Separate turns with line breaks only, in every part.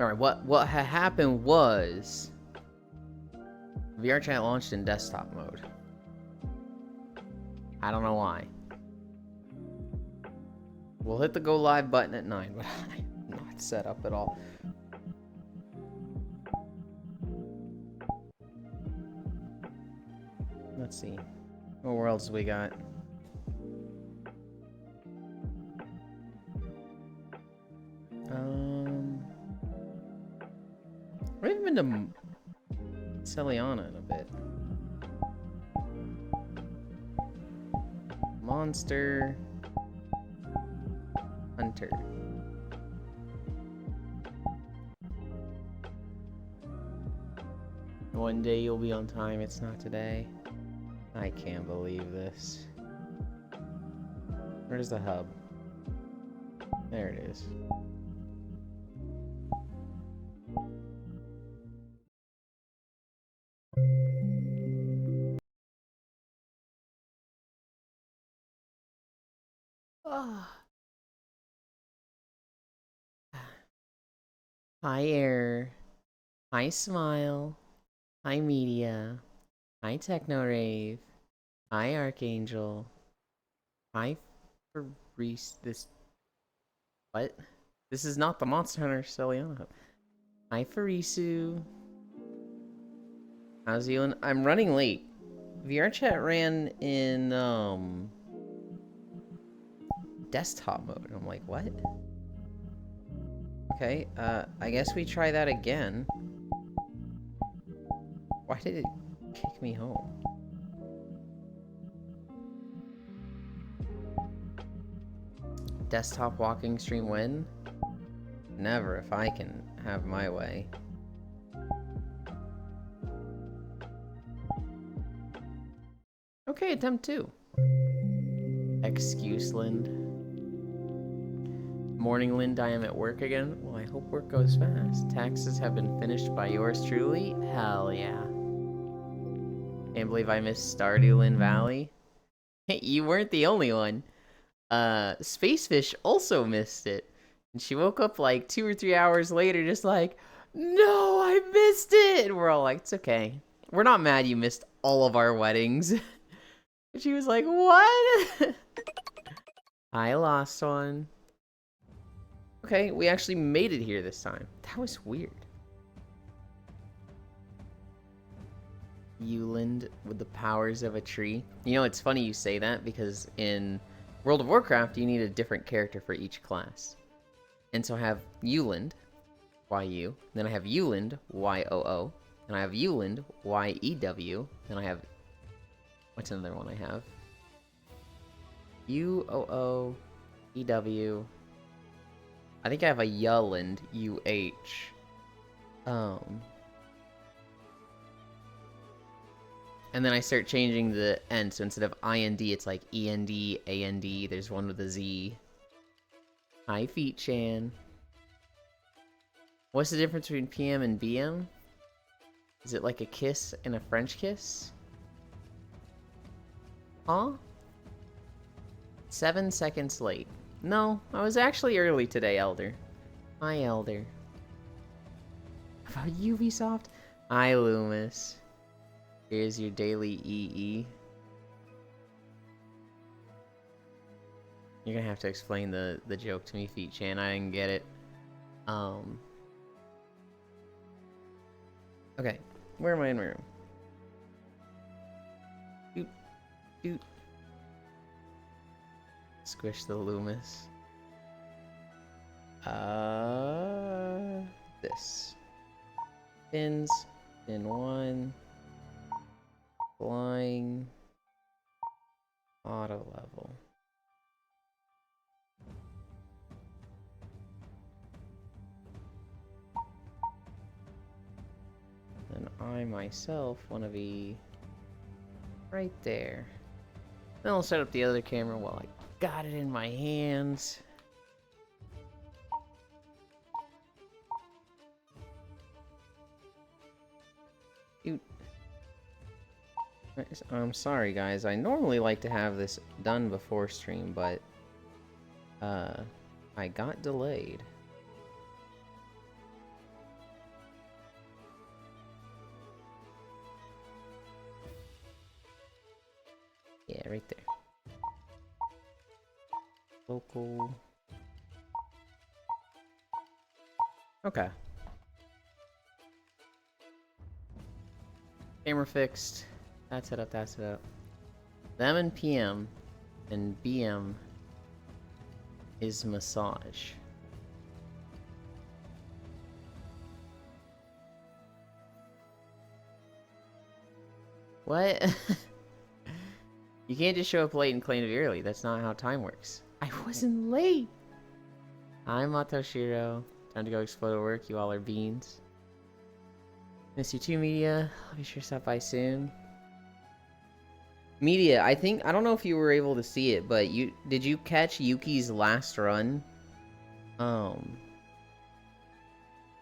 Alright, what had happened was VRChat launched in desktop mode. I don't know why. We'll hit the go live button at 9, but I'm not set up at all. Let's see. What worlds we got? We haven't been to Celiana in a bit. Monster Hunter. One day you'll be on time, it's not today. I can't believe this. Where's the hub? There it is. Hi Air. Hi Smile. Hi Media. Hi TechnoRave. Hi Archangel. Hi Reese. What? This is not the Monster Hunter Celiana. Hi Farisu. How's you? I'm running late. VRChat ran in desktop mode. I'm like, what? Okay, I guess we try that again. Why did it kick me home? Desktop walking stream when? Never, if I can have my way. Okay, attempt 2. Excuse, Lind. Morning, Lind, I am at work again. Well, I hope work goes fast. Taxes have been finished by yours truly? Hell yeah. Can't believe I missed Stardew Lynn Valley. Hey, you weren't the only one. Spacefish also missed it. And she woke up like 2 or 3 hours later just like, no, I missed it! And we're all like, it's okay. We're not mad you missed all of our weddings. And she was like, what? I lost one. Okay, we actually made it here this time. That was weird. Euland with the powers of a tree. You know, it's funny you say that because in World of Warcraft, you need a different character for each class. And so I have Euland, Y-U. Then I have Euland, Y-O-O. And I have Euland, Y-E-W. Then I have... What's another one I have? U-O-O-E-W. I think I have a Yulland, U-H. And then I start changing the N, so instead of I-N-D, it's like E-N-D, A-N-D. There's one with a Z. Hi, Feet-chan. What's the difference between PM and BM? Is it like a kiss and a French kiss? Huh? 7 seconds late. No, I was actually early today, Elder. Hi, Elder. About Ubisoft? Hi, Loomis. Here's your daily EE. You're gonna have to explain the joke to me, Feet-chan. I didn't get it. Okay, where am I in my room? Doot, doot. Squish the Loomis. This. Pins. Pin 1. Flying. Auto level. And I myself want to be right there. Then I'll set up the other camera while I got it in my hands. Dude. I'm sorry guys, I normally like to have this done before stream, but I got delayed. right there. Local. Okay. Camera fixed. That's it up, that's it up. Them and PM and BM is massage. What? You can't just show up late and claim to be early. That's not how time works. I wasn't late! I'm Matoshiro. Time to go explore the work. You all are beans. Miss you too, Media. I'll be sure to stop by soon. Media, I don't know if you were able to see it, but did you catch Yuki's last run? I'm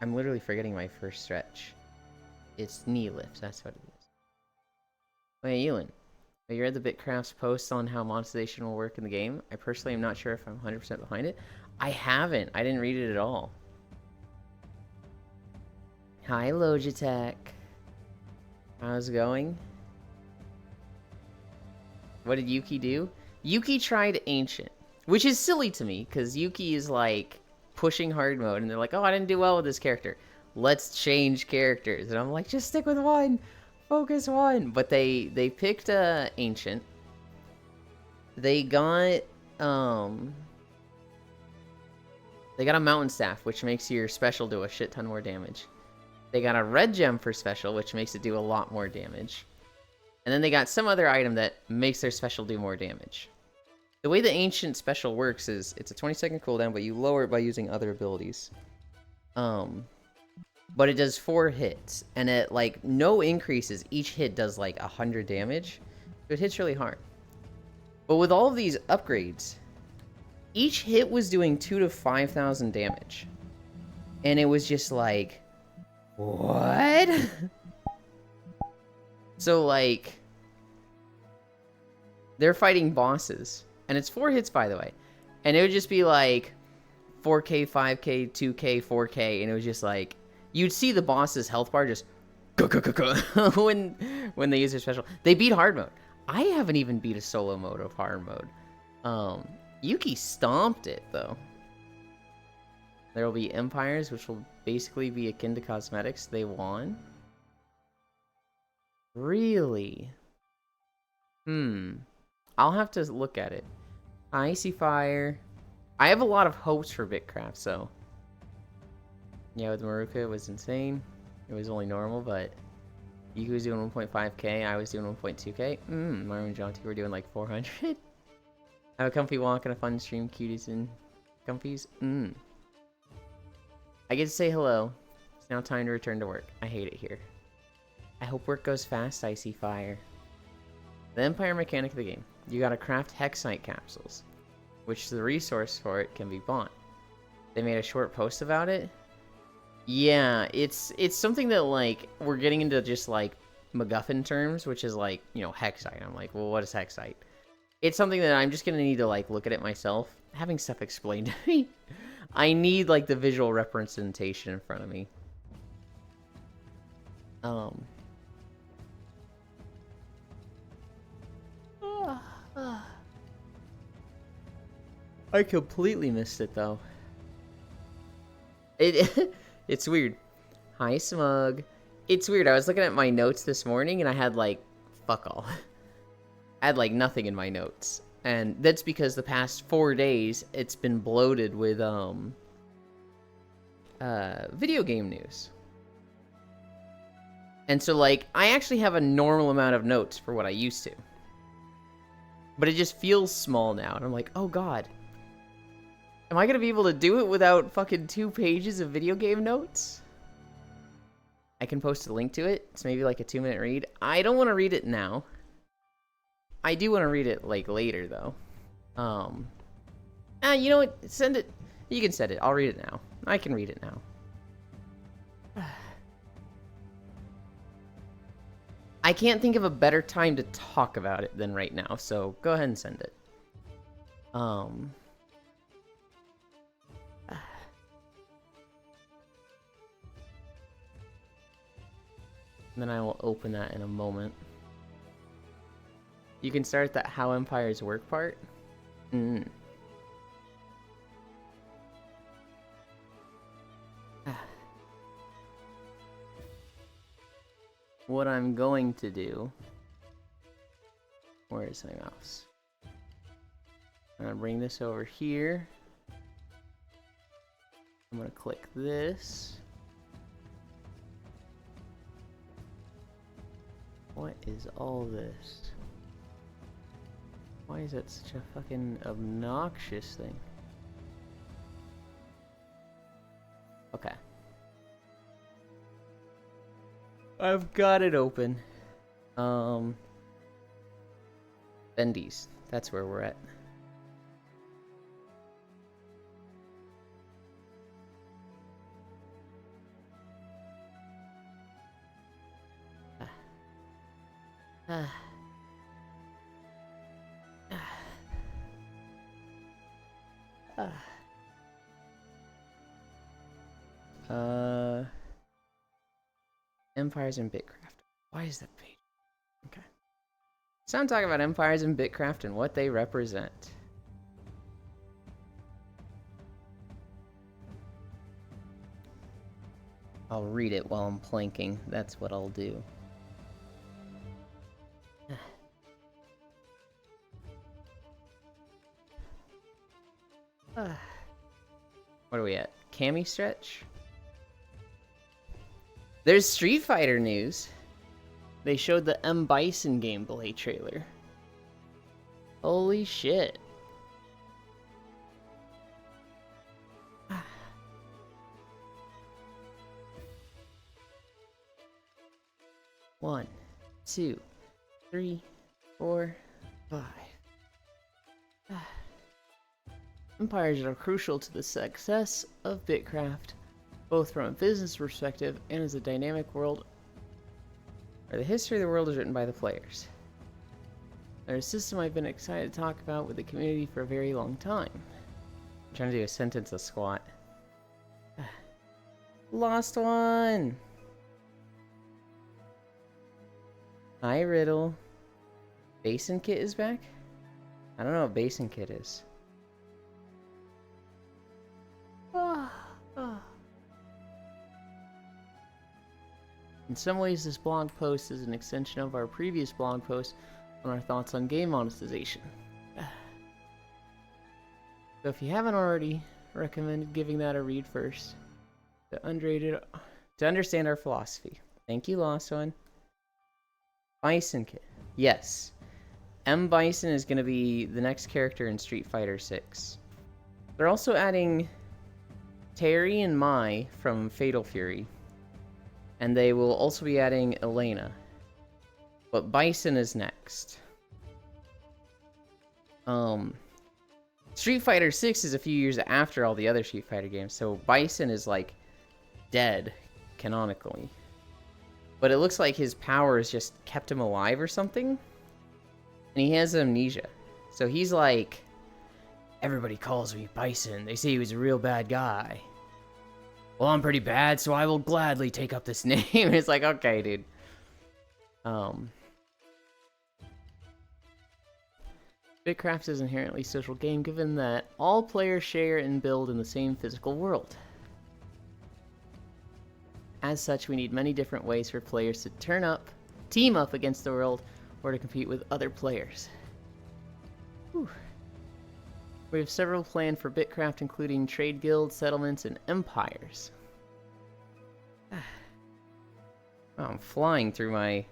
literally forgetting my first stretch. It's knee lifts, that's what it is. Wait, Ewan, have you read the Bitcraft's post on how monetization will work in the game? I personally am not sure if I'm 100% behind it. I haven't. I didn't read it at all. Hi, Logitech. How's it going? What did Yuki do? Yuki tried Ancient, which is silly to me, because Yuki is, like, pushing hard mode, and they're like, oh, I didn't do well with this character. Let's change characters. And I'm like, just stick with one. Focus one. But they picked Ancient. They got a Mountain Staff, which makes your special do a shit ton more damage. They got a Red Gem for special, which makes it do a lot more damage. And then they got some other item that makes their special do more damage. The way the Ancient special works is it's a 20-second cooldown, but you lower it by using other abilities. But it does 4 hits, and at, like, no increases, each hit does, like, 100 damage. So it hits really hard. But with all of these upgrades, each hit was doing 2,000 to 5,000 damage. And it was just like, what? So, like, they're fighting bosses. And it's 4 hits, by the way. And it would just be like 4K, 5K, 2K, 4K. And it was just like, you'd see the boss's health bar just when they use their special. They beat hard mode. I haven't even beat a solo mode of hard mode. Yuki stomped it, though. There will be empires, which will basically be akin to cosmetics. They won. Really? I'll have to look at it. Icy Fire. I have a lot of hopes for Bitcraft, so. Yeah, with Maruka, it was insane. It was only normal, but Yuki was doing 1.5k, I was doing 1.2k. Mario and Jonty were doing like 400. Have a comfy walk and a fun stream, cuties and comfies. I get to say hello. It's now time to return to work. I hate it here. I hope work goes fast, Icy Fire. The Empire mechanic of the game. You gotta craft Hexite capsules, which the resource for it can be bought. They made a short post about it. Yeah, it's something that, like, we're getting into just, like, MacGuffin terms, which is, like, you know, Hexite. I'm like, well, what is Hexite? It's something that I'm just gonna need to, like, look at it myself. Having stuff explained to me. I need, like, the visual representation in front of me. I completely missed it, though. It's weird. Hi, Smug. It's weird. I was looking at my notes this morning, and I had, like, fuck all. I had, like, nothing in my notes. And that's because the past 4 days, it's been bloated with, video game news. And so, like, I actually have a normal amount of notes for what I used to. But it just feels small now, and I'm like, oh god. Am I gonna be able to do it without fucking 2 pages of video game notes? I can post a link to it. It's maybe like a 2-minute read. I don't want to read it now. I do want to read it, like, later, though. You know what? Send it. You can send it. I'll read it now. I can read it now. I can't think of a better time to talk about it than right now, so go ahead and send it. And then I will open that in a moment. You can start that How Empires Work part. Mm. What I'm going to do... Where is my mouse? I'm gonna bring this over here. I'm gonna click this. What is all this? Why is that such a fucking obnoxious thing? Okay. I've got it open. Bendy's. That's where we're at. Empires and Bitcraft. Why is that page? Okay. So I'm talking about Empires and Bitcraft and what they represent. I'll read it while I'm planking. That's what I'll do. What are we at? Cami stretch? There's Street Fighter news. They showed the M. Bison gameplay trailer. Holy shit. One, 2, 3, 4, 5. Empires are crucial to the success of Bitcraft, both from a business perspective and as a dynamic world where the history of the world is written by the players. They're a system I've been excited to talk about with the community for a very long time. I'm trying to do a sentence of squat. Lost one! Hi, Riddle. Basin Kit is back? I don't know what Basin Kit is. In some ways, this blog post is an extension of our previous blog post on our thoughts on game monetization. So if you haven't already, recommend giving that a read first to understand our philosophy. Thank you, Lost One. Bison Kit. Yes. M. Bison is going to be the next character in Street Fighter 6. They're also adding Terry and Mai from Fatal Fury. And they will also be adding Elena. But Bison is next. Street Fighter 6 is a few years after all the other Street Fighter games, so Bison is like dead, canonically. But it looks like his powers just kept him alive or something. And he has amnesia. So he's like, everybody calls me Bison. They say he was a real bad guy. Well, I'm pretty bad, so I will gladly take up this name. It's like, okay, dude. Bitcraft is an inherently social game given that all players share and build in the same physical world. As such, we need many different ways for players to team up against the world, or to compete with other players. Whew. We have several planned for Bitcraft, including trade guilds, settlements, and empires. Oh, I'm flying through my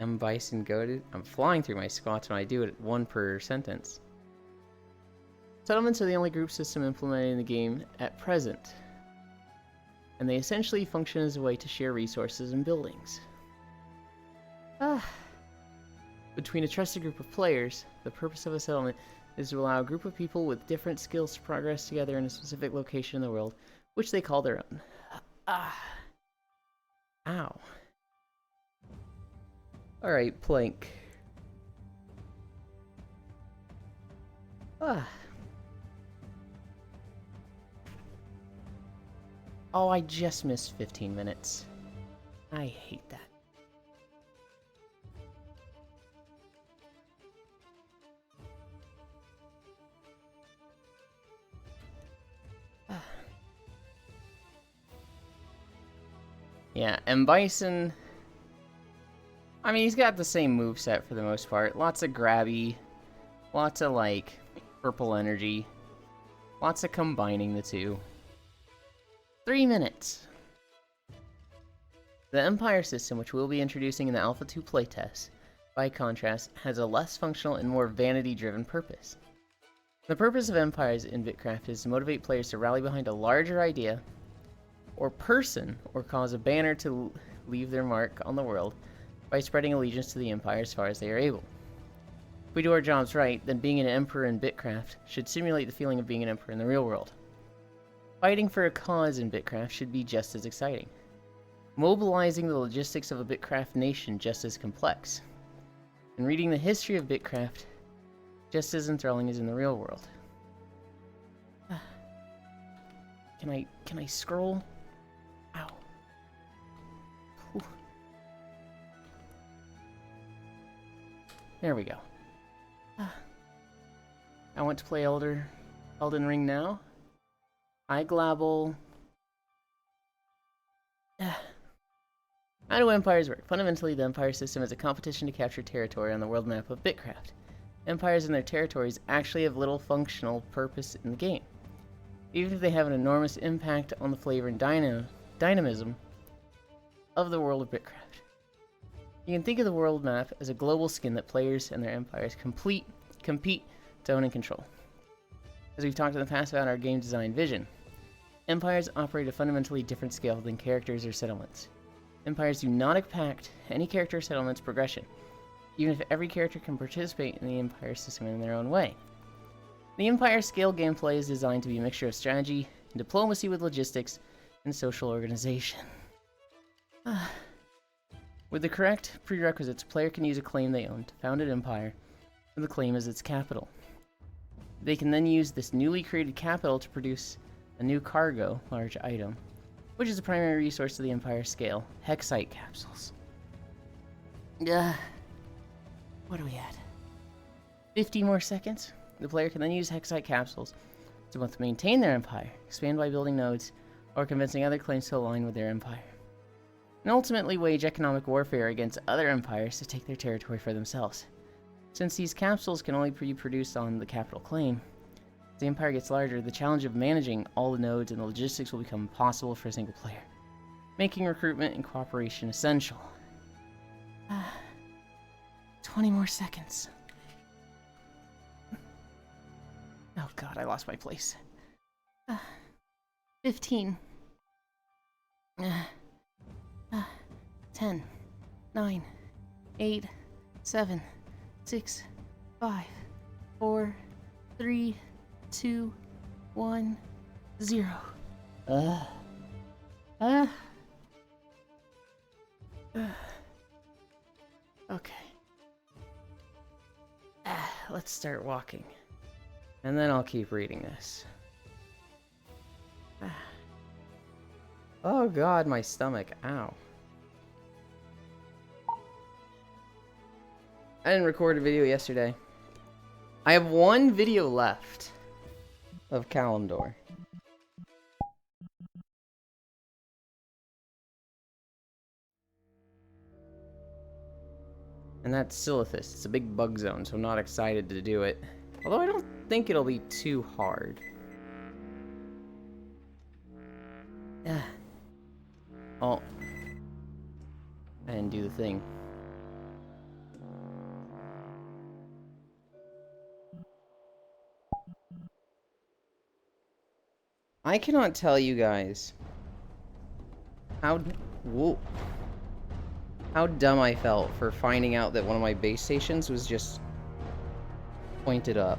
M. Bison goaded. I'm flying through my squats when I do it one per sentence. Settlements are the only group system implemented in the game at present, and they essentially function as a way to share resources and buildings. Between a trusted group of players, the purpose of a settlement is to allow a group of people with different skills to progress together in a specific location in the world, which they call their own. Ow. Alright, plank. Oh, I just missed 15 minutes. I hate that. Yeah, and Bison... I mean, he's got the same moveset for the most part. Lots of grabby, lots of, like, purple energy. Lots of combining the two. 3 minutes. The Empire system, which we'll be introducing in the Alpha 2 playtest, by contrast, has a less functional and more vanity-driven purpose. The purpose of Empires in Bitcraft is to motivate players to rally behind a larger idea or person, or cause a banner to leave their mark on the world by spreading allegiance to the Empire as far as they are able. If we do our jobs right, then being an Emperor in Bitcraft should simulate the feeling of being an Emperor in the real world. Fighting for a cause in Bitcraft should be just as exciting. Mobilizing the logistics of a Bitcraft nation just as complex. And reading the history of Bitcraft just as enthralling as in the real world. Can I scroll? Ow. Whew. There we go. I want to play Elden Ring now. I glabble. How do empires work? Fundamentally, the Empire system is a competition to capture territory on the world map of Bitcraft. Empires and their territories actually have little functional purpose in the game, even if they have an enormous impact on the flavor and dynamism of the world of Bitcraft. You can think of the world map as a global skin that players and their empires compete to own and control. As we've talked in the past about our game design vision, empires operate at a fundamentally different scale than characters or settlements. Empires do not impact any character or settlement's progression, even if every character can participate in the Empire system in their own way. The Empire scale gameplay is designed to be a mixture of strategy and diplomacy with logistics and social organization. With the correct prerequisites, a player can use a claim they own to found an empire with the claim as its capital. They can then use this newly created capital to produce a new cargo, large item, which is the primary resource of the Empire scale, Hexite capsules. What are we at? 50 more seconds? The player can then use Hexite capsules to both maintain their empire, expand by building nodes, or convincing other claims to align with their empire, and ultimately wage economic warfare against other empires to take their territory for themselves. Since these capsules can only be produced on the capital claim, as the empire gets larger, the challenge of managing all the nodes and the logistics will become impossible for a single player, making recruitment and cooperation essential. 20 more seconds. Oh god, I lost my place. 15. 10. 9. 8. 7. 6. 5. 4. 3. 2. 1. 0. Okay. Let's start walking. And then I'll keep reading this. Oh god, my stomach. Ow. I didn't record a video yesterday. I have one video left of Kalimdor. And that's Silithus. It's a big bug zone, so I'm not excited to do it. Although I don't think it'll be too hard. Oh. I didn't do the thing. I cannot tell you guys how dumb I felt for finding out that one of my base stations was just pointed up.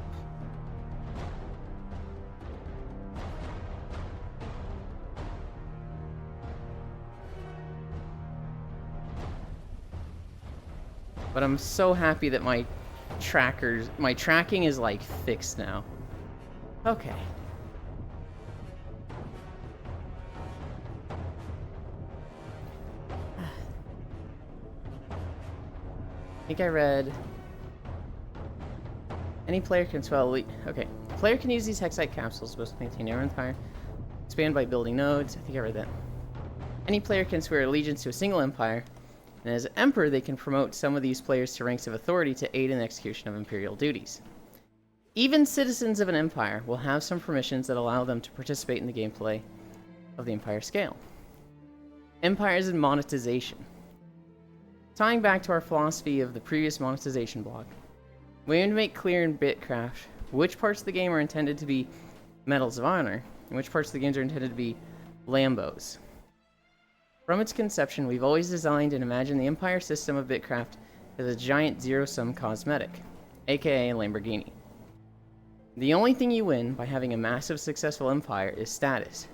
But I'm so happy that my tracking is like fixed now. Okay. I think I read... Any player can spell elite... Okay. Player can use these Hexite capsules to both maintain their empire, expand by building nodes. I think I read that. Any player can swear allegiance to a single empire, and as emperor, they can promote some of these players to ranks of authority to aid in the execution of imperial duties. Even citizens of an empire will have some permissions that allow them to participate in the gameplay of the empire scale. Empires and monetization. Tying back to our philosophy of the previous monetization block, we aim to make clear in Bitcraft which parts of the game are intended to be Medals of Honor, and which parts of the games are intended to be Lambos. From its conception, we've always designed and imagined the Empire system of Bitcraft as a giant zero-sum cosmetic, aka a Lamborghini. The only thing you win by having a massive successful empire is status,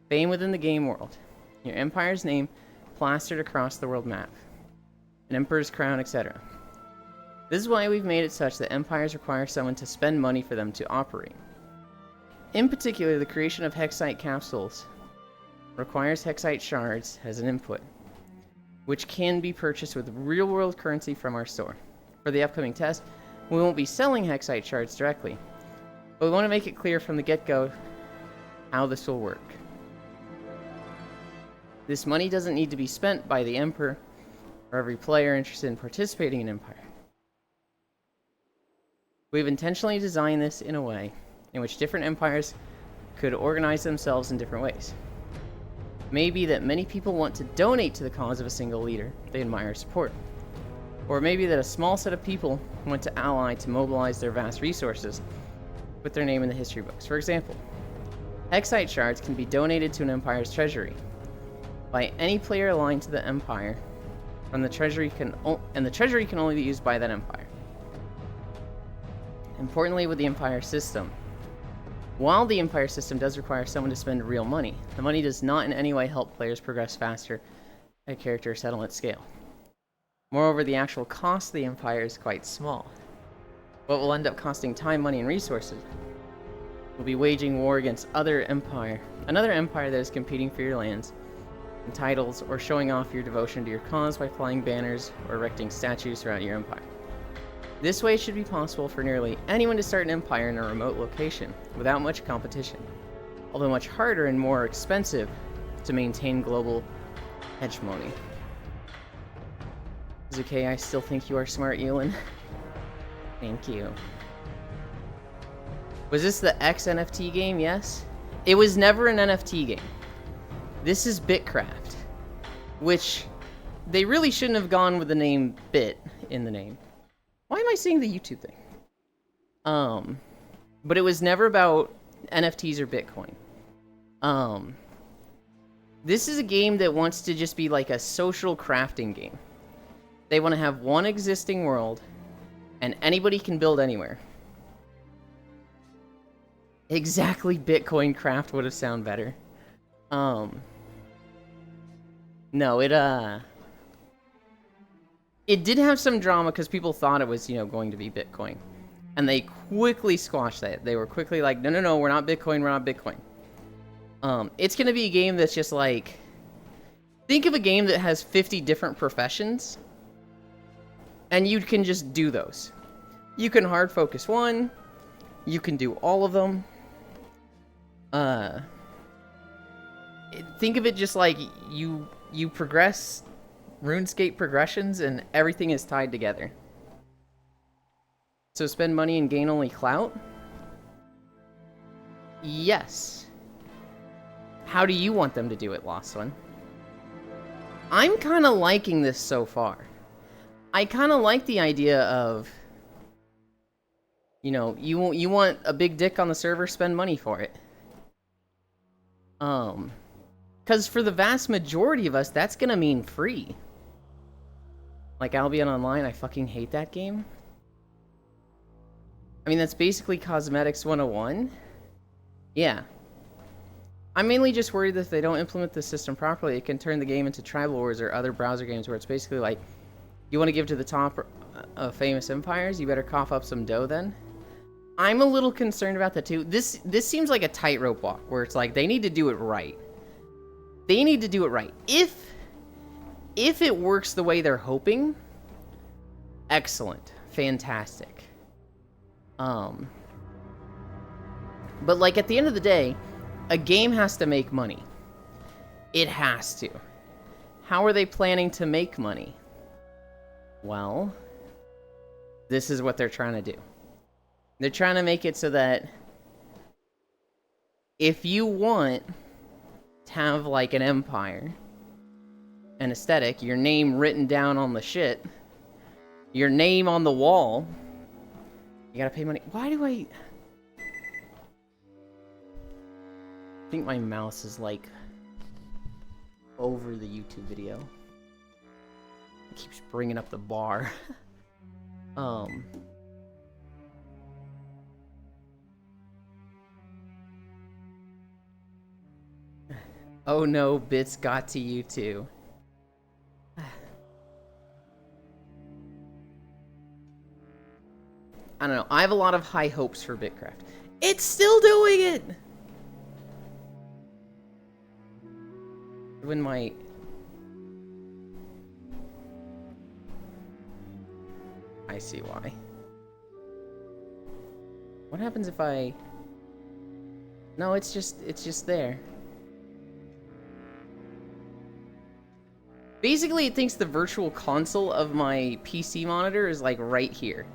fame within the game world, your empire's name plastered across the world map, an emperor's crown, etc. This is why we've made it such that empires require someone to spend money for them to operate. In particular, the creation of Hexite capsules requires Hexite shards as an input, which can be purchased with real-world currency from our store. For the upcoming test, we won't be selling Hexite shards directly, but we want to make it clear from the get-go how this will work. This money doesn't need to be spent by the Emperor or every player interested in participating in Empire. We've intentionally designed this in a way in which different empires could organize themselves in different ways. Maybe that many people want to donate to the cause of a single leader they admire or support. Or maybe that a small set of people want to ally to mobilize their vast resources with their name in the history books. For example, Hexite shards can be donated to an empire's treasury by any player aligned to the empire, and the treasury can only be used by that empire. Importantly, with the empire system, while the empire system does require someone to spend real money, the money does not in any way help players progress faster at character settlement scale. Moreover, the actual cost of the empire is quite small. What will end up costing time, money, and resources will be waging war against another empire that is competing for your lands and titles, or showing off your devotion to your cause by flying banners or erecting statues throughout your empire. This way it should be possible for nearly anyone to start an empire in a remote location without much competition, although much harder and more expensive to maintain global hegemony. Is it okay? I still think you are smart, Ewan. Thank you. Was this the X NFT game? Yes. It was never an NFT game. This is Bitcraft, which they really shouldn't have gone with the name Bit in the name. Why am I saying the YouTube thing? But it was never about NFTs or Bitcoin. This is a game that wants to just be like a social crafting game. They want to have one existing world, and anybody can build anywhere. Exactly, Bitcoin Craft would have sounded better. No, it did have some drama because people thought it was, going to be Bitcoin. And they quickly squashed that. They were quickly like, no, we're not Bitcoin, we're not Bitcoin. It's going to be a game that's just like... Think of a game that has 50 different professions, and you can just do those. You can hard focus one, you can do all of them. Think of it just like you progress RuneScape progressions, and everything is tied together. So spend money and gain only clout? Yes. How do you want them to do it, Lost One? I'm kind of liking this so far. I kind of like the idea of, you want a big dick on the server, spend money for it. Because for the vast majority of us, that's gonna mean free. Like Albion Online, I fucking hate that game. I mean, that's basically Cosmetics 101. Yeah. I'm mainly just worried that if they don't implement the system properly, it can turn the game into Tribal Wars or other browser games where it's basically like, you want to give to the top of famous empires, you better cough up some dough then. I'm a little concerned about that too. This seems like a tightrope walk, where it's like, they need to do it right. They need to do it right. If it works the way they're hoping, excellent, fantastic. But like at the end of the day, a game has to make money. It has to. How are they planning to make money? Well, this is what they're trying to do. They're trying to make it so that if you want to have like an empire, an aesthetic, your name written down on the shit, your name on the wall, you gotta pay money. Why do I think my mouse is like over the YouTube video? It keeps bringing up the bar. Oh no, bits got to you too. I don't know. I have a lot of high hopes for Bitcraft. It's still doing it! When my... I see why. What happens if I... No, it's just there. Basically, it thinks the virtual console of my PC monitor is like right here.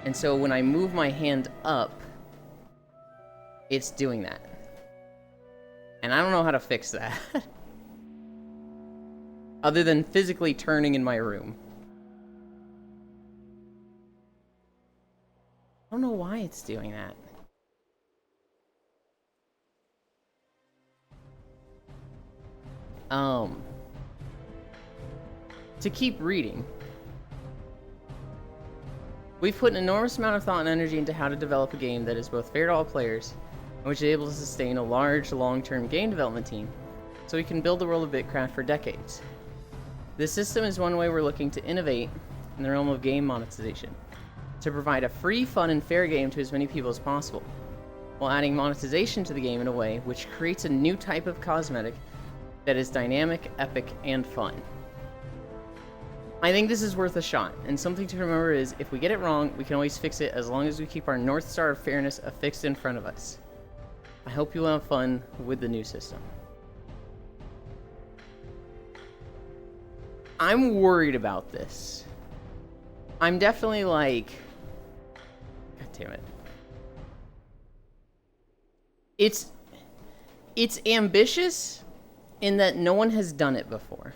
And so when I move my hand up, it's doing that. And I don't know how to fix that. Other than physically turning in my room. I don't know why it's doing that. To keep reading. We've put an enormous amount of thought and energy into how to develop a game that is both fair to all players, and which is able to sustain a large, long-term game development team, so we can build the world of Bitcraft for decades. This system is one way we're looking to innovate in the realm of game monetization, to provide a free, fun, and fair game to as many people as possible, while adding monetization to the game in a way which creates a new type of cosmetic that is dynamic, epic, and fun. I think this is worth a shot, and something to remember is, if we get it wrong, we can always fix it as long as we keep our North Star of fairness affixed in front of us. I hope you will have fun with the new system. I'm worried about this. I'm definitely like... God damn it. It's ambitious in that no one has done it before.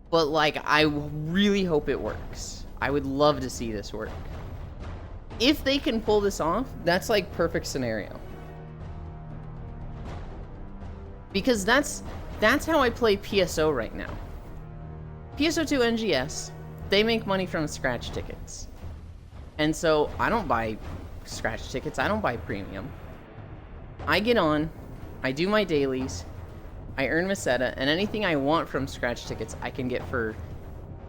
But, like, I really hope it works. I would love to see this work. If they can pull this off, that's, like, perfect scenario. Because that's how I play PSO right now. PSO2 NGS, they make money from scratch tickets. And so, I don't buy scratch tickets. I don't buy premium. I get on, I do my dailies, I earn Meseta, and anything I want from scratch tickets I can get for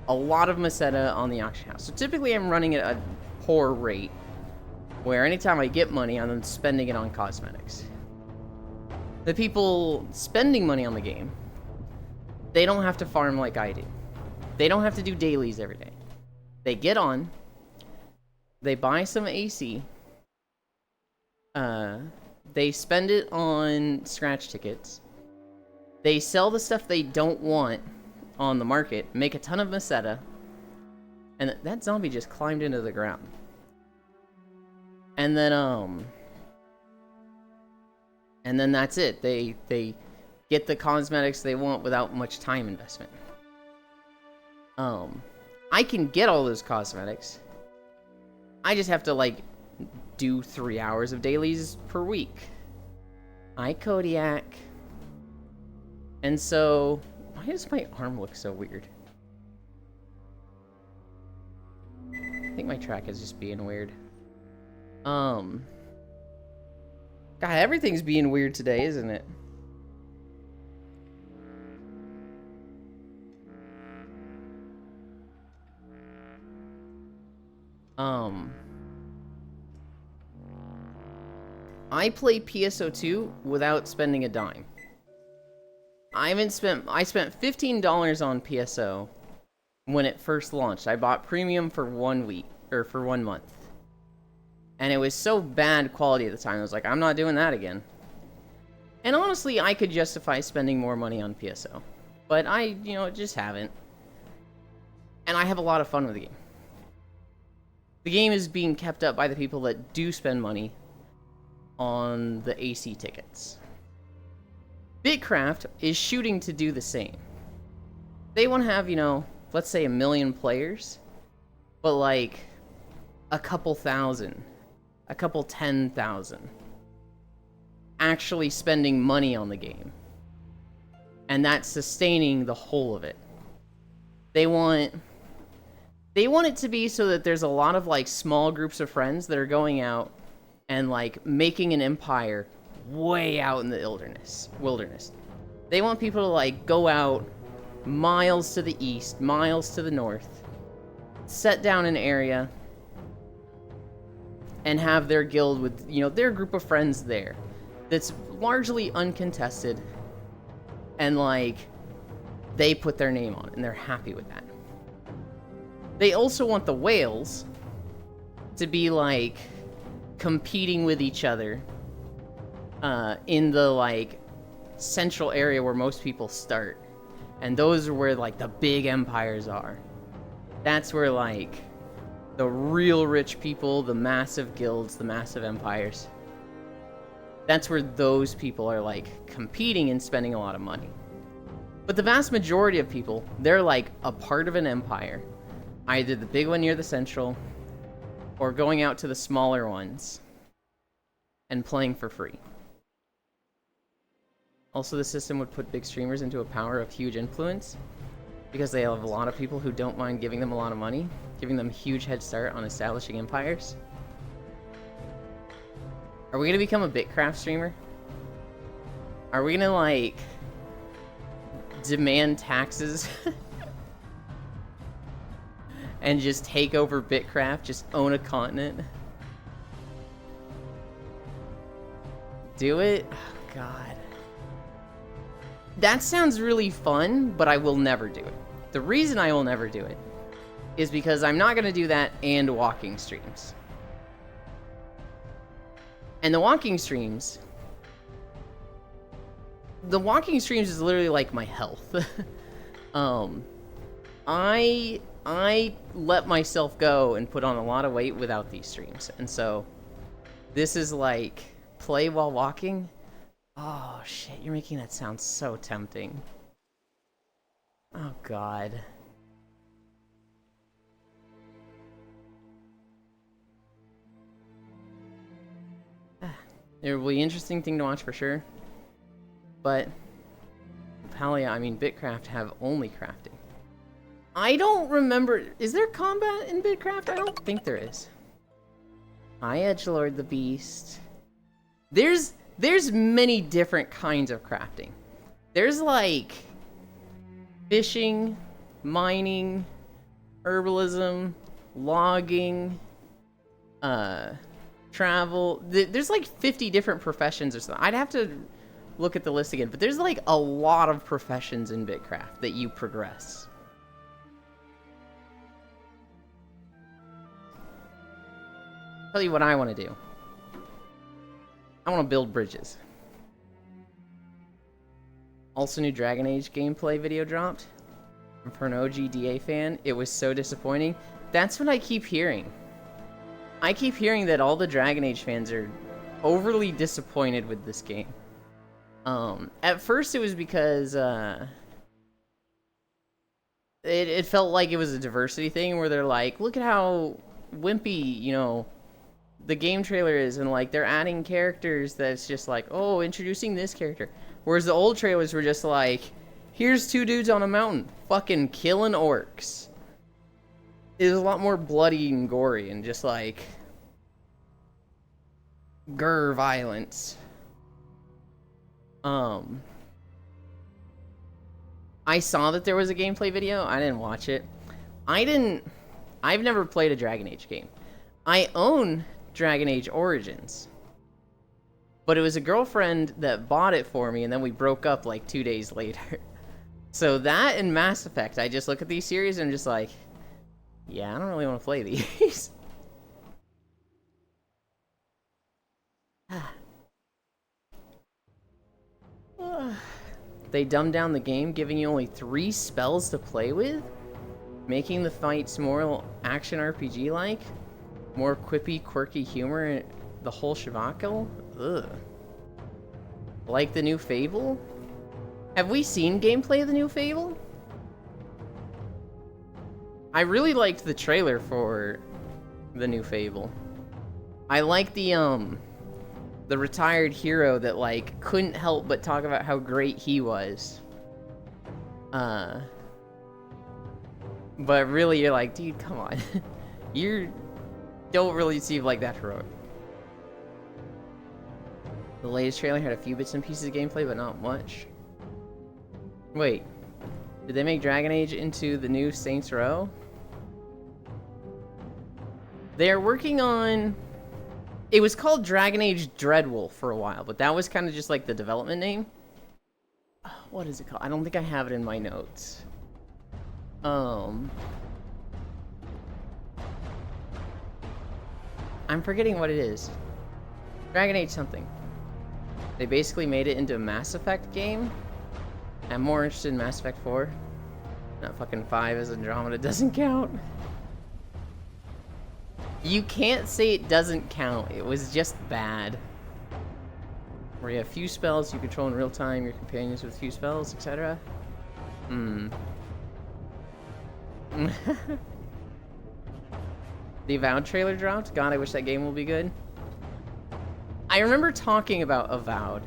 a lot of Meseta on the auction house. So typically I'm running at a poor rate, where anytime I get money, I'm then spending it on cosmetics. The people spending money on the game, they don't have to farm like I do. They don't have to do dailies every day. They get on, they buy some AC, they spend it on scratch tickets, they sell the stuff they don't want on the market, make a ton of Meseta, and that zombie just climbed into the ground. And then that's it. They get the cosmetics they want without much time investment. I can get all those cosmetics. I just have to, like, do 3 hours of dailies per week. Hi, Kodiak. And so, why does my arm look so weird? I think my track is just being weird. God, everything's being weird today, isn't it? I play PSO2 without spending a dime. I spent $15 on PSO when it first launched. I bought premium for 1 week, or for 1 month. And it was so bad quality at the time, I was like, I'm not doing that again. And honestly, I could justify spending more money on PSO. But I, just haven't. And I have a lot of fun with the game. The game is being kept up by the people that do spend money on the AC tickets. Bitcraft is shooting to do the same. They want to have, let's say 1 million players, but like a couple thousand, a couple 10,000 actually spending money on the game. And that's sustaining the whole of it. They want it to be so that there's a lot of like small groups of friends that are going out and like making an empire way out in the wilderness. They want people to like go out miles to the east, miles to the north, set down an area, and have their guild with, their group of friends there that's largely uncontested, and like they put their name on it and they're happy with that. They also want the whales to be like competing with each other in the like central area where most people start, and those are where like the big empires are. That's where like the real rich people, the massive guilds, the massive empires, that's where those people are like competing and spending a lot of money. But the vast majority of people, they're like a part of an empire, either the big one near the central or going out to the smaller ones and playing for free. Also, the system would put big streamers into a power of huge influence because they have a lot of people who don't mind giving them a lot of money, giving them a huge head start on establishing empires. Are we gonna become a Bitcraft streamer? Are we gonna like demand taxes and just take over Bitcraft, just own a continent? Do it? Oh, God. That sounds really fun, but I will never do it. The reason I will never do it is because I'm not going to do that and walking streams. And the walking streams is literally like my health. I let myself go and put on a lot of weight without these streams. And so this is like play while walking. Oh shit, you're making that sound so tempting. Oh God. It will be an interesting thing to watch for sure. But Bitcraft have only crafting. I don't remember. Is there combat in Bitcraft? I don't think there is. Hi, Edgelord the Beast. There's many different kinds of crafting. There's like fishing, mining, herbalism, logging, travel. There's like 50 different professions or something. I'd have to look at the list again, but there's like a lot of professions in Bitcraft that you progress. Tell you what I want to do. I want to build bridges. Also, new Dragon Age gameplay video dropped. And for an OG DA fan, it was so disappointing. That's what I keep hearing. I keep hearing that all the Dragon Age fans are overly disappointed with this game. At first it was because it felt like it was a diversity thing where they're like, look at how wimpy, the game trailer is, and like they're adding characters that's just like, oh, introducing this character. Whereas the old trailers were just like, here's two dudes on a mountain fucking killing orcs. It was a lot more bloody and gory and just like grr violence. I saw that there was a gameplay video. I didn't watch it. I've never played a Dragon Age game. I own Dragon Age Origins. But it was a girlfriend that bought it for me, and then we broke up like 2 days later. So that and Mass Effect, I just look at these series and I'm just like, yeah, I don't really want to play these. They dumbed down the game, giving you only 3 spells to play with, making the fights more action RPG-like, more quippy, quirky humor, and the whole shebackle. Ugh. Like the new Fable? Have we seen gameplay of the new Fable? I really liked the trailer for the new Fable. I like the retired hero that, like, couldn't help but talk about how great he was. But really, you're like, dude, come on. You don't really seem like that heroic. The latest trailer had a few bits and pieces of gameplay, but not much. Wait, did they make Dragon Age into the new Saints Row? They are working on... It was called Dragon Age Dreadwolf for a while, but that was kind of just like the development name. What is it called? I don't think I have it in my notes. I'm forgetting what it is. Dragon Age something. They basically made it into a Mass Effect game. I'm more interested in Mass Effect 4. Not fucking 5, as Andromeda doesn't count. You can't say it doesn't count. It was just bad. Where you have few spells you control in real time, your companions with few spells, etc. The Avowed trailer dropped. God, I wish that game will be good. I remember talking about Avowed.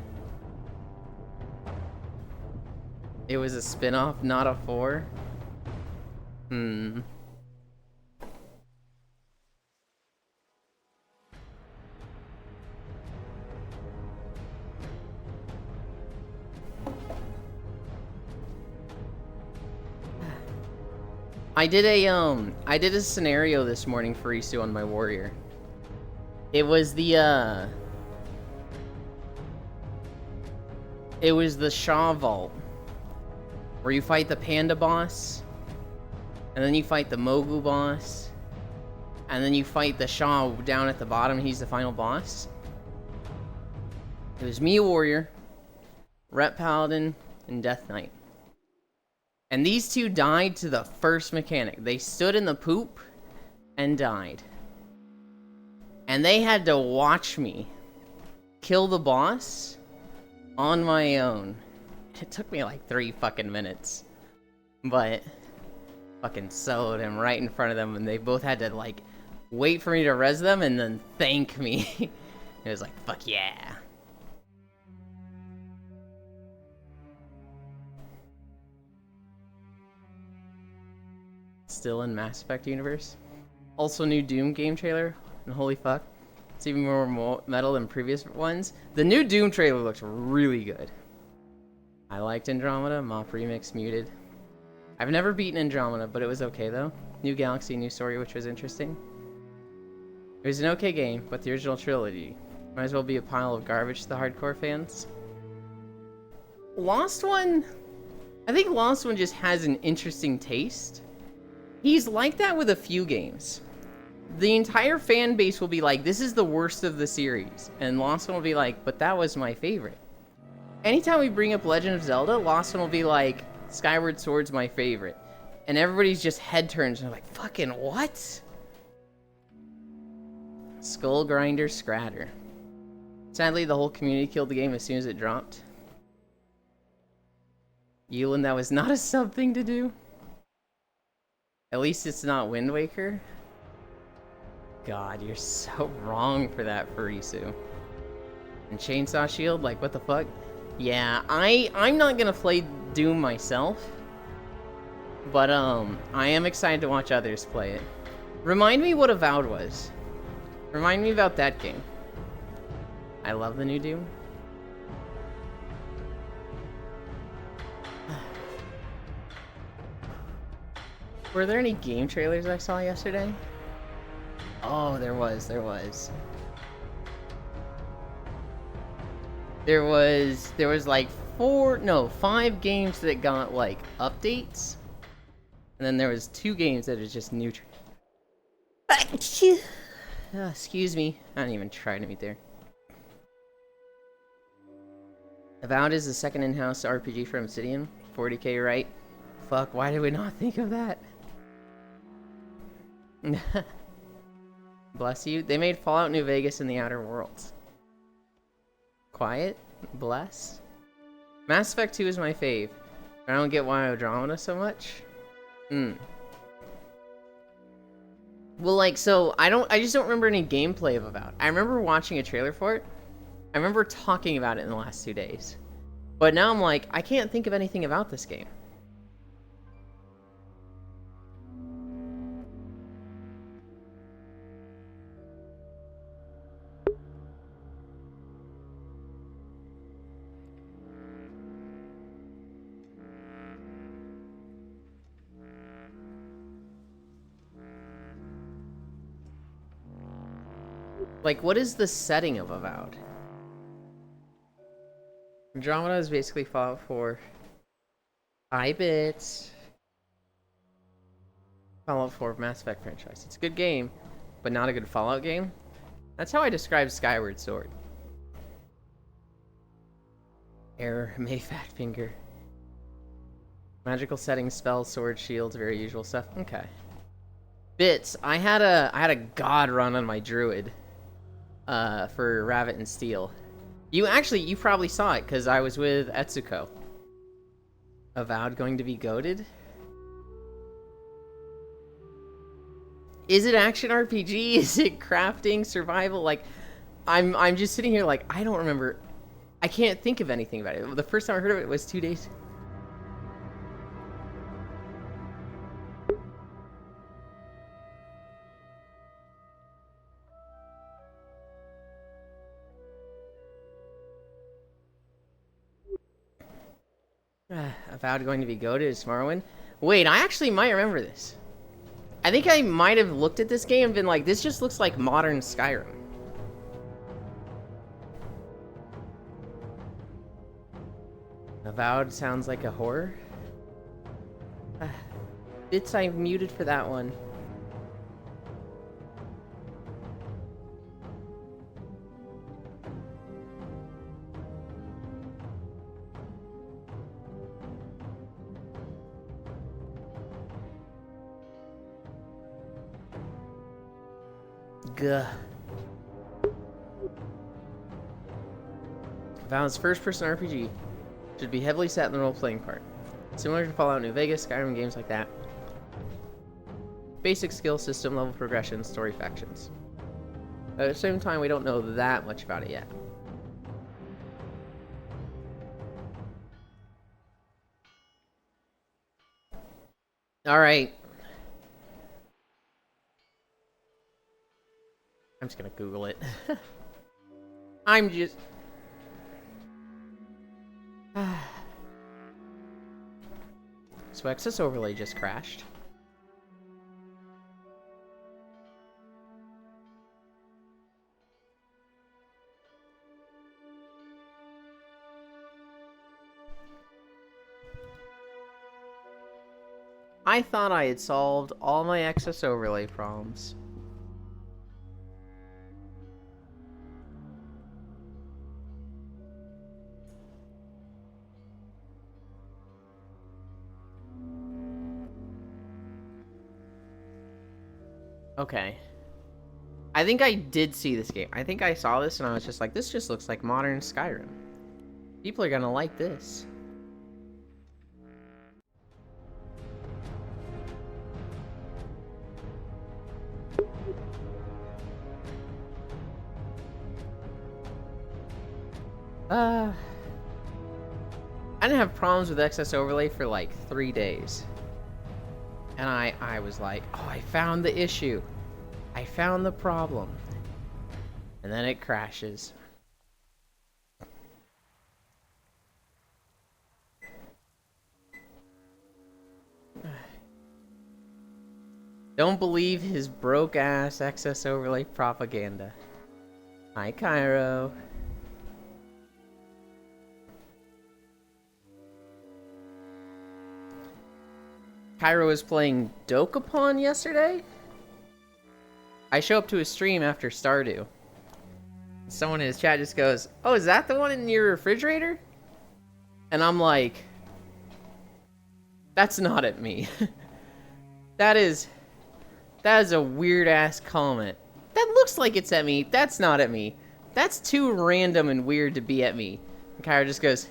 It was a spin-off, not a 4. I did a scenario this morning for Isu on my warrior. It was the Shaw Vault, where you fight the Panda boss, and then you fight the Mogu boss, and then you fight the Shaw down at the bottom. He's the final boss. It was me, a warrior, Ret Paladin, and Death Knight. And these two died to the first mechanic. They stood in the poop and died. And they had to watch me kill the boss on my own. It took me like 3 fucking minutes. But fucking soloed him right in front of them, and they both had to like wait for me to res them and then thank me. It was like, fuck yeah. Still in Mass Effect universe. Also, new Doom game trailer, and holy fuck, it's even more metal than previous ones. The new Doom trailer looks really good. I liked Andromeda. Mop Remix muted. I've never beaten Andromeda, but it was okay though. New galaxy, new story, which was interesting. It was an okay game, but the original trilogy might as well be a pile of garbage to the hardcore fans. Lost One, I think Lost One just has an interesting taste. He's like that with a few games. The entire fan base will be like, this is the worst of the series. And Lost One will be like, but that was my favorite. Anytime we bring up Legend of Zelda, Lost One will be like, Skyward Sword's my favorite. And everybody's just head turns and they're like, fucking what? Skull Grinder Scratter. Sadly, the whole community killed the game as soon as it dropped. Yulin, that was not a sub thing to do. At least it's not Wind Waker. God, you're so wrong for that, Furisu. And Chainsaw Shield, like, what the fuck? Yeah, I'm not gonna play Doom myself. But, I am excited to watch others play it. Remind me what Avowed was. Remind me about that game. I love the new Doom. Were there any game trailers I saw yesterday? Oh, there was. There was like 5 games that got like updates. And then there was 2 games that are just new. Excuse me. I didn't even try to meet there. Avowed is the second in-house RPG for Obsidian. 40k, right? Fuck, why did we not think of that? Bless you. They made Fallout New Vegas in the Outer Worlds. Quiet? Bless? Mass Effect 2 is my fave. I don't get why Andromeda so much. Well, like, so, I just don't remember any gameplay of Avowed. I remember watching a trailer for it. I remember talking about it in the last 2 days. But now I'm like, I can't think of anything about this game. Like, what is the setting of Avowed? Andromeda is basically Fallout 4. iBits. Fallout 4 Mass Effect franchise. It's a good game, but not a good Fallout game. That's how I describe Skyward Sword. Error, Mayfat Finger. Magical settings, spells, swords, shields, very usual stuff. Okay. Bits. I had a god run on my druid. For Rabbit and Steel. You probably saw it because I was with Etsuko. Avowed going to be goated? Is it action RPG? Is it crafting, survival? Like, I'm just sitting here like, I don't remember. I can't think of anything about it. The first time I heard of it was 2 days. Avowed going to be goated is Morrowind. Wait, I actually might remember this. I think I might have looked at this game and been like, this just looks like modern Skyrim. Avowed sounds like a horror. Bits I muted for that one. Gah. Avowed's first-person RPG should be heavily set in the role-playing part. Similar to Fallout New Vegas, Skyrim, games like that. Basic skill system, level progression, story factions. At the same time, we don't know that much about it yet. Alright. I'm just gonna Google it. I'm just... So Access Overlay just crashed. I thought I had solved all my Access Overlay problems. Okay. I think I did see this game. I think I saw this and I was just like, this just looks like modern Skyrim. People are gonna like this. I didn't have problems with Access Overlay for like 3 days. And I was like, oh, I found the issue. I found the problem. And then it crashes. Don't believe his broke-ass Access Overlay propaganda. Hi, Cairo. Cairo was playing Dokapon yesterday? I show up to his stream after Stardew. Someone in his chat just goes, oh, is that the one in your refrigerator? And I'm like, that's not at me. That is a weird ass comment. That looks like it's at me. That's not at me. That's too random and weird to be at me. And Kyra just goes,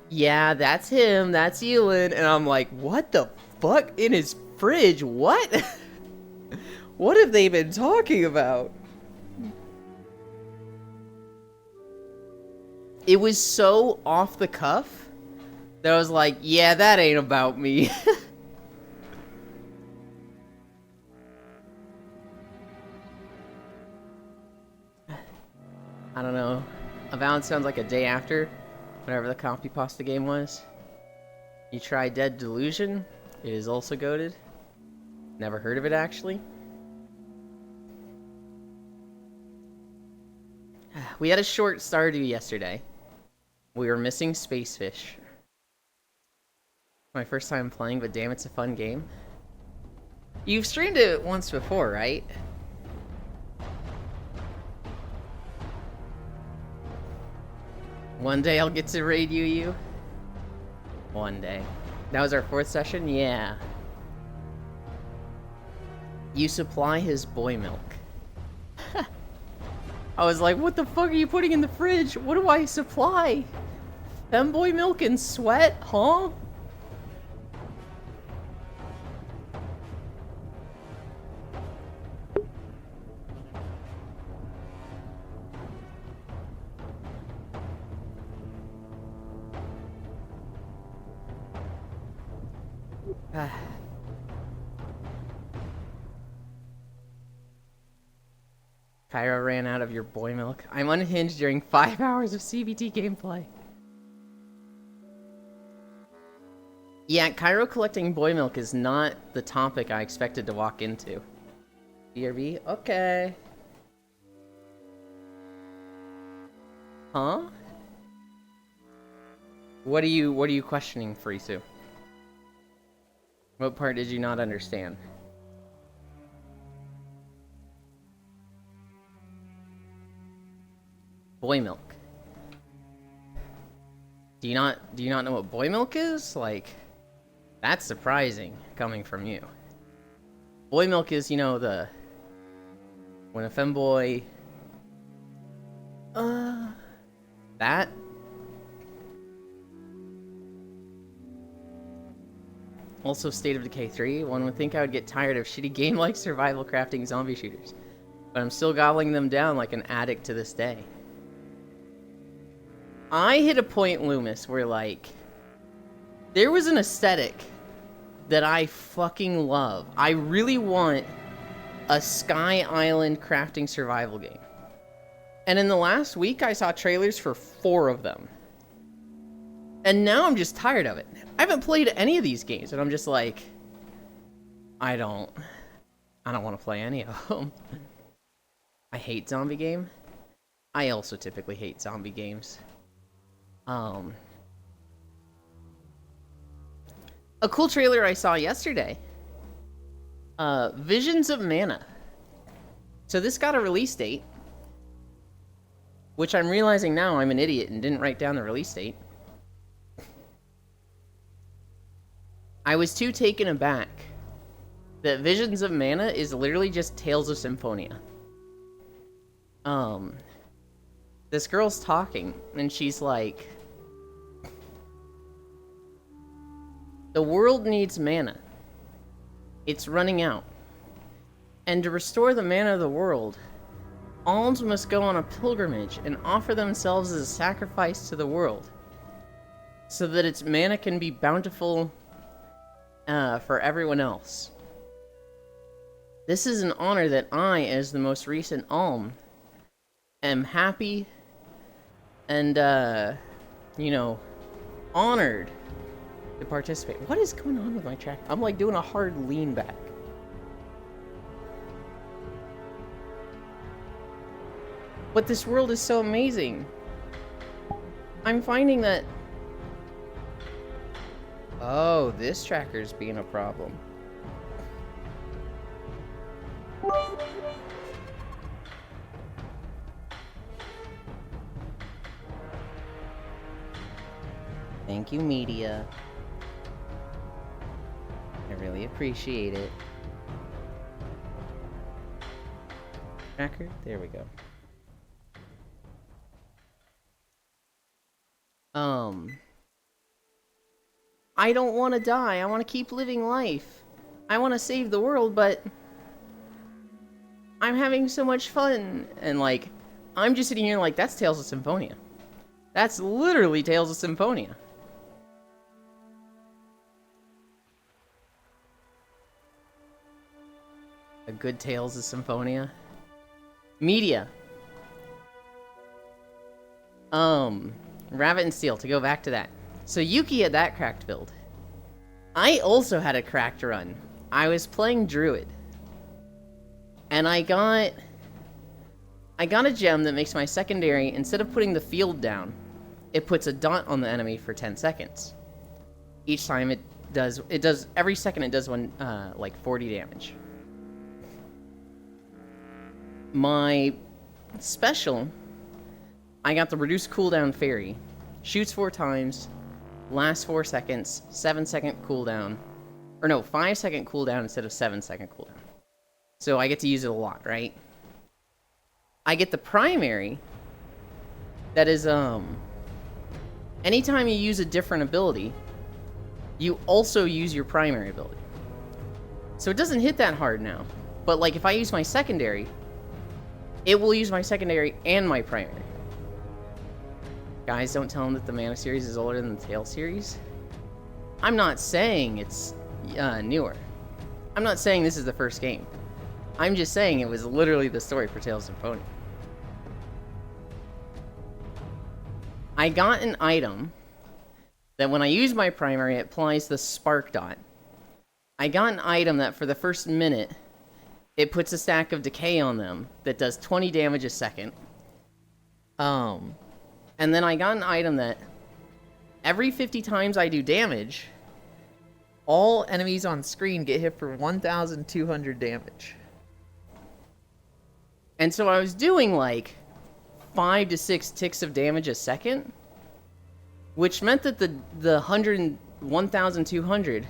yeah, that's him. That's Elin. And I'm like, what the fuck? In his fridge? What? What have they been talking about? It was so off the cuff that I was like, yeah, that ain't about me. I don't know. Avowed sounds like a day after, whatever the copy pasta game was. You try Dead Delusion? It is also goated. Never heard of it, actually. We had a short Stardew yesterday. We were missing Spacefish. My first time playing, but damn, it's a fun game. You've streamed it once before, right? One day I'll get to raid you. One day. That was our 4th session? Yeah. You supply his boy milk. I was like, what the fuck are you putting in the fridge? What do I supply? Femboy milk and sweat? Huh? Kyra ran out of your boy milk. I'm unhinged during 5 hours of CBT gameplay. Yeah, Kyra collecting boy milk is not the topic I expected to walk into. BRB? Okay. Huh? What are you questioning, Frisu? What part did you not understand? Boy milk. Do you not know what boy milk is? Like, that's surprising coming from you. Boy milk is, you know, when a femboy that also State of Decay 3. One would think I would get tired of shitty game like survival crafting zombie shooters, but I'm still gobbling them down like an addict to this day. I hit a point, Loomis, where, like, there was an aesthetic that I fucking love. I really want a Sky Island crafting survival game. And in the last week, I saw trailers for 4 of them. And now I'm just tired of it. I haven't played any of these games, and I'm just like, I don't want to play any of them. I hate zombie game. I also typically hate zombie games. A cool trailer I saw yesterday. Visions of Mana. So this got a release date, which I'm realizing now I'm an idiot and didn't write down the release date. I was too taken aback that Visions of Mana is literally just Tales of Symphonia. This girl's talking, and she's like, the world needs mana. It's running out. And to restore the mana of the world, alms must go on a pilgrimage and offer themselves as a sacrifice to the world, so that its mana can be bountiful for everyone else. This is an honor that I, as the most recent alm, am happy and, you know, honored to participate. What is going on with my track? I'm like doing a hard lean back. But this world is so amazing. I'm finding that... Oh, this tracker's being a problem. Thank you, media. I really appreciate it. Tracker? There we go. I don't want to die. I want to keep living life. I want to save the world, but I'm having so much fun. And, like, I'm just sitting here like, that's Tales of Symphonia. That's literally Tales of Symphonia. A good Tales of Symphonia. Media. Rabbit and Steel, to go back to that. So Yuki had that cracked build. I also had a cracked run. I was playing Druid. And I got a gem that makes my secondary, instead of putting the field down, it puts a dot on the enemy for 10 seconds. Each time every second it does like 40 damage. My special, I got the reduced cooldown fairy. Shoots 4 times, lasts 4 seconds, 7-second cooldown. Or no, 5-second cooldown instead of 7-second cooldown. So I get to use it a lot, right? I get the primary. That is, anytime you use a different ability, you also use your primary ability. So it doesn't hit that hard now. But, like, if I use my secondary, it will use my secondary and my primary. Guys, don't tell them that the Mana series is older than the Tales series. I'm not saying it's newer. I'm not saying this is the first game. I'm just saying it was literally the story for Tales of Symphonia. I got an item that when I use my primary, it applies the spark dot. I got an item that for the first minute, it puts a stack of decay on them that does 20 damage a second. And then I got an item that every 50 times I do damage, all enemies on screen get hit for 1,200 damage. And so I was doing like 5 to 6 ticks of damage a second, which meant that the 1,200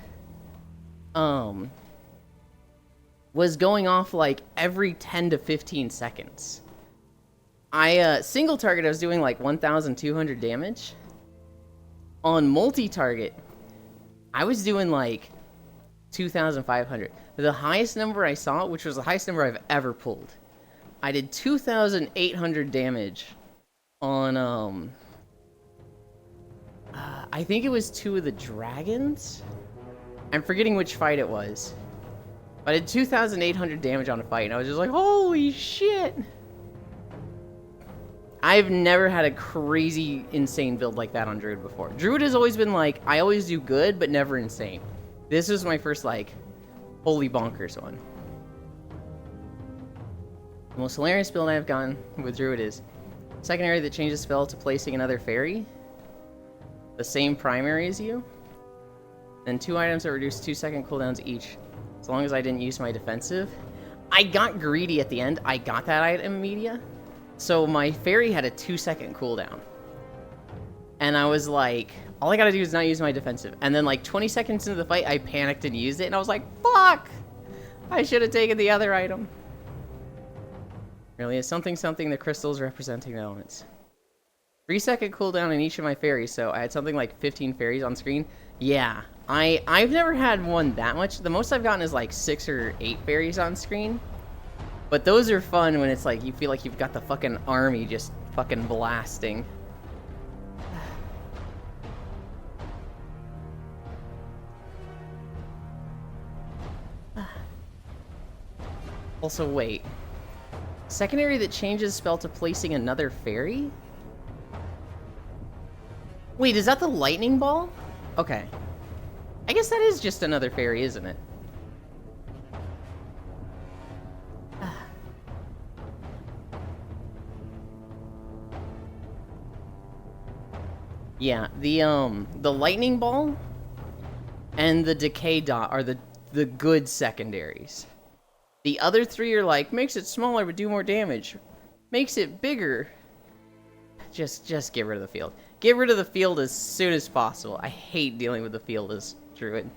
was going off like every 10 to 15 seconds. Single target, I was doing like 1,200 damage. On multi-target, I was doing like 2,500. The highest number I saw, which was the highest number I've ever pulled, I did 2,800 damage on, I think it was 2 of the dragons? I'm forgetting which fight it was. But I did 2,800 damage on a fight, and I was just like, holy shit! I've never had a crazy, insane build like that on Druid before. Druid has always been like, I always do good, but never insane. This was my first, like, holy bonkers one. The most hilarious build I've gotten with Druid is secondary that changes spell to placing another fairy. The same primary as you. Then 2 items that reduce 2-second cooldowns each, as long as I didn't use my defensive. I got greedy at the end. I got that item media. So my fairy had a 2-second cooldown. And I was like, all I gotta do is not use my defensive. And then like 20 seconds into the fight, I panicked and used it. And I was like, fuck! I should have taken the other item. Really, it's something the crystals representing the elements. 3-second cooldown in each of my fairies. So I had something like 15 fairies on screen. Yeah, I've never had one that much. The most I've gotten is like 6 or 8 fairies on screen. But those are fun when it's like, you feel like you've got the fucking army just fucking blasting. Also, wait. Secondary that changes spell to placing another fairy? Wait, is that the lightning ball? Okay. I guess that is just another fairy, isn't it? Yeah, the lightning ball and the decay dot are the good secondaries. The other 3 are like, makes it smaller but do more damage. Makes it bigger. Just get rid of the field. Get rid of the field as soon as possible. I hate dealing with the field as druid.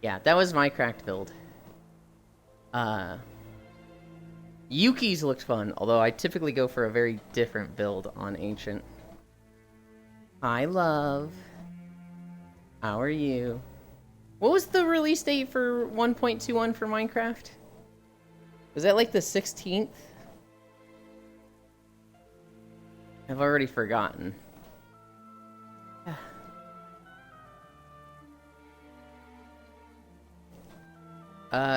Yeah, that was my cracked build. Yuki's looked fun, although I typically go for a very different build on Ancient. Hi, love. How are you? What was the release date for 1.21 for Minecraft? Was that like the 16th? I've already forgotten.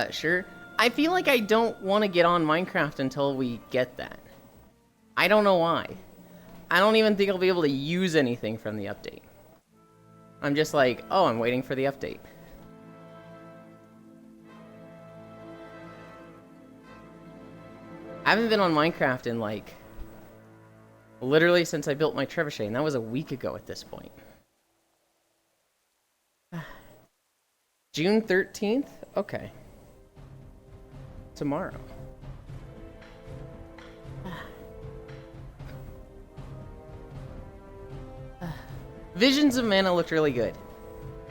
Sure. I feel like I don't want to get on Minecraft until we get that. I don't know why. I don't even think I'll be able to use anything from the update. I'm just like, oh, I'm waiting for the update. I haven't been on Minecraft in like literally since I built my trebuchet, and that was a week ago at this point. June 13th? Okay. Tomorrow. Visions of Mana looked really good.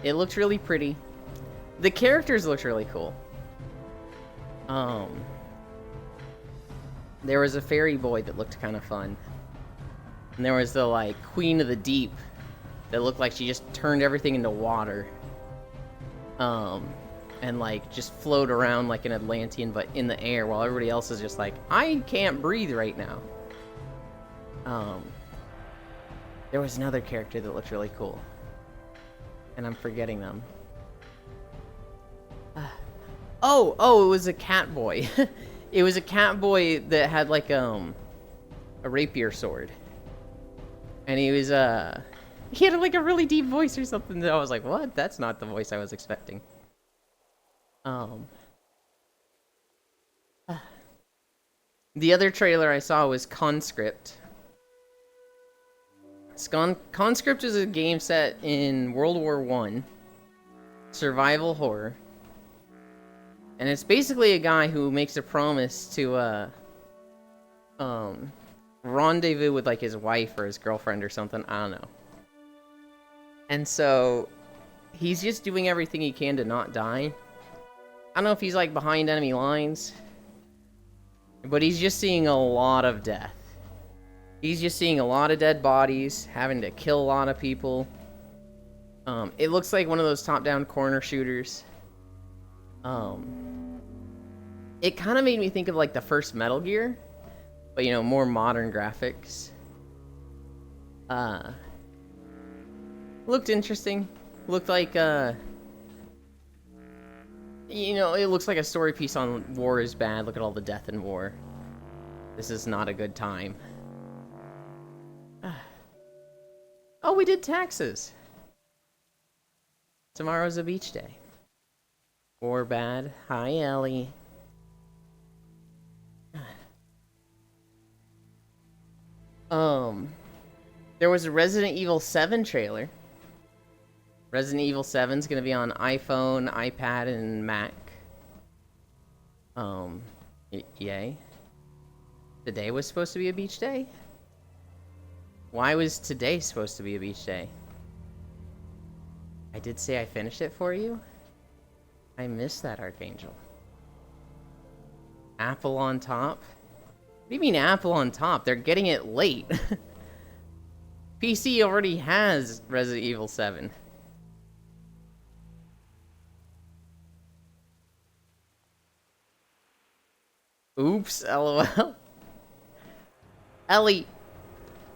It looked really pretty. The characters looked really cool. There was a fairy boy that looked kind of fun. And there was the, like, Queen of the Deep that looked like she just turned everything into water. And, like, just float around like an Atlantean, but in the air, while everybody else is just like, I can't breathe right now. There was another character that looked really cool. And I'm forgetting them. Oh, it was a cat boy. It was a cat boy that had, like, a rapier sword. And he was, he had, like, a really deep voice or something that I was like, what? That's not the voice I was expecting. The other trailer I saw was Conscript. Conscript is a game set in World War I. Survival horror. And it's basically a guy who makes a promise to, rendezvous with, like, his wife or his girlfriend or something. I don't know. And so, he's just doing everything he can to not die. I don't know if he's, like, behind enemy lines. But he's just seeing a lot of death. He's just seeing a lot of dead bodies, having to kill a lot of people. It looks like one of those top-down corner shooters. It kind of made me think of, like, the first Metal Gear. But, you know, more modern graphics. Looked interesting. Looked like, you know, it looks like a story piece on war is bad. Look at all the death in war. This is not a good time. Oh, we did taxes. Tomorrow's a beach day. War bad. Hi, Ellie. There was a Resident Evil 7 trailer. Resident Evil 7's gonna be on iPhone, iPad, and Mac. Yay. Today was supposed to be a beach day? Why was today supposed to be a beach day? I did say I finished it for you? I missed that, Archangel. Apple on top? What do you mean Apple on top? They're getting it late. PC already has Resident Evil 7. Oops, LOL. Ellie,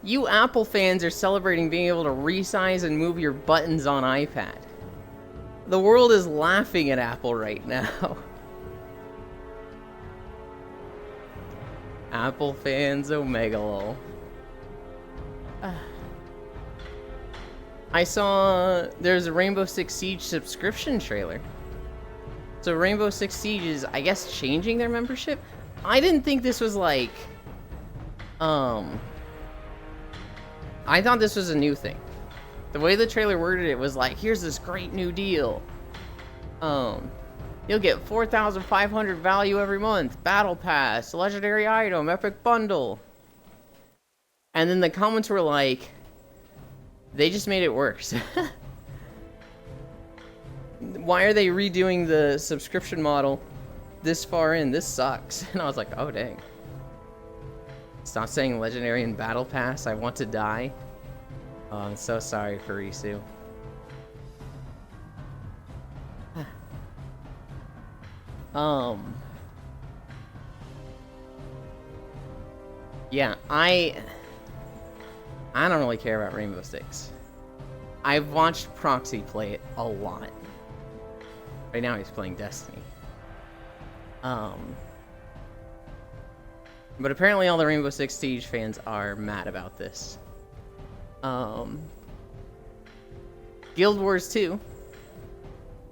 you Apple fans are celebrating being able to resize and move your buttons on iPad. The world is laughing at Apple right now. Apple fans, Omega lol. I saw there's a Rainbow Six Siege subscription trailer. So Rainbow Six Siege is, I guess, changing their membership? I didn't think this was like... I thought this was a new thing. The way the trailer worded it was like, here's this great new deal. You'll get 4,500 value every month. Battle Pass, legendary item, epic bundle. And then the comments were like, they just made it worse. Why are they redoing the subscription model this far in? This sucks. And I was like, oh dang. Stop saying legendary and battle pass. I want to die. Oh, I'm so sorry for Risu. Yeah, I don't really care about Rainbow Six. I've watched Proxy play it a lot. Right now he's playing Destiny. But apparently all the Rainbow Six Siege fans are mad about this. Guild Wars 2.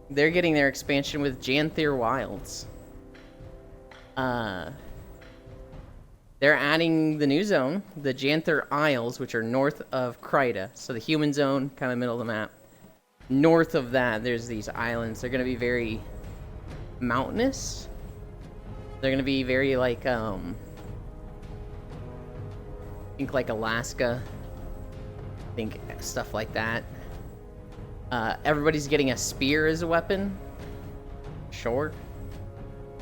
They're getting their expansion with Janther Wilds. They're adding the new zone, the Janther Isles, which are north of Kryta. So the human zone, kind of middle of the map. North of that, there's these islands. They're going to be very mountainous. They're going to be very like, think like Alaska. Think stuff like that. Everybody's getting a spear as a weapon. Sure.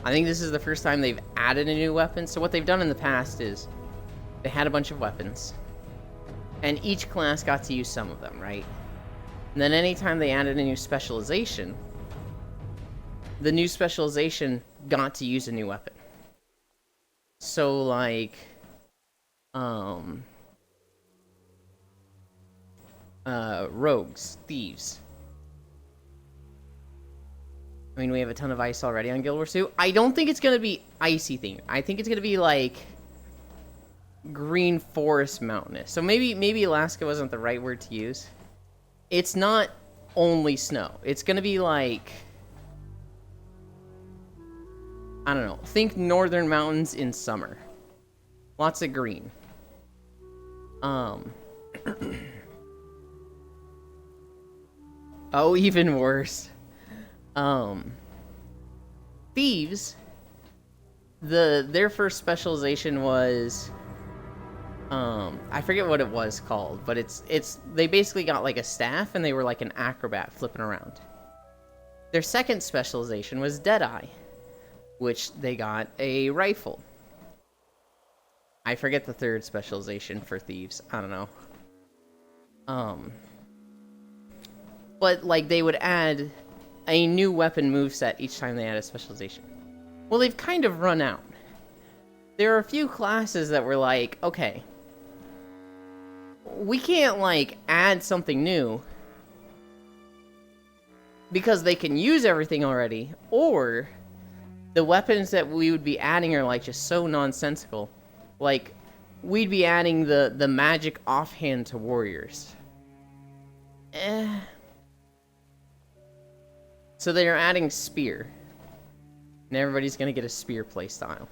I think this is the first time they've added a new weapon. So what they've done in the past is they had a bunch of weapons. And each class got to use some of them, right? And then anytime they added a new specialization, the new specialization got to use a new weapon. So like, rogues, thieves. I mean, we have a ton of ice already on Guild Wars 2. I don't think it's going to be icy themed. I think it's going to be like green forest mountainous. So maybe Alaska wasn't the right word to use. It's not only snow. It's going to be like, I don't know. Think northern mountains in summer. Lots of green. Oh, even worse. Thieves, their first specialization was, I forget what it was called, but they basically got like a staff and they were like an acrobat flipping around. Their second specialization was Deadeye, which they got a rifle. I forget the third specialization for thieves. I don't know. But like they would add a new weapon moveset each time they add a specialization. Well, they've kind of run out. There are a few classes that were like, okay, we can't like add something new because they can use everything already, or the weapons that we would be adding are like just so nonsensical. Like, we'd be adding the magic offhand to warriors. So they're adding spear. And everybody's gonna get a spear playstyle.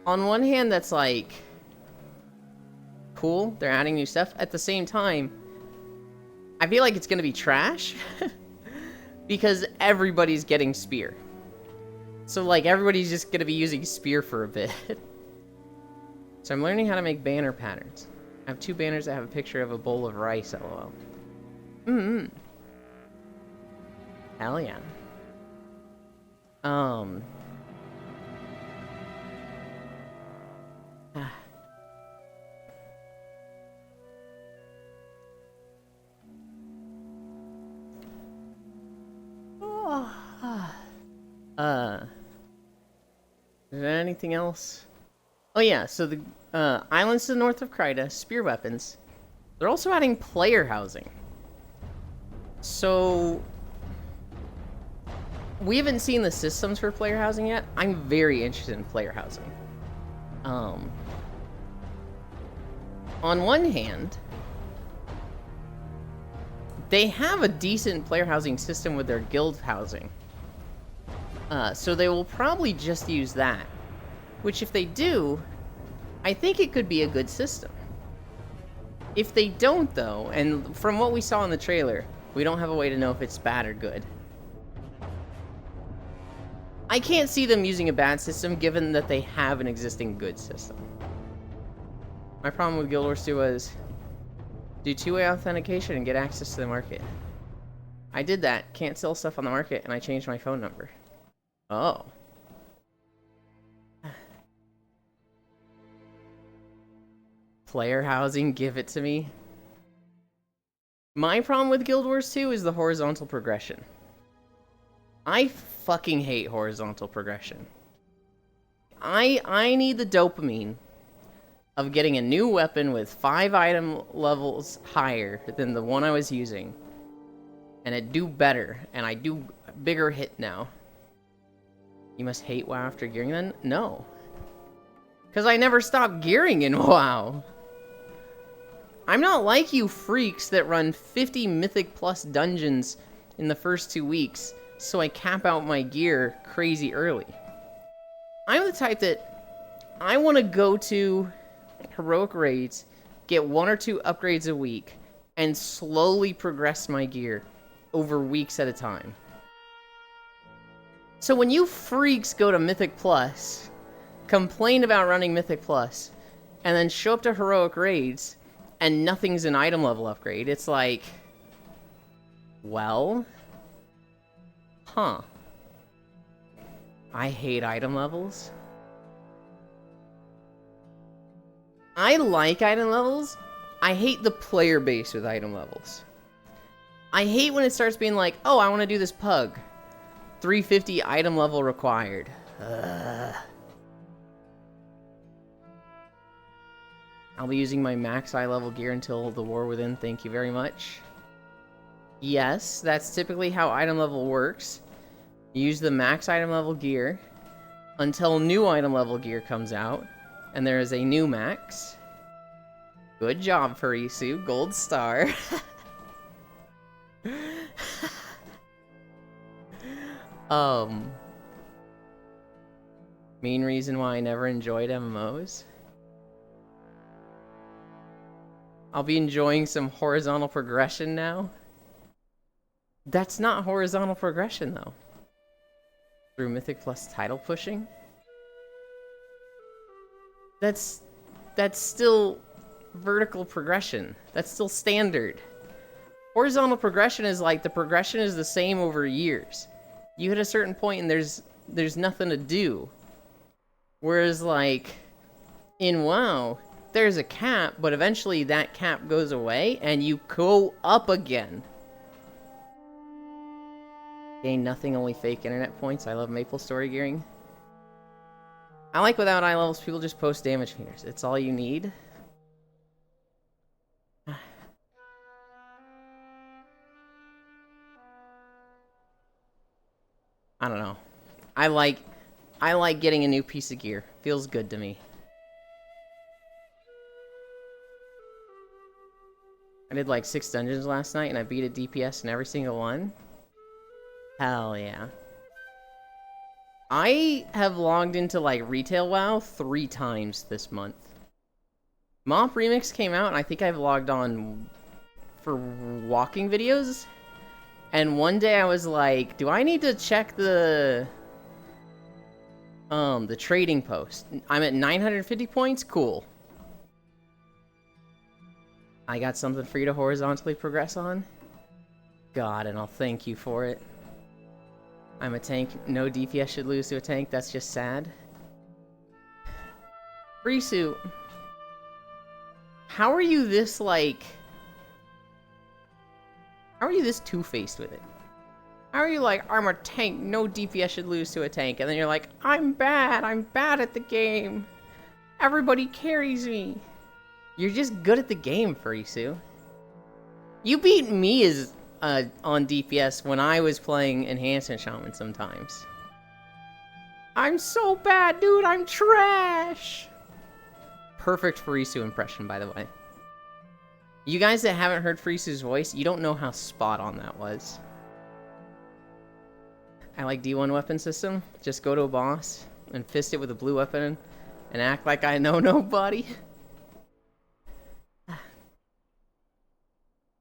On one hand, that's like cool. They're adding new stuff. At the same time, I feel like it's gonna be trash. Because everybody's getting spear. So like everybody's just gonna be using spear for a bit. So I'm learning how to make banner patterns. I have 2 banners that have a picture of a bowl of rice, lol. Hell yeah. Is there anything else? Oh yeah, so the islands to the north of Kryta, spear weapons. They're also adding player housing. So we haven't seen the systems for player housing yet. I'm very interested in player housing. On one hand, they have a decent player housing system with their guild housing. So they will probably just use that. Which if they do, I think it could be a good system. If they don't though, and from what we saw in the trailer, we don't have a way to know if it's bad or good. I can't see them using a bad system given that they have an existing good system. My problem with Guild Wars 2 was do two-way authentication and get access to the market. I did that, can't sell stuff on the market, and I changed my phone number. Oh. Player housing, give it to me. My problem with Guild Wars 2 is the horizontal progression. I fucking hate horizontal progression. I need the dopamine of getting a new weapon with 5 item levels higher than the one I was using. And it do better, and I do a bigger hit now. You must hate WoW after gearing then? No. Because I never stopped gearing in WoW. I'm not like you freaks that run 50 Mythic Plus dungeons in the first 2 weeks, so I cap out my gear crazy early. I'm the type that I want to go to heroic raids, get 1 or 2 upgrades a week, and slowly progress my gear over weeks at a time. So when you freaks go to Mythic Plus, complain about running Mythic Plus, and then show up to heroic raids, and nothing's an item level upgrade, it's like, well, huh. I hate item levels. I like item levels. I hate the player base with item levels. I hate when it starts being like, oh, I want to do this pug. 350 item level required. I'll be using my max eye level gear until the War Within, thank you very much. Yes, that's typically how item level works. You use the max item level gear until new item level gear comes out, and there is a new max. Good job, Farisu. Gold star. Main reason why I never enjoyed MMOs. I'll be enjoying some horizontal progression now. That's not horizontal progression, though. Through Mythic Plus title pushing? That's still vertical progression. That's still standard. Horizontal progression is like the progression is the same over years. You hit a certain point and there's nothing to do. Whereas like in WoW, there's a cap, but eventually that cap goes away and you go up again. Gain nothing, only fake internet points. I love Maple Story gearing. I like without eye levels, people just post damage meters. It's all you need. I don't know. I like getting a new piece of gear. Feels good to me. I did like 6 dungeons last night and I beat a DPS in every single one. Hell yeah. I have logged into like retail WoW 3 times this month. Mop Remix came out and I think I've logged on for walking videos. And one day I was like, do I need to check the trading post? I'm at 950 points? Cool. I got something for you to horizontally progress on? God, and I'll thank you for it. I'm a tank. No DPS should lose to a tank. That's just sad. Frisu, how are you this, like... How are you this two-faced with it? How are you like, I'm a tank, no DPS should lose to a tank, and then you're like, I'm bad at the game. Everybody carries me. You're just good at the game, Frisu. You beat me as on DPS when I was playing Enhancement Shaman sometimes. I'm so bad, dude, I'm trash! Perfect Frisu impression, by the way. You guys that haven't heard Frisu's voice, you don't know how spot on that was. I like D1 weapon system. Just go to a boss and fist it with a blue weapon and act like I know nobody.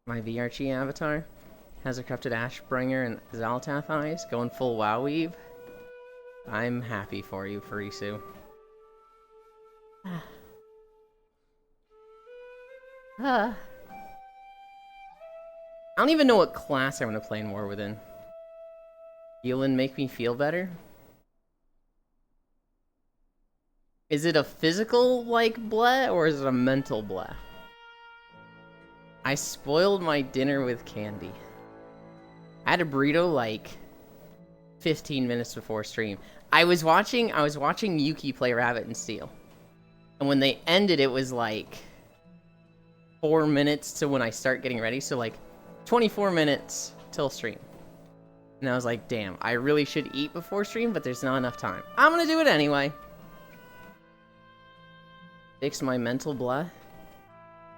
My VRG avatar has a corrupted Ashbringer and Zaltath eyes, going full WoW weave. I'm happy for you, Farisu. I don't even know what class I'm gonna play in War Within. Healin' make me feel better? Is it a physical, like, bleh, or is it a mental bleh? I spoiled my dinner with candy. I had a burrito, like, 15 minutes before stream. I was watching Yuki play Rabbit and Steel. And when they ended, it was, like, 4 minutes to when I start getting ready. So, like, 24 minutes till stream. And I was like, damn, I really should eat before stream, but there's not enough time. I'm gonna do it anyway. Fix my mental blah.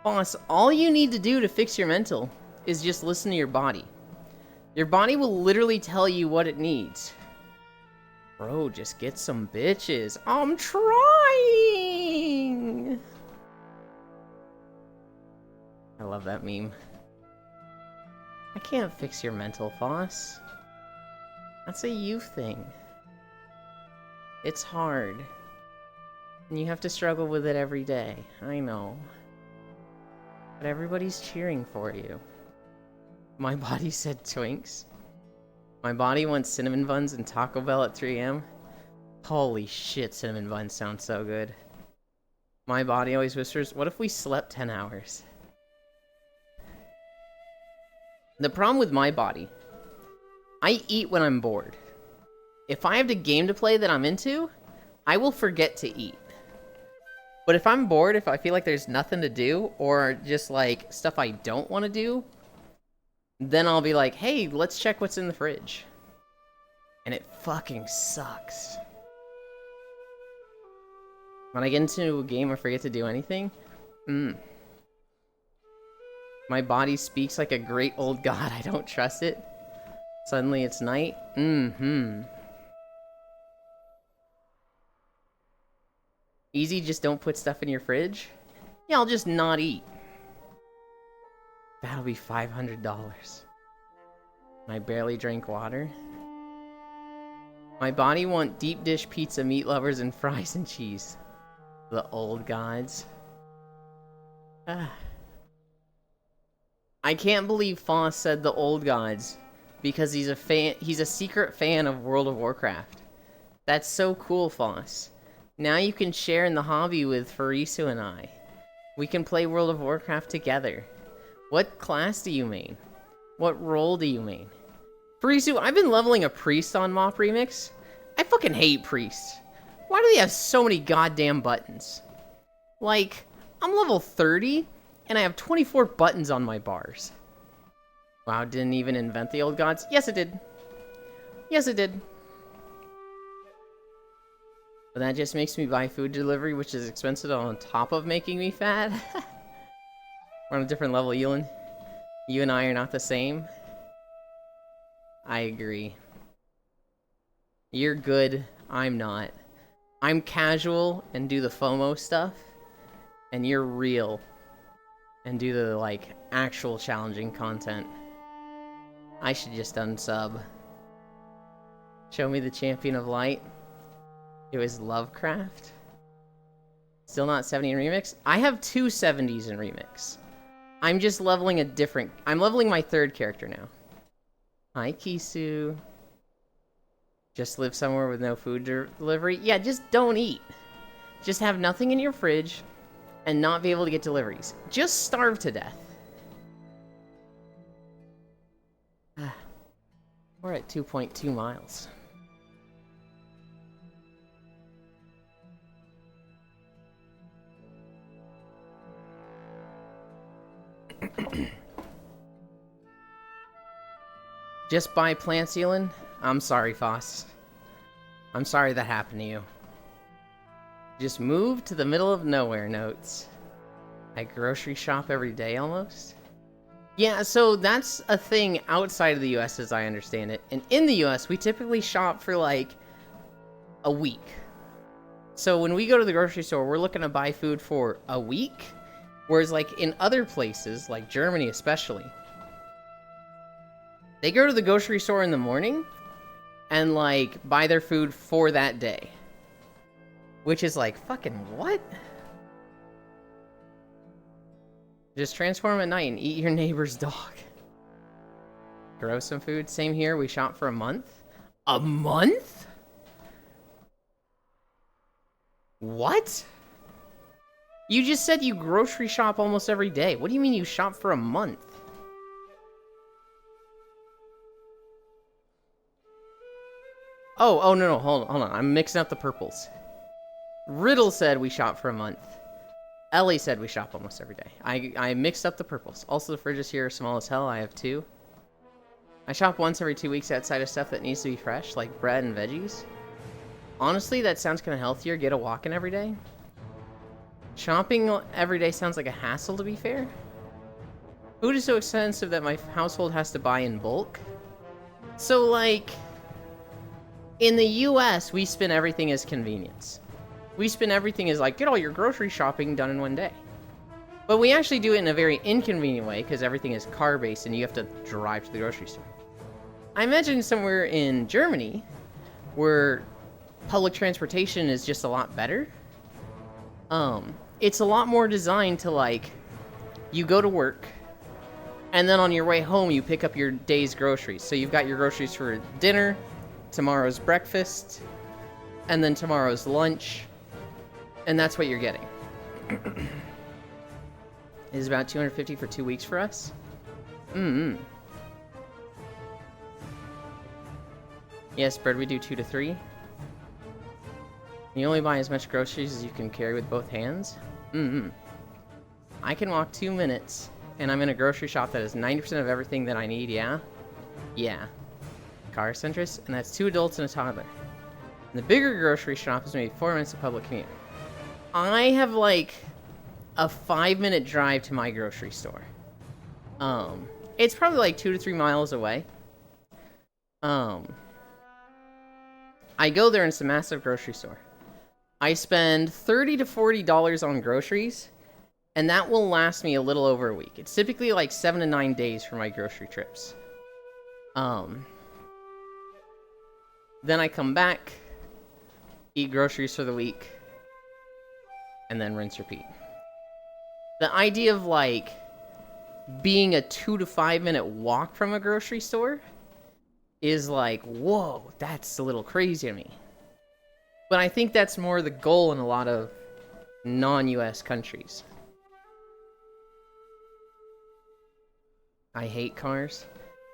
Boss, all you need to do to fix your mental is just listen to your body. Your body will literally tell you what it needs. Bro, just get some bitches. I'm trying! I love that meme. I can't fix your mental, Foss. That's a you thing. It's hard. And you have to struggle with it every day. I know. But everybody's cheering for you. My body said Twinks. My body wants cinnamon buns and Taco Bell at 3 a.m. Holy shit, cinnamon buns sound so good. My body always whispers, what if we slept 10 hours? The problem with my body, I eat when I'm bored. If I have a game to play that I'm into, I will forget to eat. But if I'm bored, if I feel like there's nothing to do, or just like stuff I don't want to do, then I'll be like, hey, let's check what's in the fridge. And it fucking sucks. When I get into a game or forget to do anything, my body speaks like a great old god. I don't trust it. Suddenly it's night. Easy, just don't put stuff in your fridge? Yeah, I'll just not eat. That'll be $500. I barely drank water. My body want deep dish pizza, meat lovers, and fries and cheese. The old gods. I can't believe Foss said the old gods because he's a fan. He's a secret fan of World of Warcraft. That's so cool, Foss. Now you can share in the hobby with Farisu and I. We can play World of Warcraft together. What class do you main? What role do you main? Farisu, I've been leveling a priest on Mop Remix. I fucking hate priests. Why do they have so many goddamn buttons? Like, I'm level 30, and I have 24 buttons on my bars. WoW didn't even invent the old gods? Yes, it did. Yes, it did. But that just makes me buy food delivery, which is expensive on top of making me fat. We're on a different level, Ewan. You and I are not the same. I agree. You're good, I'm not. I'm casual and do the FOMO stuff, and you're real and do the, like, actual challenging content. I should just unsub. Show me the Champion of Light. It was Lovecraft. Still not 70 in Remix? I have two 70s in Remix. I'm just leveling a different... I'm leveling my third character now. Hi, Kisu. Just live somewhere with no food delivery? Yeah, just don't eat. Just have nothing in your fridge and not be able to get deliveries. Just starve to death. We're at 2.2 miles. Just buy plant sealing? I'm sorry, Foss. I'm sorry that happened to you. Just move to the middle of nowhere, notes. I grocery shop every day almost? Yeah, so that's a thing outside of the US as I understand it. And in the US, we typically shop for like a week. So when we go to the grocery store, we're looking to buy food for a week. Whereas like in other places, like Germany especially, they go to the grocery store in the morning and like buy their food for that day. Which is like, fucking what? Just transform at night and eat your neighbor's dog. Grow some food. Same here. We shop for a month. A month? What? You just said you grocery shop almost every day. What do you mean you shop for a month? Oh, no, hold on. I'm mixing up the purples. Riddle said we shop for a month. Ellie said we shop almost every day. I mixed up the purples. Also, the fridges here are small as hell. I have 2. I shop once every 2 weeks outside of stuff that needs to be fresh, like bread and veggies. Honestly, that sounds kind of healthier. Get a walk-in every day. Shopping every day sounds like a hassle, to be fair. Food is so expensive that my household has to buy in bulk. So, like, in the US, we spin everything as convenience. We spin everything as, like, get all your grocery shopping done in one day. But we actually do it in a very inconvenient way, because everything is car-based and you have to drive to the grocery store. I imagine somewhere in Germany, where public transportation is just a lot better, it's a lot more designed to, like, you go to work, and then on your way home, you pick up your day's groceries. So you've got your groceries for dinner, tomorrow's breakfast, and then tomorrow's lunch, and that's what you're getting. It's about $250 for 2 weeks for us. Yes, Bird, we do 2 to 3. You only buy as much groceries as you can carry with both hands. I can walk 2 minutes, and I'm in a grocery shop that has 90% of everything that I need, yeah? Yeah. Car centrist, and that's 2 adults and a toddler. And the bigger grocery shop is maybe 4 minutes of public commute. I have, like, a 5-minute drive to my grocery store. It's probably, like, 2 to 3 miles away. I go there and it's a massive grocery store. I spend $30 to $40 on groceries, and that will last me a little over a week. It's typically like 7 to 9 days for my grocery trips. Then I come back, eat groceries for the week, and then rinse, repeat. The idea of, like, being a 2 to 5 minute walk from a grocery store is like, whoa, that's a little crazy to me. But I think that's more the goal in a lot of non-US countries. I hate cars.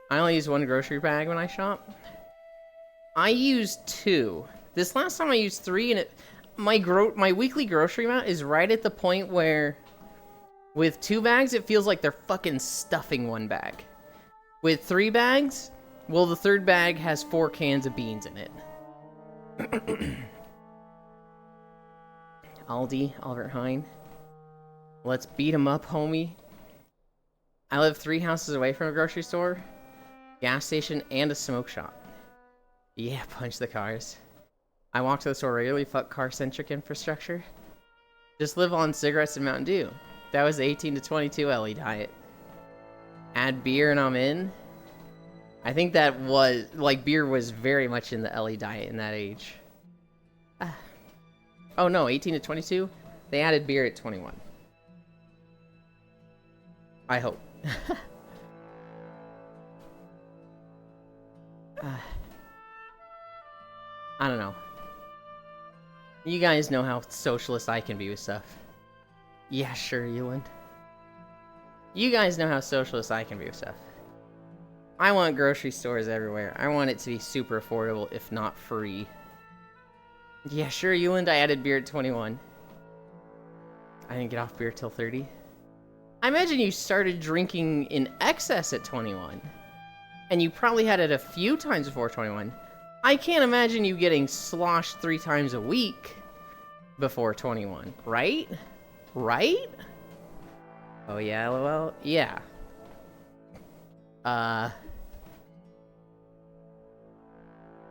I only use 1 grocery bag when I shop. I use 2. This last time I used 3, and my weekly grocery amount is right at the point where with 2 bags, it feels like they're fucking stuffing 1 bag. With 3 bags, well, the 3rd bag has 4 cans of beans in it. Aldi, Albert Heijn. Let's beat 'em up, homie. I live 3 houses away from a grocery store, gas station, and a smoke shop. Yeah, punch the cars. I walk to the store regularly, fuck car-centric infrastructure. Just live on cigarettes and Mountain Dew. That was the 18 to 22 Ellie diet. Add beer and I'm in. I think that was, like, beer was very much in the Ellie diet in that age. Oh no, 18 to 22? They added beer at 21. I hope. I don't know. You guys know how socialist I can be with stuff. Yeah, sure, Ewan. You guys know how socialist I can be with stuff. I want grocery stores everywhere. I want it to be super affordable, if not free. Yeah, sure, Ewan. I added beer at 21. I didn't get off beer till 30. I imagine you started drinking in excess at 21. And you probably had it a few times before 21. I can't imagine you getting sloshed 3 times a week before 21, right? Right? Oh yeah, lol. Yeah.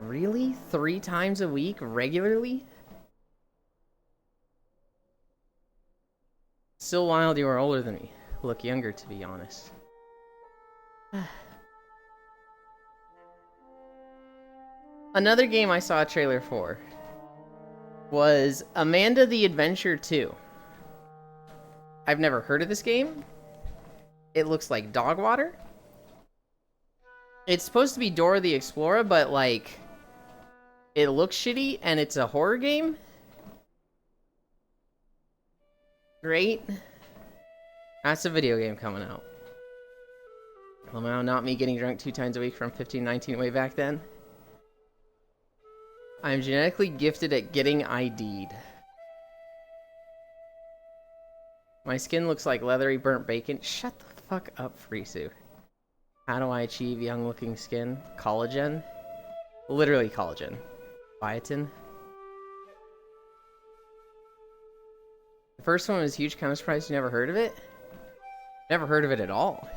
Really? 3 times a week regularly? Still wild you are older than me. Look younger, to be honest. Another game I saw a trailer for was Amanda the Adventure 2. I've never heard of this game. It looks like dog water. It's supposed to be Dora the Explorer, but like, it looks shitty and it's a horror game. Great. That's a video game coming out. Somehow not me getting drunk 2 times a week from 1519 way back then. I'm genetically gifted at getting ID'd. My skin looks like leathery burnt bacon. Shut the fuck up, Frisu. How do I achieve young looking skin? Collagen? Literally collagen. Biotin. The first one was huge, kind of surprised you never heard of it. Never heard of it at all.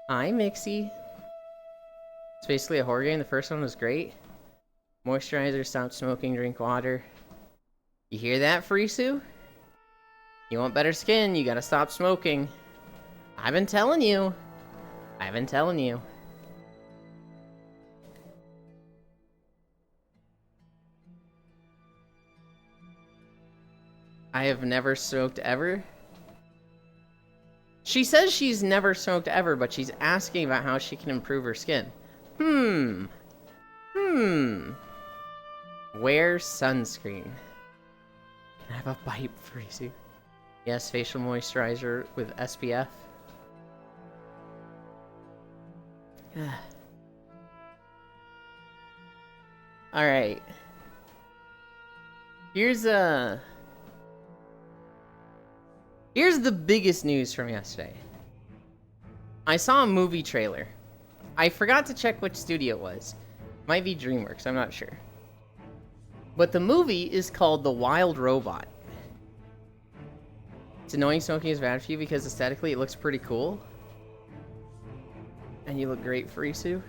Hi, Mixie. It's basically a horror game. The first one was great. Moisturizer, stop smoking, drink water. You hear that, Frisu? You want better skin, you gotta stop smoking. I've been telling you. I've been telling you. I have never smoked ever. She says she's never smoked ever, but she's asking about how she can improve her skin. Wear sunscreen. Can I have a bite, Freezy? Yes, facial moisturizer with SPF. Alright. Here's the biggest news from yesterday. I saw a movie trailer. I forgot to check which studio it was. Might be DreamWorks, I'm not sure. But the movie is called The Wild Robot. It's annoying smoking is bad for you because aesthetically it looks pretty cool. And you look great, Frisu.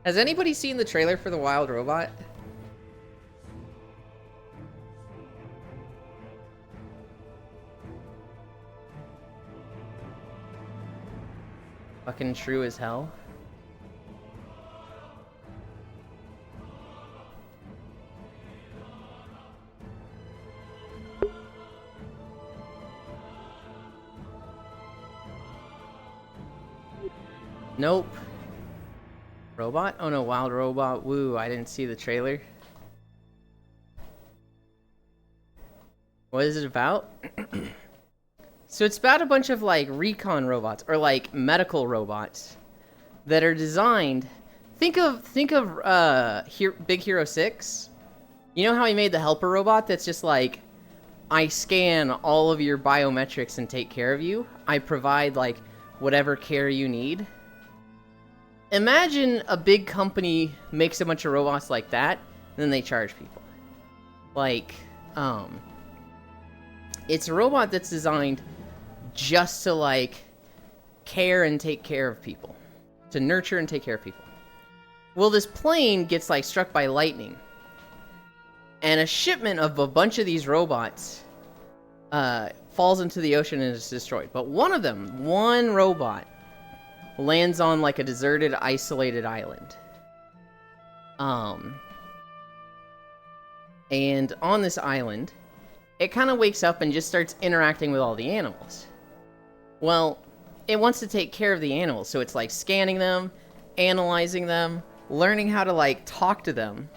Has anybody seen the trailer for The Wild Robot? Fucking true as hell. Nope. Robot? Oh no, Wild Robot. Woo, I didn't see the trailer. What is it about? So it's about a bunch of like recon robots or like medical robots that are designed. Think of Big Hero 6. You know how he made the helper robot that's just like, I scan all of your biometrics and take care of you. I provide like whatever care you need. Imagine a big company makes a bunch of robots like that, and then they charge people. Like, it's a robot that's designed just to, like, care and take care of people. To nurture and take care of people. Well, this plane gets, like, struck by lightning. And a shipment of a bunch of these robots falls into the ocean and is destroyed. But one robot, lands on like a deserted, isolated island. And on this island, it kind of wakes up and just starts interacting with all the animals. Well, it wants to take care of the animals, so it's like scanning them, analyzing them, learning how to like talk to them.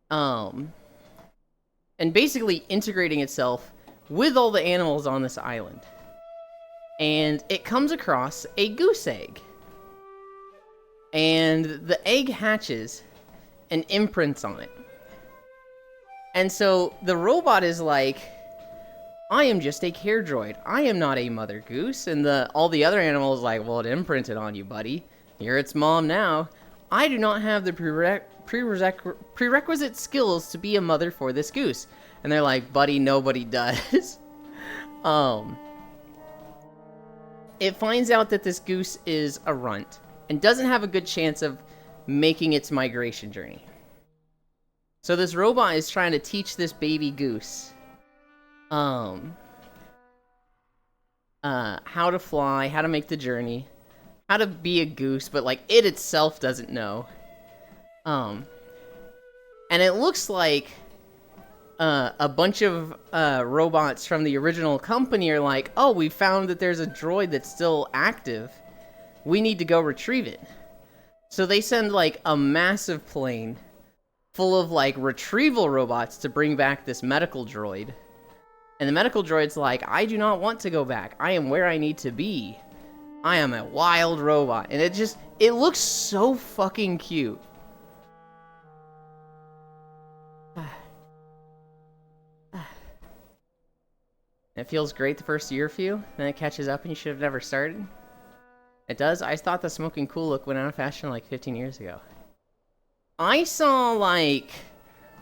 And basically integrating itself with all the animals on this island. And it comes across a goose egg. And the egg hatches and imprints on it. And so the robot is like, I am just a care droid. I am not a mother goose. And all the other animals like, well, it imprinted on you, buddy. You're its mom now. I do not have the prerequisite skills to be a mother for this goose. And they're like, buddy, nobody does. It finds out that this goose is a runt and doesn't have a good chance of making its migration journey. So this robot is trying to teach this baby goose how to fly, how to make the journey, how to be a goose, but like it itself doesn't know. And it looks like a bunch of robots from the original company are like, oh, we found that there's a droid that's still active. We need to go retrieve it. So they send like a massive plane full of like retrieval robots to bring back this medical droid. And the medical droid's like, I do not want to go back. I am where I need to be. I am a wild robot. And it looks so fucking cute. It feels great the first year for you, then it catches up and you should have never started. It does? I thought the smoking cool look went out of fashion like 15 years ago. I saw, like,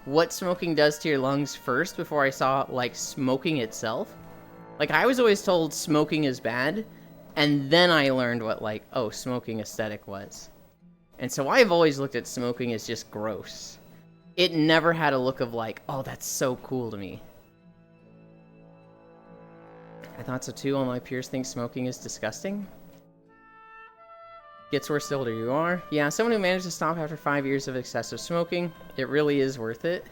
what smoking does to your lungs first before I saw, like, smoking itself. Like, I was always told smoking is bad, and then I learned what, like, oh, smoking aesthetic was. And so I've always looked at smoking as just gross. It never had a look of, like, oh, that's so cool to me. I thought so too. All my peers think smoking is disgusting. Gets worse the older you are. Yeah, someone who managed to stop after 5 years of excessive smoking, it really is worth it.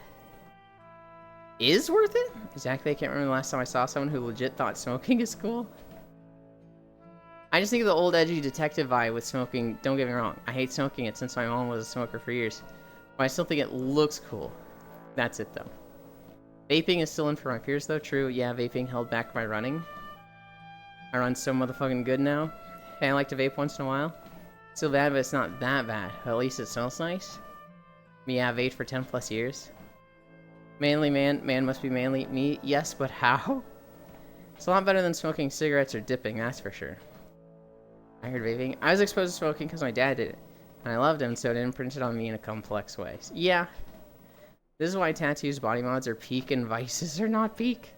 Is worth it? Exactly, I can't remember the last time I saw someone who legit thought smoking is cool. I just think of the old edgy detective vibe with smoking. Don't get me wrong, I hate smoking it since my mom was a smoker for years. But I still think it looks cool. That's it though. Vaping is still in for my peers though, true. Yeah, vaping held back my running. I run so motherfucking good now. Hey, I like to vape once in a while. Still bad, but it's not that bad. At least it smells nice. Me, I've vaped for 10 plus years. Manly man must be manly. Me, yes, but how? It's a lot better than smoking cigarettes or dipping, that's for sure. I heard vaping. I was exposed to smoking because my dad did it. And I loved him, so it imprinted on me in a complex way. Yeah. This is why tattoos, body mods are peak and vices are not peak.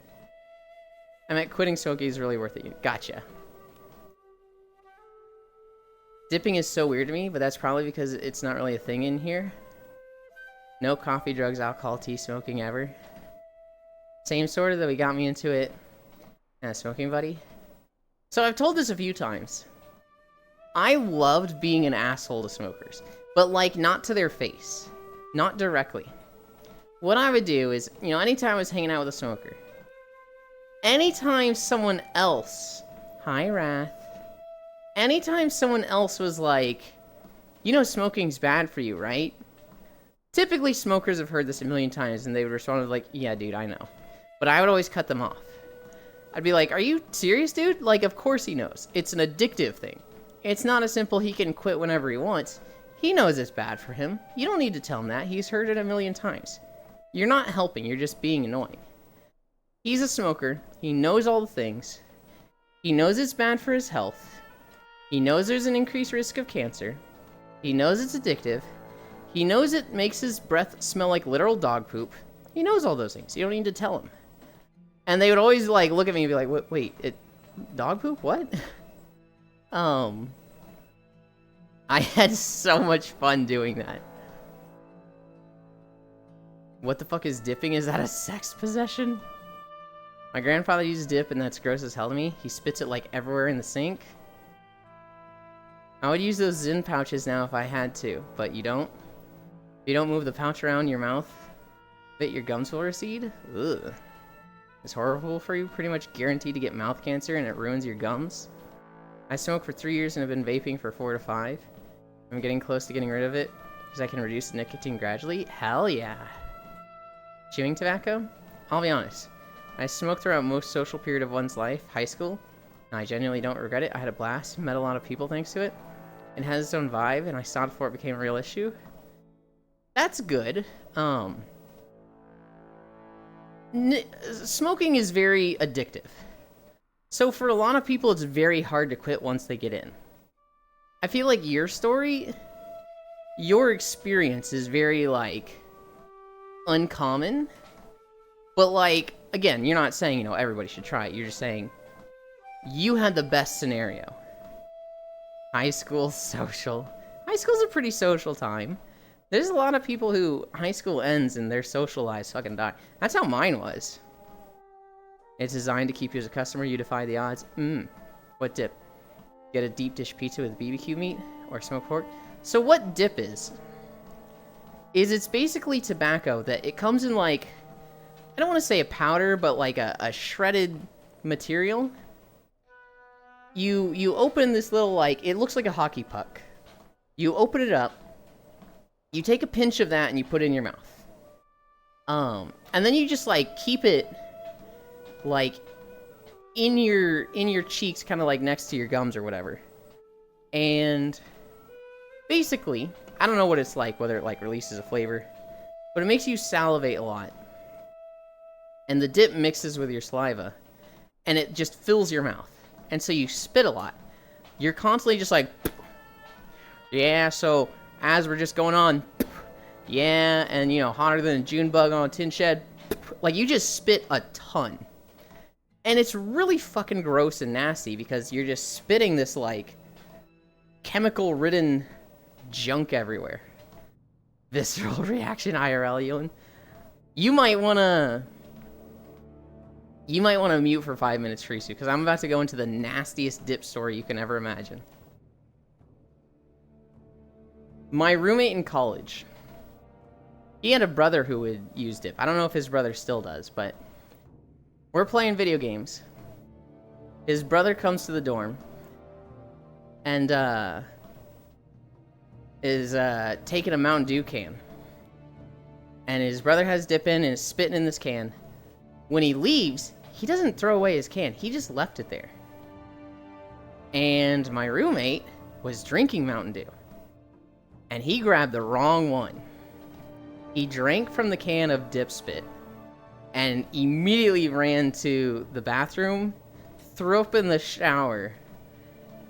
I meant quitting smoking is really worth it. Gotcha. Dipping is so weird to me, but that's probably because it's not really a thing in here. No coffee, drugs, alcohol, tea, smoking ever. Same sort of that we got me into it. Smoking buddy. So I've told this a few times. I loved being an asshole to smokers, but like not to their face, not directly. What I would do is, you know, anytime I was hanging out with a smoker, anytime someone else, hi Wrath, anytime someone else was like, you know smoking's bad for you, right? Typically smokers have heard this a million times and they would respond with like, yeah dude, I know. But I would always cut them off. I'd be like, are you serious dude? Like, of course he knows. It's an addictive thing. It's not as simple he can quit whenever he wants. He knows it's bad for him. You don't need to tell him that. He's heard it a million times. You're not helping, you're just being annoying. He's a smoker. He knows all the things. He knows it's bad for his health. He knows there's an increased risk of cancer. He knows it's addictive. He knows it makes his breath smell like literal dog poop. He knows all those things. You don't need to tell him. And they would always like look at me and be like, wait, dog poop? What? I had so much fun doing that. What the fuck is dipping? Is that a sex possession? My grandfather uses dip and that's gross as hell to me. He spits it like everywhere in the sink. I would use those Zyn pouches now if I had to, but you don't. If you don't move the pouch around your mouth, bet your gums will recede? Ugh. It's horrible for you, pretty much guaranteed to get mouth cancer and it ruins your gums. I smoked for 3 years and have been vaping for 4 to 5. I'm getting close to getting rid of it because I can reduce the nicotine gradually. Hell yeah. Chewing tobacco? I'll be honest. I smoked throughout most social period of one's life, high school, and I genuinely don't regret it. I had a blast, met a lot of people thanks to it. It has its own vibe, and I stopped before it became a real issue. That's good. Smoking is very addictive. So for a lot of people, it's very hard to quit once they get in. I feel like your story, your experience is very, like, uncommon. But, like, again, you're not saying, you know, everybody should try it. You're just saying you had the best scenario. High school, social. High school's a pretty social time. There's a lot of people who high school ends and their social lives fucking die. That's how mine was. It's designed to keep you as a customer. You defy the odds. What dip? Get a deep dish pizza with BBQ meat or smoked pork? So what dip is? is it's basically tobacco that it comes in like, I don't want to say a powder, but like a shredded material. You open this little, like, it looks like a hockey puck. You open it up, you take a pinch of that and you put it in your mouth. And then you just like keep it like in your cheeks, kind of like next to your gums or whatever. And basically, I don't know what it's like, whether it like releases a flavor, but it makes you salivate a lot. And the dip mixes with your saliva, and it just fills your mouth. And so you spit a lot. You're constantly just like, yeah, so as we're just going on, yeah, and you know, hotter than a June bug on a tin shed. Like, you just spit a ton. And it's really fucking gross and nasty because you're just spitting this, like, chemical-ridden junk everywhere. Visceral reaction IRL, Ewan. You might wanna mute for 5 minutes, Frisu, because I'm about to go into the nastiest dip story you can ever imagine. My roommate in college, he had a brother who would use dip. I don't know if his brother still does, but we're playing video games. His brother comes to the dorm and is taking a Mountain Dew can. And his brother has dip in and is spitting in this can. When he leaves, he doesn't throw away his can. He just left it there. And my roommate was drinking Mountain Dew. And he grabbed the wrong one. He drank from the can of dip spit and immediately ran to the bathroom, threw up in the shower,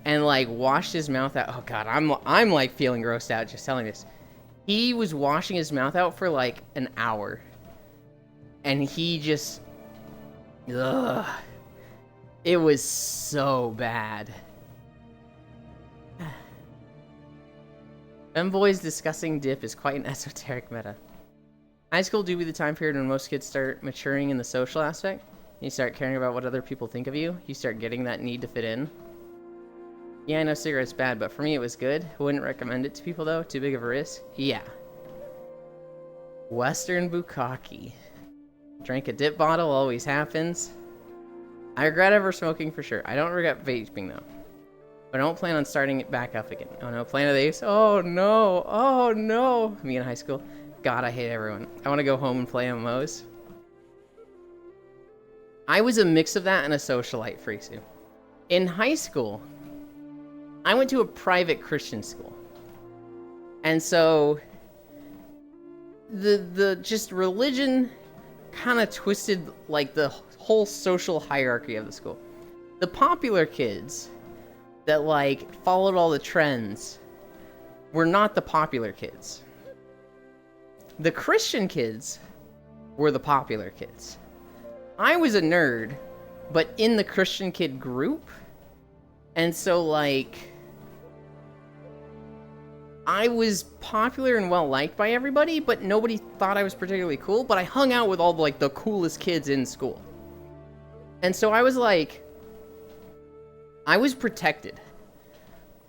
and like washed his mouth out. Oh god, I'm like feeling grossed out just telling this. He was washing his mouth out for like an hour. And he just, ugh. It was so bad. Femboys discussing dip is quite an esoteric meta. High school do be the time period when most kids start maturing in the social aspect. You start caring about what other people think of you. You start getting that need to fit in. Yeah, I know cigarettes bad, but for me it was good. Wouldn't recommend it to people though. Too big of a risk. Yeah. Western Bukkake. Drank a dip bottle, always happens. I regret ever smoking for sure. I don't regret vaping though. But I don't plan on starting it back up again. Oh no, Planet of the Apes. Oh no, oh no. Me in high school. God, I hate everyone. I want to go home and play MMOs. I was a mix of that and a socialite, Frisu. In high school, I went to a private Christian school. And so, the just religion kind of twisted like the whole social hierarchy of the school. The popular kids that like followed all the trends were not the popular kids. The Christian kids were the popular kids. I was a nerd, but in the Christian kid group. And so like I was popular and well liked by everybody, but nobody thought I was particularly cool, but I hung out with all like the coolest kids in school. And so I was like, I was protected.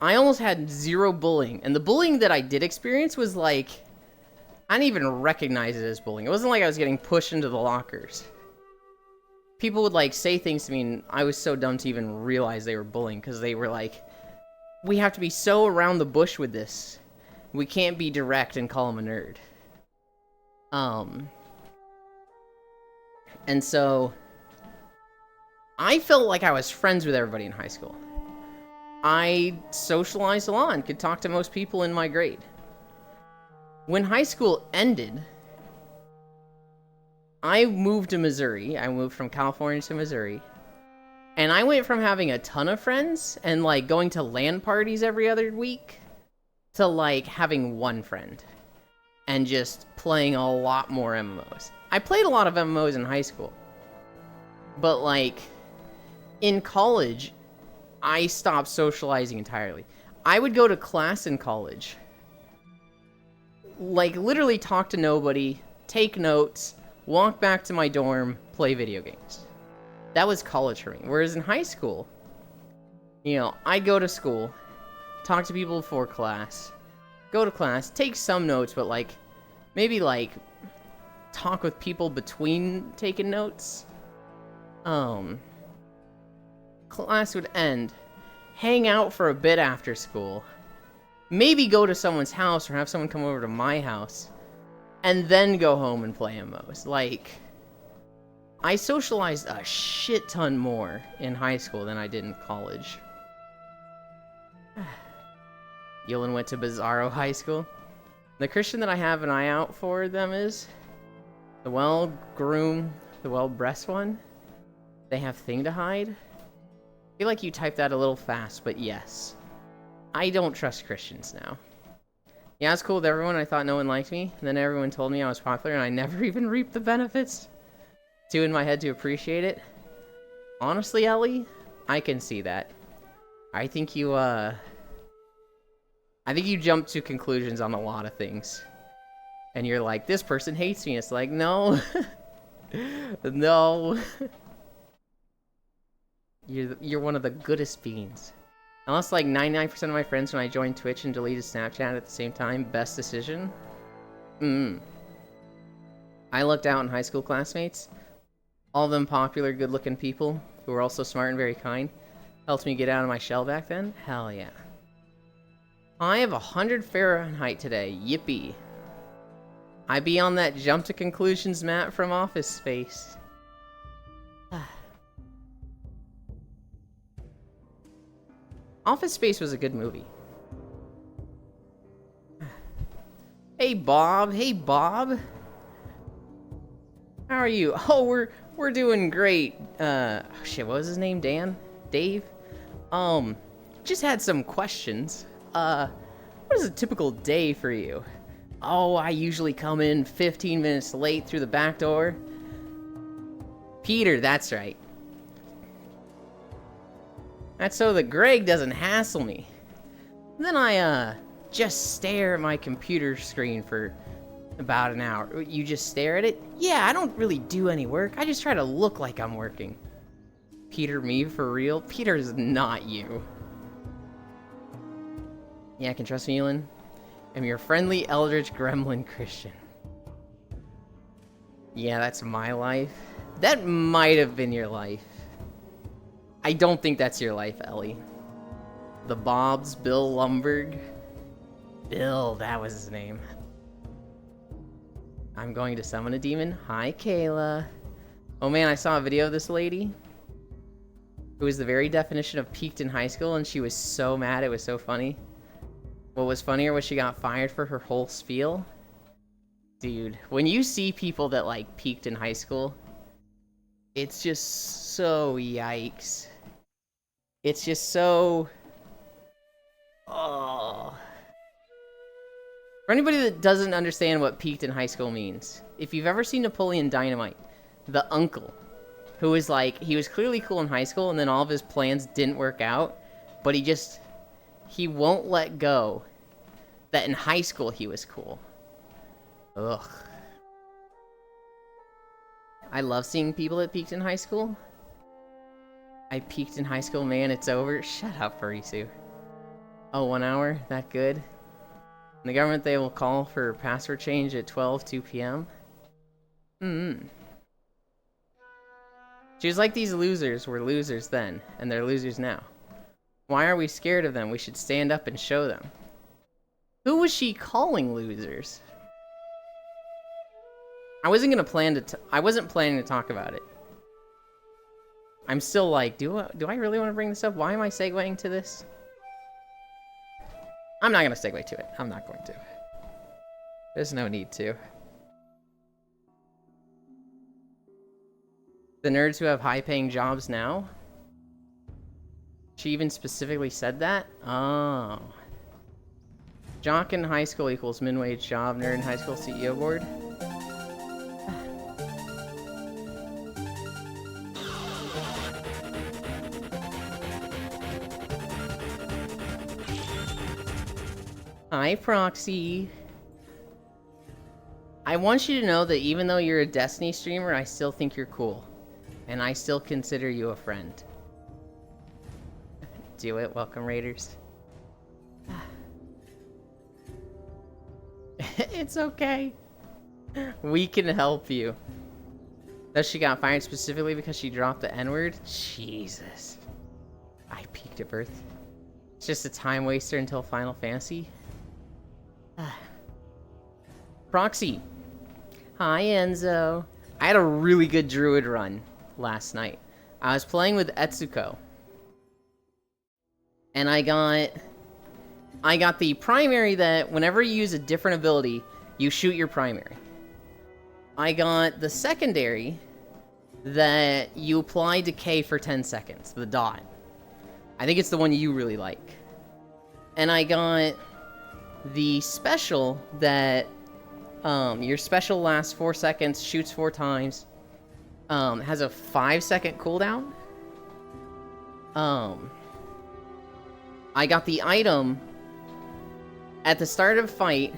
I almost had zero bullying. And the bullying that I did experience was like, I didn't even recognize it as bullying. It wasn't like I was getting pushed into the lockers. People would like say things to me and I was so dumb to even realize they were bullying because they were like, we have to be so around the bush with this. We can't be direct and call him a nerd. And so I felt like I was friends with everybody in high school. I socialized a lot and could talk to most people in my grade. When high school ended, I moved to Missouri. I moved from California to Missouri. And I went from having a ton of friends and like going to LAN parties every other week to like having one friend and just playing a lot more MMOs. I played a lot of MMOs in high school, but like in college, I stopped socializing entirely. I would go to class in college, like literally talk to nobody, take notes, walk back to my dorm, play video games. That was college for me. Whereas in high school, you know, I'd go to school, talk to people before class, go to class, take some notes, but like maybe like talk with people between taking notes. Class would end, hang out for a bit after school, maybe go to someone's house or have someone come over to my house, and then go home and play MMOs. Like, I socialized a shit ton more in high school than I did in college. Yolan went to Bizarro High School. The Christian that I have an eye out for them is the well-groomed, the well-breast one. They have thing to hide. I feel like you typed that a little fast, but yes. I don't trust Christians now. Yeah, I was cool with everyone. I thought no one liked me. And then everyone told me I was popular, and I never even reaped the benefits. Too in my head to appreciate it. Honestly, Ellie, I can see that. I think you jump to conclusions on a lot of things. And you're like, this person hates me. It's like, no. No. You're one of the goodest beings. I lost like 99% of my friends when I joined Twitch and deleted Snapchat at the same time. Best decision? I looked out in high school classmates. All of them popular, good-looking people who were also smart and very kind. Helped me get out of my shell back then. Hell yeah. I have 100 Fahrenheit today. Yippee. I be on that jump to conclusions map from Office Space. Office Space was a good movie. Hey Bob, How are you? Oh, we're doing great. Shit, what was his name? Dave? Just had some questions. What is a typical day for you? Oh, I usually come in 15 minutes late through the back door. Peter, that's right. That's so that Greg doesn't hassle me. Then I, just stare at my computer screen for about an hour. You just stare at it? Yeah, I don't really do any work. I just try to look like I'm working. Peter, me for real? Peter's not you. Yeah, I can trust me, Elin. I'm your friendly Eldritch Gremlin Christian. Yeah, that's my life. That might have been your life. I don't think that's your life, Ellie. The Bobs, Bill Lumberg. Bill, that was his name. I'm going to summon a demon. Hi, Kayla. Oh man, I saw a video of this lady who was the very definition of peaked in high school, and she was so mad, it was so funny. What was funnier was she got fired for her whole spiel. Dude, when you see people that like peaked in high school, it's just so yikes. It's just so... Oh. For anybody that doesn't understand what peaked in high school means, if you've ever seen Napoleon Dynamite, the uncle, who was like, he was clearly cool in high school and then all of his plans didn't work out, but he won't let go that in high school he was cool. Ugh. I love seeing people that peaked in high school. I peaked in high school, man, it's over. Shut up, Farisu. Oh, 1 hour? That good? In the government, they will call for password change at 2 p.m. She was like, these losers were losers then, and they're losers now. Why are we scared of them? We should stand up and show them. Who was she calling losers? I wasn't planning to talk about it. I'm still like, do I really want to bring this up? Why am I segueing to this? I'm not going to segue to it. I'm not going to. There's no need to. The nerds who have high-paying jobs now? She even specifically said that? Oh. Jock in high school equals min-wage job, nerd in high school CEO board? Hi, Proxy. I want you to know that even though you're a Destiny streamer, I still think you're cool. And I still consider you a friend. Do it, welcome Raiders. It's okay. We can help you. That she got fired specifically because she dropped the N-word? Jesus. I peaked at birth. It's just a time waster until Final Fantasy. Proxy. Hi, Enzo. I had a really good druid run last night. I was playing with Etsuko. And I got the primary that whenever you use a different ability, you shoot your primary. I got the secondary that you apply decay for 10 seconds, the dot. I think it's the one you really like. And I got the special that your special lasts 4 seconds, shoots 4 times, has a 5-second cooldown. I got the item at the start of a fight,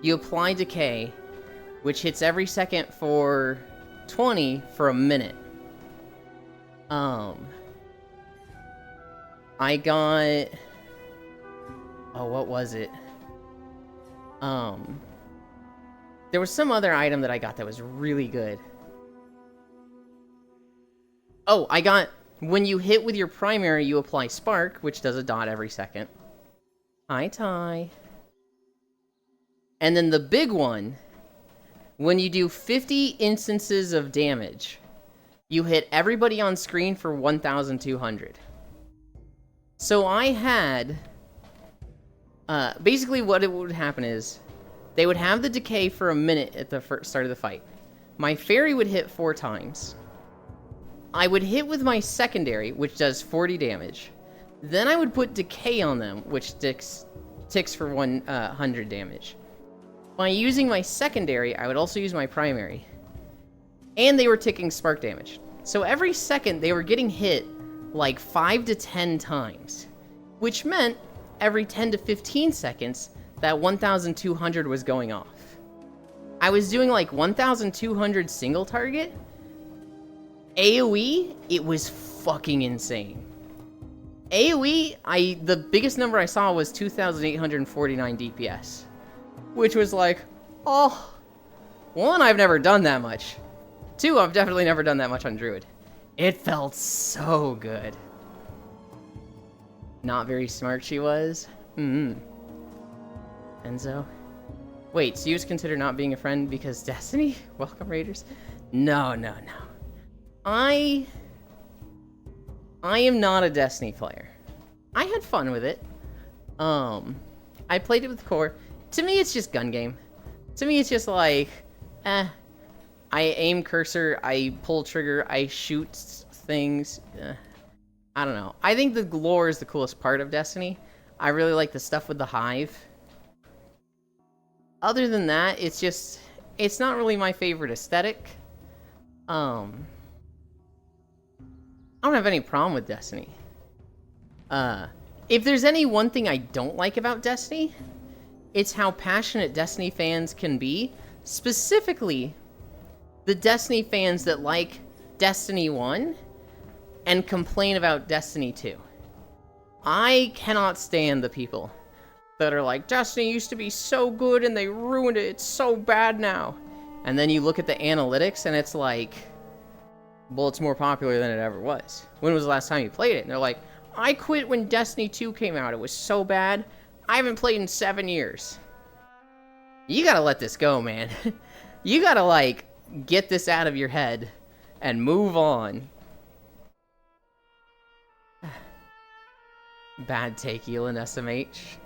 you apply decay, which hits every second for 20 for a minute. I got... Oh, what was it? There was some other item that I got that was really good. Oh, I got... When you hit with your primary, you apply Spark, which does a dot every second. Hi, Ty. And then the big one, when you do 50 instances of damage, you hit everybody on screen for 1,200. So I had... basically what it would happen is, they would have the decay for a minute at the start of the fight. My fairy would hit 4 times. I would hit with my secondary, which does 40 damage. Then I would put decay on them, which ticks for 100 damage. By using my secondary, I would also use my primary. And they were ticking spark damage. So every second, they were getting hit like 5 to 10 times. Which meant every 10 to 15 seconds, that 1,200 was going off. I was doing like 1,200 single target. AoE, it was fucking insane. AoE, the biggest number I saw was 2,849 DPS. Which was like, oh, 1, I've never done that much. 2, I've definitely never done that much on Druid. It felt so good. Not very smart she was. Enzo? Wait, so you just consider not being a friend because Destiny? Welcome, Raiders. No. I am not a Destiny player. I had fun with it. I played it with Core. To me, it's just gun game. To me, it's just like, I aim cursor, I pull trigger, I shoot things. I don't know. I think the lore is the coolest part of Destiny. I really like the stuff with the Hive. Other than that, it's not really my favorite aesthetic. I don't have any problem with Destiny. If there's any one thing I don't like about Destiny, it's how passionate Destiny fans can be. Specifically, the Destiny fans that like Destiny 1 and complain about Destiny 2. I cannot stand the people that are like, Destiny used to be so good and they ruined it, it's so bad now. And then you look at the analytics and it's like, well, it's more popular than it ever was. When was the last time you played it? And they're like, I quit when Destiny 2 came out, it was so bad, I haven't played in 7 years. You gotta let this go, man. You gotta, like, get this out of your head and move on. Bad take, Elon SMH.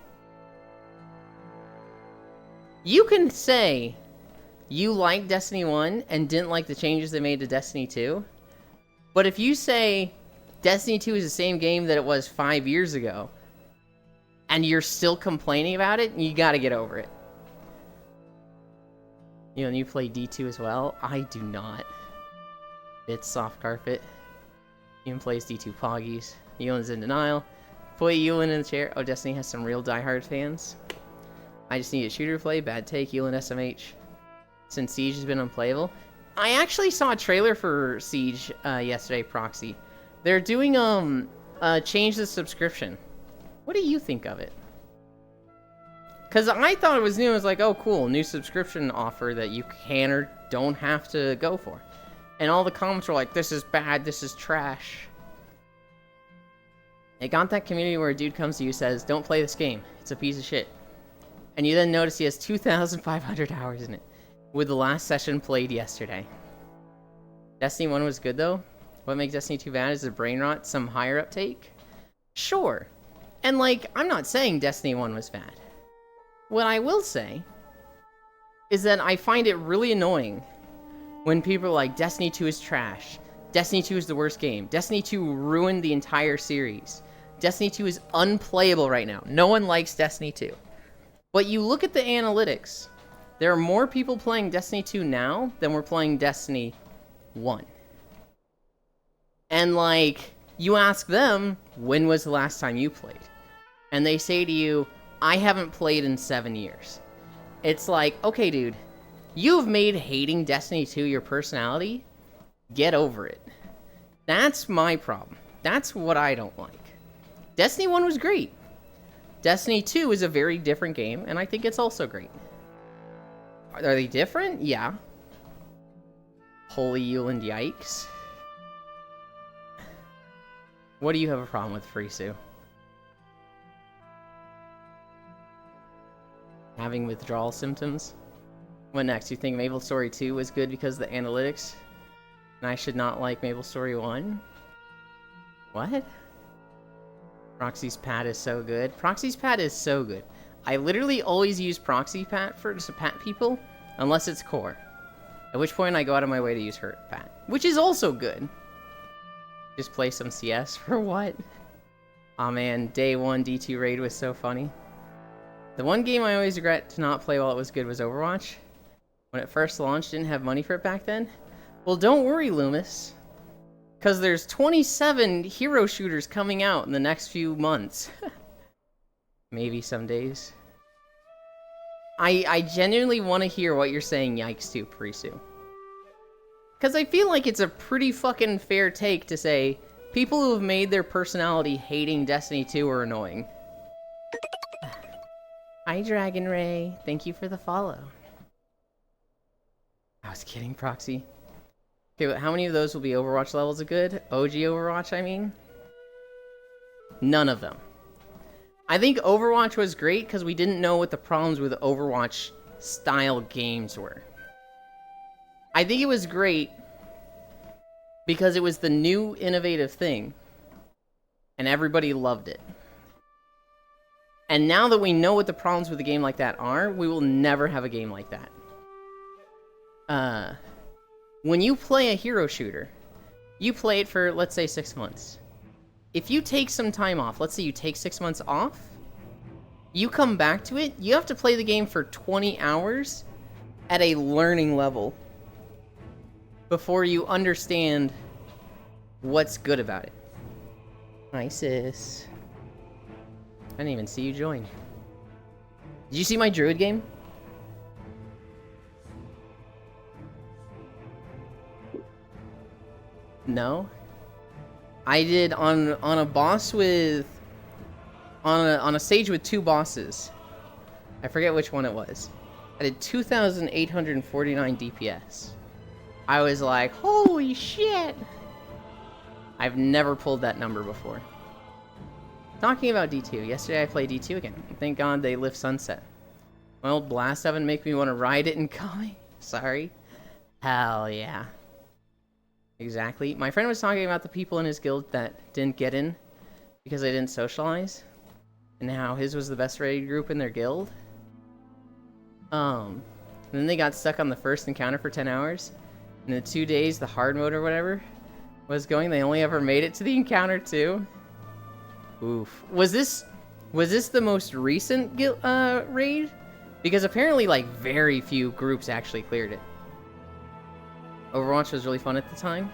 You can say you like Destiny 1 and didn't like the changes they made to Destiny 2. But if you say Destiny 2 is the same game that it was 5 years ago, and you're still complaining about it, you gotta get over it. You know, and you play D2 as well? I do not. It's soft carpet. Ewan plays D2 Poggies. Ewan's in denial. Put Ewan in the chair. Oh, Destiny has some real diehard fans. I just need a shooter to play. Bad take, Ewan SMH. Since Siege has been unplayable. I actually saw a trailer for Siege yesterday, Proxy. They're doing, change the subscription. What do you think of it? Because I thought it was new. I was like, oh, cool, new subscription offer that you can or don't have to go for. And all the comments were like, this is bad, this is trash. It got that community where a dude comes to you and says, don't play this game, it's a piece of shit. And you then notice he has 2,500 hours in it, with the last session played yesterday. Destiny 1 was good though. What makes Destiny 2 bad is the brain rot, some higher uptake. Sure. And like, I'm not saying Destiny 1 was bad. What I will say is that I find it really annoying when people are like, Destiny 2 is trash. Destiny 2 is the worst game. Destiny 2 ruined the entire series. Destiny 2 is unplayable right now. No one likes Destiny 2. But you look at the analytics. There are more people playing Destiny 2 now than were playing Destiny 1. And like, you ask them, when was the last time you played? And they say to you, I haven't played in 7 years. It's like, okay, dude, you've made hating Destiny 2 your personality. Get over it. That's my problem. That's what I don't like. Destiny 1 was great. Destiny 2 is a very different game, and I think it's also great. Are they different? Yeah. Holy Yuland yikes. What do you have a problem with, Frisu? Having withdrawal symptoms? What next? You think MapleStory 2 was good because of the analytics? And I should not like MapleStory 1? What? Proxy's Pat is so good. Proxy's Pat is so good. I literally always use Proxy Pat to pat people, unless it's core. At which point I go out of my way to use her pat, which is also good. Just play some CS for what? Aw man, day 1 D2 raid was so funny. The one game I always regret to not play while it was good was Overwatch. When it first launched, didn't have money for it back then. Well, don't worry, Loomis. Because there's 27 hero shooters coming out in the next few months. Maybe some days. I genuinely want to hear what you're saying yikes to, Parisu. Because I feel like it's a pretty fucking fair take to say people who have made their personality hating Destiny 2 are annoying. Hi, Dragon Ray. Thank you for the follow. I was kidding, Proxy. Okay, but how many of those will be Overwatch levels of good? OG Overwatch, I mean? None of them. I think Overwatch was great because we didn't know what the problems with Overwatch style games were. I think it was great because it was the new innovative thing and everybody loved it. And now that we know what the problems with a game like that are, we will never have a game like that. When you play a hero shooter, you play it for, let's say, 6 months. If you take some time off, let's say you take 6 months off, you come back to it, you have to play the game for 20 hours at a learning level before you understand what's good about it. Hi, sis. I didn't even see you join. Did you see my druid game? No? I did on a boss with... On a stage with 2 bosses. I forget which one it was. I did 2,849 DPS. I was like, holy shit! I've never pulled that number before. Talking about D2, yesterday I played D2 again. Thank God they lift Sunset. My old Blast Oven make me want to ride it in Kami. Sorry. Hell yeah. Exactly. My friend was talking about the people in his guild that didn't get in because they didn't socialize. And how his was the best rated group in their guild. And then they got stuck on the first encounter for 10 hours. And the 2 days the hard mode or whatever was going, they only ever made it to the encounter too. Oof. Was this the most recent raid? Because apparently, like, very few groups actually cleared it. Overwatch was really fun at the time.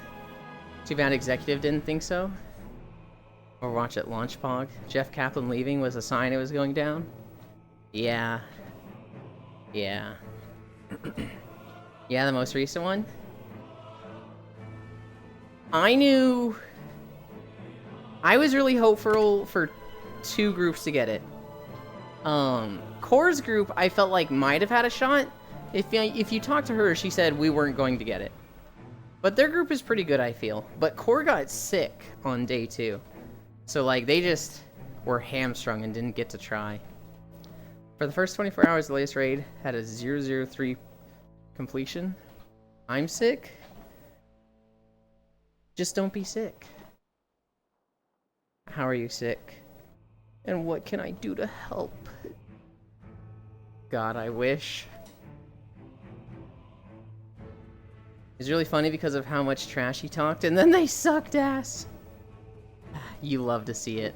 Too bad Executive didn't think so. Overwatch at launch pog. Jeff Kaplan leaving was a sign it was going down. Yeah. Yeah. Yeah, the most recent one. I was really hopeful for 2 groups to get it. Core's group, I felt like might have had a shot. If you talk to her, she said we weren't going to get it. But their group is pretty good, I feel. But Core got sick on day 2. So, like, they just were hamstrung and didn't get to try. For the first 24 hours, the latest raid had a 003 completion. I'm sick. Just don't be sick. How are you sick? And what can I do to help? God, I wish. It's really funny because of how much trash he talked, and then they sucked ass. You love to see it.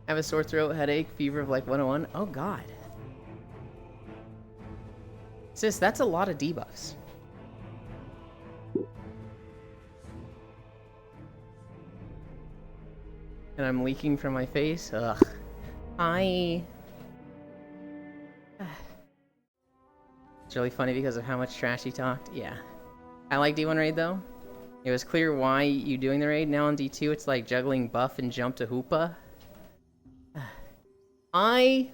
I have a sore throat, headache, fever of like 101. Oh god. Sis, that's a lot of debuffs. And I'm leaking from my face. Ugh. It's really funny because of how much trash he talked. Yeah. I like D1 raid though. It was clear why you doing the raid. Now on D2 it's like juggling buff and jump to Hoopa. I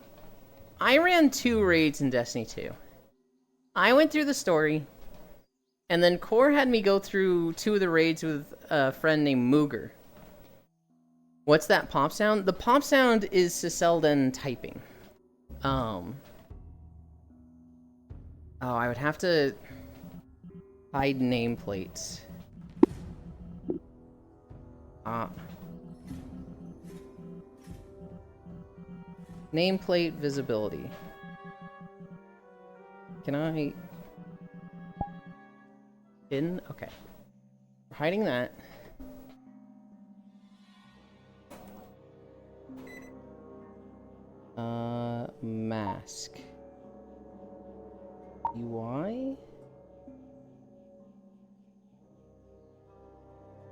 ran 2 raids in Destiny 2. I went through the story, and then Core had me go through 2 of the raids with a friend named Mooger. What's that pop sound? The pop sound is Siselden typing. Oh, I would have to hide nameplates. Nameplate visibility. Can I... Hidden? Okay. We're hiding that. Mask. UI?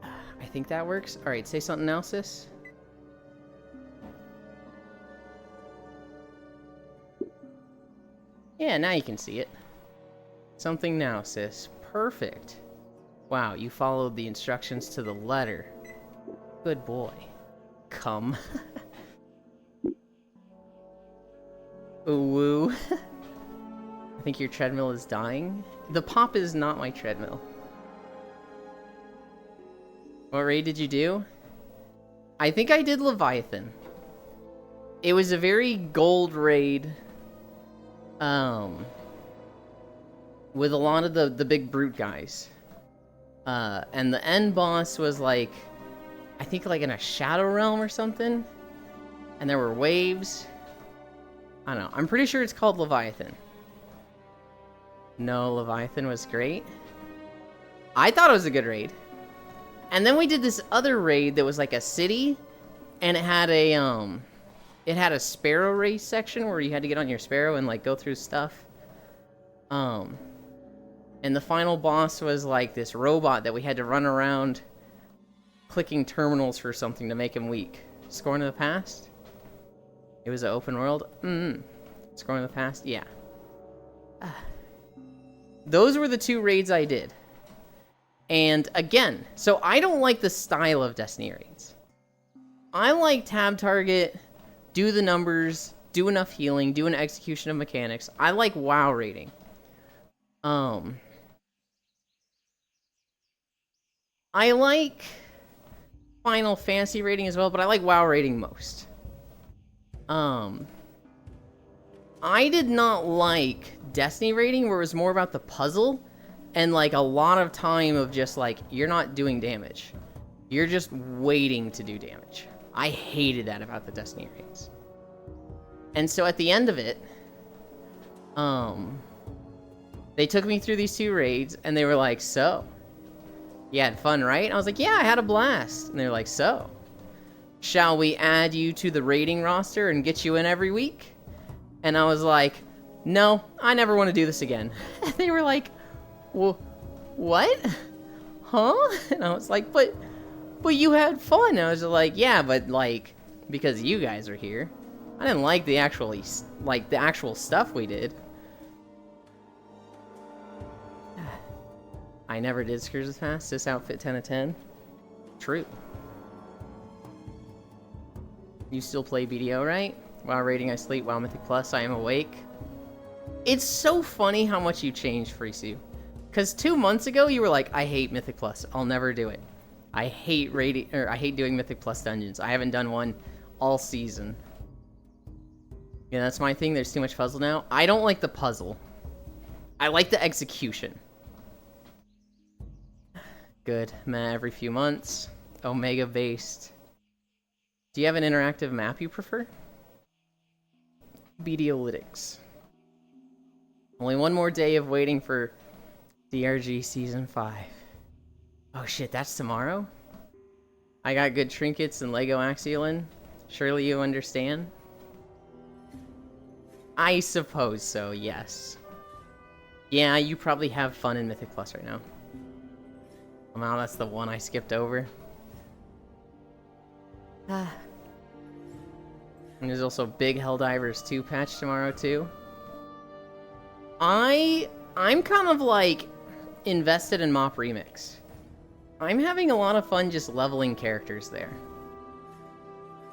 I think that works. Alright, say something else, sis. Yeah, now you can see it. Something now, sis. Perfect. Wow, you followed the instructions to the letter. Good boy. Come. Ooh. I think your treadmill is dying. The pop is not my treadmill. What raid did you do? I think I did Leviathan. It was a very gold raid. With a lot of the big brute guys. And the end boss was like, I think like in a shadow realm or something. And there were waves. I don't know. I'm pretty sure it's called Leviathan. No, Leviathan was great. I thought it was a good raid. And then we did this other raid that was like a city, and it had a sparrow race section where you had to get on your sparrow and like go through stuff. And the final boss was like this robot that we had to run around clicking terminals for something to make him weak. Scorn of the Past? It was an open world? Scorn of the Past? Yeah. Those were the 2 raids I did. And again, so I don't like the style of Destiny raids. I like tab target, do the numbers, do enough healing, do an execution of mechanics. I like WoW raiding. I like Final Fantasy raiding as well, but I like WoW raiding most. I did not like Destiny raiding, where it was more about the puzzle and like a lot of time of just like, you're not doing damage. You're just waiting to do damage. I hated that about the Destiny raids. And so at the end of it, they took me through these 2 raids and they were like, so, you had fun, right? And I was like, yeah, I had a blast. And they were like, so, shall we add you to the raiding roster and get you in every week? And I was like, no, I never want to do this again. And they were like, well, what? Huh? And I was like, but you had fun. And I was like, yeah, but like, because you guys are here. I didn't like the actual stuff we did. I never did Scourge as fast. This outfit 10 of 10. True. You still play BDO, right? While raiding, I sleep. While Mythic Plus, I am awake. It's so funny how much you changed, Frisu. Because 2 months ago, you were like, I hate Mythic Plus. I'll never do it. I hate raiding, or I hate doing Mythic Plus dungeons. I haven't done one all season. Yeah, that's my thing. There's too much puzzle now. I don't like the puzzle. I like the execution. Good. Meh, every few months. Omega based. Do you have an interactive map you prefer? BDolytics. Only one more day of waiting for DRG Season 5. Oh shit, that's tomorrow? I got good trinkets and Lego Axiolin. Surely you understand? I suppose so, yes. Yeah, you probably have fun in Mythic Plus right now. Oh, wow, that's the one I skipped over. And there's also Big Helldivers 2 patch tomorrow too. I'm kind of like invested in Mop Remix. I'm having a lot of fun just leveling characters there.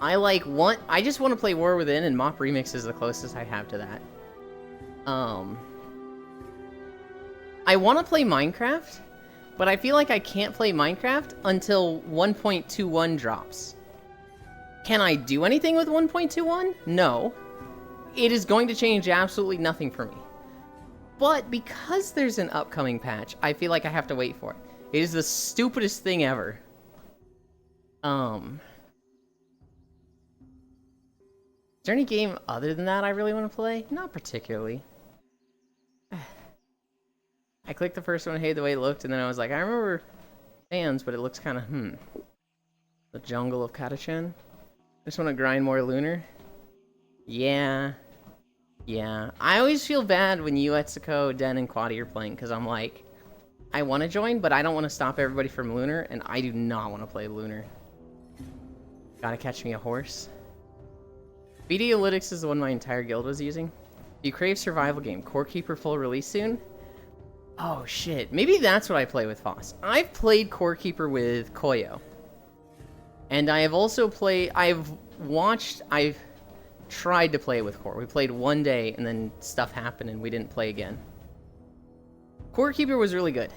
I just want to play War Within, and Mop Remix is the closest I have to that. I want to play Minecraft, but I feel like I can't play Minecraft until 1.21 drops. Can I do anything with 1.21? No. It is going to change absolutely nothing for me. But because there's an upcoming patch, I feel like I have to wait for it. It is the stupidest thing ever. Is there any game other than that I really want to play? Not particularly. I clicked the first one, hated the way it looked, and then I was like, I remember fans, but it looks kind of, The Jungle of Katachan. I just want to grind more Lunar. Yeah. Yeah. I always feel bad when you, Etsuko, Den, and Quadi are playing, because I'm like, I want to join, but I don't want to stop everybody from Lunar, and I do not want to play Lunar. Gotta catch me a horse. BDolytics is the one my entire guild was using. Do you crave survival game? Core Keeper full release soon? Oh shit, maybe that's what I play with Foss. I've played Core Keeper with Koyo. And I have also I've tried to play it with Core. We played one day and then stuff happened and we didn't play again. Core Keeper was really good.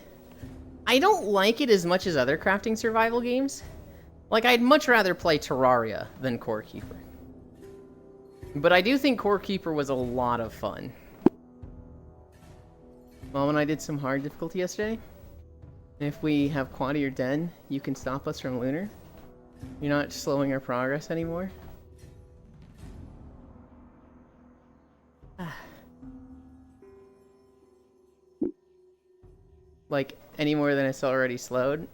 I don't like it as much as other crafting survival games. Like, I'd much rather play Terraria than Core Keeper. But I do think Core Keeper was a lot of fun. Mom and I did some hard difficulty yesterday. If we have Quadi or Den, you can stop us from Lunar. You're not slowing our progress anymore. Like, any more than it's already slowed?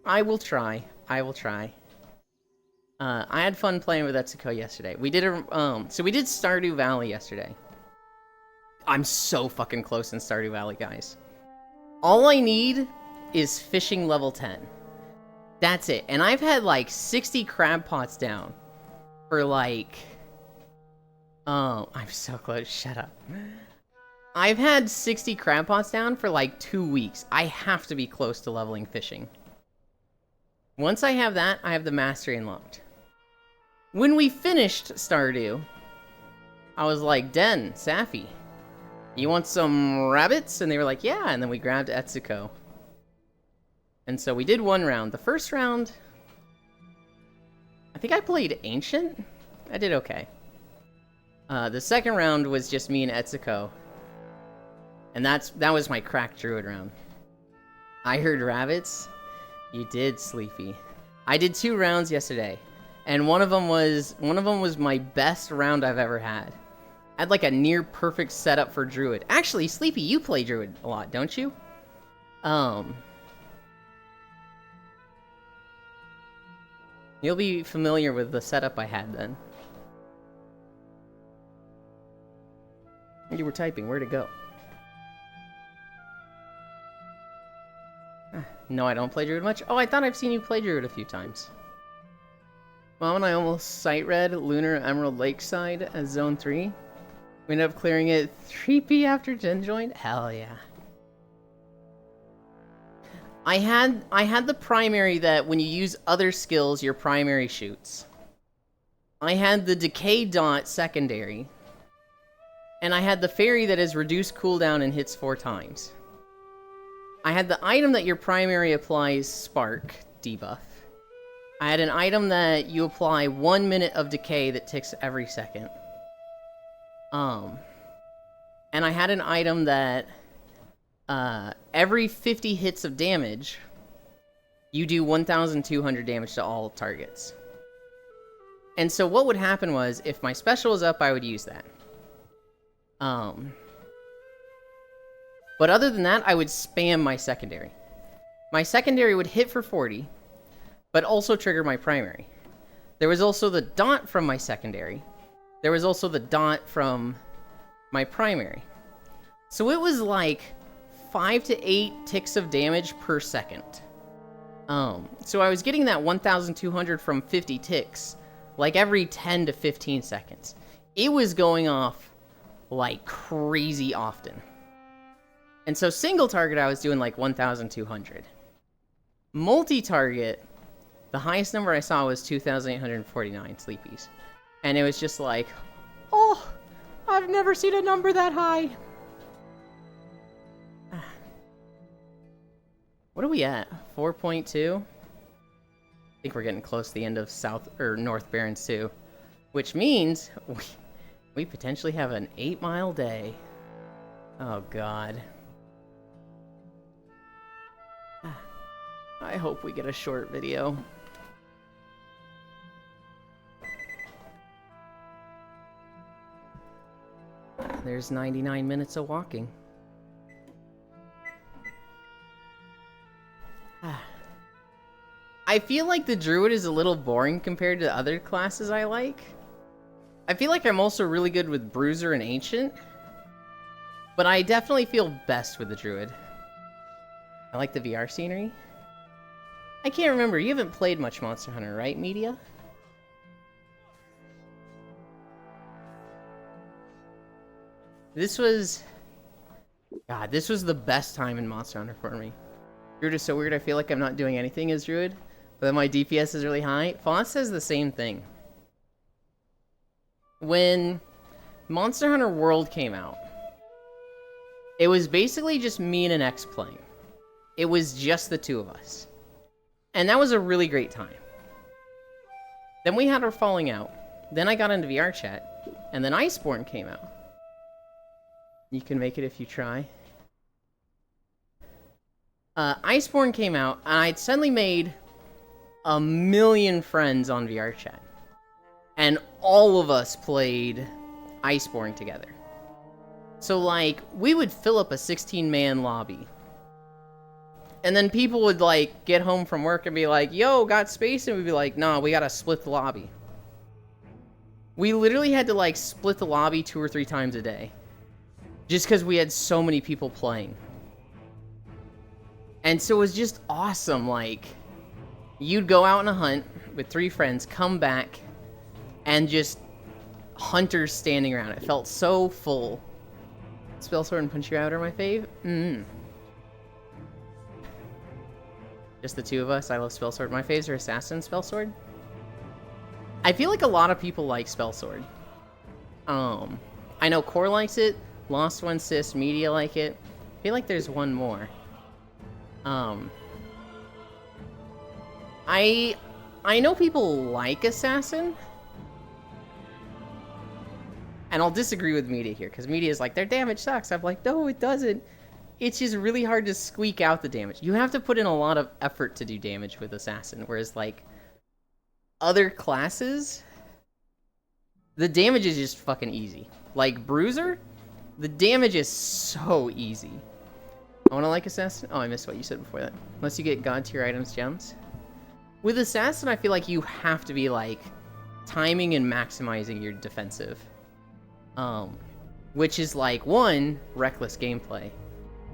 I will try. I will try. I had fun playing with Etsuko yesterday. We did so we did Stardew Valley yesterday. I'm so fucking close in Stardew Valley, guys. All I need is fishing level 10. That's it. And I've had like 60 crab pots down for like... Oh, I'm so close. Shut up. I've had 60 crab pots down for like 2 weeks. I have to be close to leveling fishing. Once I have that, I have the mastery unlocked. When we finished Stardew, I was like, Den, Safi, you want some rabbits? And they were like, yeah. And then we grabbed Etsuko. And so we did one round. The first round, I think I played Ancient. I did okay. The second round was just me and Etsuko. And that was my crack druid round. I heard rabbits. You did, Sleepy. I did 2 rounds yesterday. And one of them was my best round I've ever had. I had like a near perfect setup for druid. Actually, Sleepy, you play druid a lot, don't you? You'll be familiar with the setup I had then. You were typing, where'd it go? No, I don't play druid much. Oh, I thought I've seen you play druid a few times. Mom and I almost sight read Lunar Emerald Lakeside as Zone 3. We ended up clearing it 3p after Jen joined. Hell yeah. I had the primary that when you use other skills, your primary shoots. I had the Decay Dot secondary. And I had the fairy that has reduced cooldown and hits 4 times. I had the item that your primary applies Spark debuff. I had an item that you apply 1 minute of decay that ticks every second. And I had an item that every 50 hits of damage, you do 1,200 damage to all targets. And so what would happen was, if my special was up, I would use that. But other than that, I would spam my secondary. My secondary would hit for 40, but also trigger my primary. There was also the dot from my secondary. There was also the dot from my primary. So it was like 5 to 8 ticks of damage per second. So I was getting that 1,200 from 50 ticks, like every 10 to 15 seconds. It was going off like crazy often. And so single target, I was doing like 1,200. Multi-target, the highest number I saw was 2,849 sleepies. And it was just like, oh, I've never seen a number that high. What are we at? 4.2? I think we're getting close to the end of North Barrens 2. Which means we potentially have an 8-mile day. Oh, God. I hope we get a short video. There's 99 minutes of walking. I feel like the druid is a little boring compared to other classes I like. I feel like I'm also really good with bruiser and ancient, but I definitely feel best with the druid. I like the VR scenery. I can't remember, you haven't played much Monster Hunter, right, Media? This was the best time in Monster Hunter for me. Druid is so weird, I feel like I'm not doing anything as Druid, but then my DPS is really high. Foss says the same thing. When Monster Hunter World came out, it was basically just me and an X playing. It was just the two of us. And that was a really great time. Then we had our falling out. Then I got into VR chat. And then Iceborne came out. You can make it if you try. Iceborne came out, and I'd suddenly made 1 million friends on VR chat. And all of us played Iceborne together. So, like, we would fill up a 16-man lobby. And then people would, like, get home from work and be like, yo, got space? And we'd be like, nah, we gotta split the lobby. We literally had to, like, split the lobby 2 or 3 times a day. Just because we had so many people playing. And so it was just awesome, like, you'd go out on a hunt with 3 friends, come back, and just hunters standing around. It felt so full. Spellsword and Punch You Out are my fave? Just the two of us. I love Spellsword. My faves are Assassin Spellsword. I feel like a lot of people like Spellsword. I know Core likes it. Lost One Sis, Media like it. I feel like there's one more. I know people like Assassin. And I'll disagree with Media here, because Media is like, their damage sucks. I'm like, no, it doesn't. It's just really hard to squeak out the damage. You have to put in a lot of effort to do damage with Assassin, whereas, like, other classes, the damage is just fucking easy. Like, Bruiser, the damage is so easy. I want to like Assassin? Oh, I missed what you said before that. Unless you get God tier items, gems. With Assassin, I feel like you have to be, like, timing and maximizing your defensive. Which is, like, 1, reckless gameplay.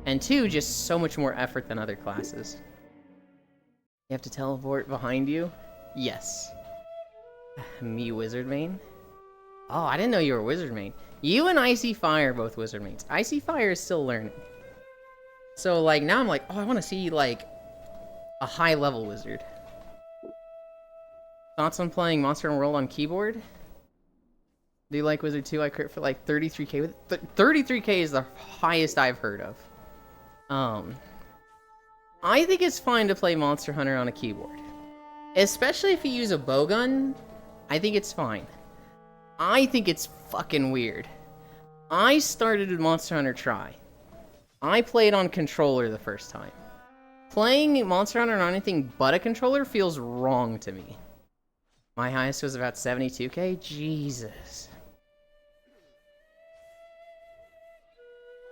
And 2, just so much more effort than other classes. You have to teleport behind you? Yes. Me, Wizard Main? Oh, I didn't know you were Wizard Main. You and Icy Fire are both Wizard Mains. Icy Fire is still learning. So, like, now I'm like, oh, I want to see, like, a high-level wizard. Thoughts on playing Monster Hunter World on keyboard? Do you like Wizard 2? I crit for like 33k. 33k is the highest I've heard of. I think it's fine to play Monster Hunter on a keyboard. Especially if you use a bowgun, I think it's fine. I think it's fucking weird. I started with Monster Hunter Tri. I played on controller the first time. Playing Monster Hunter on anything but a controller feels wrong to me. My highest was about 72k? Jesus.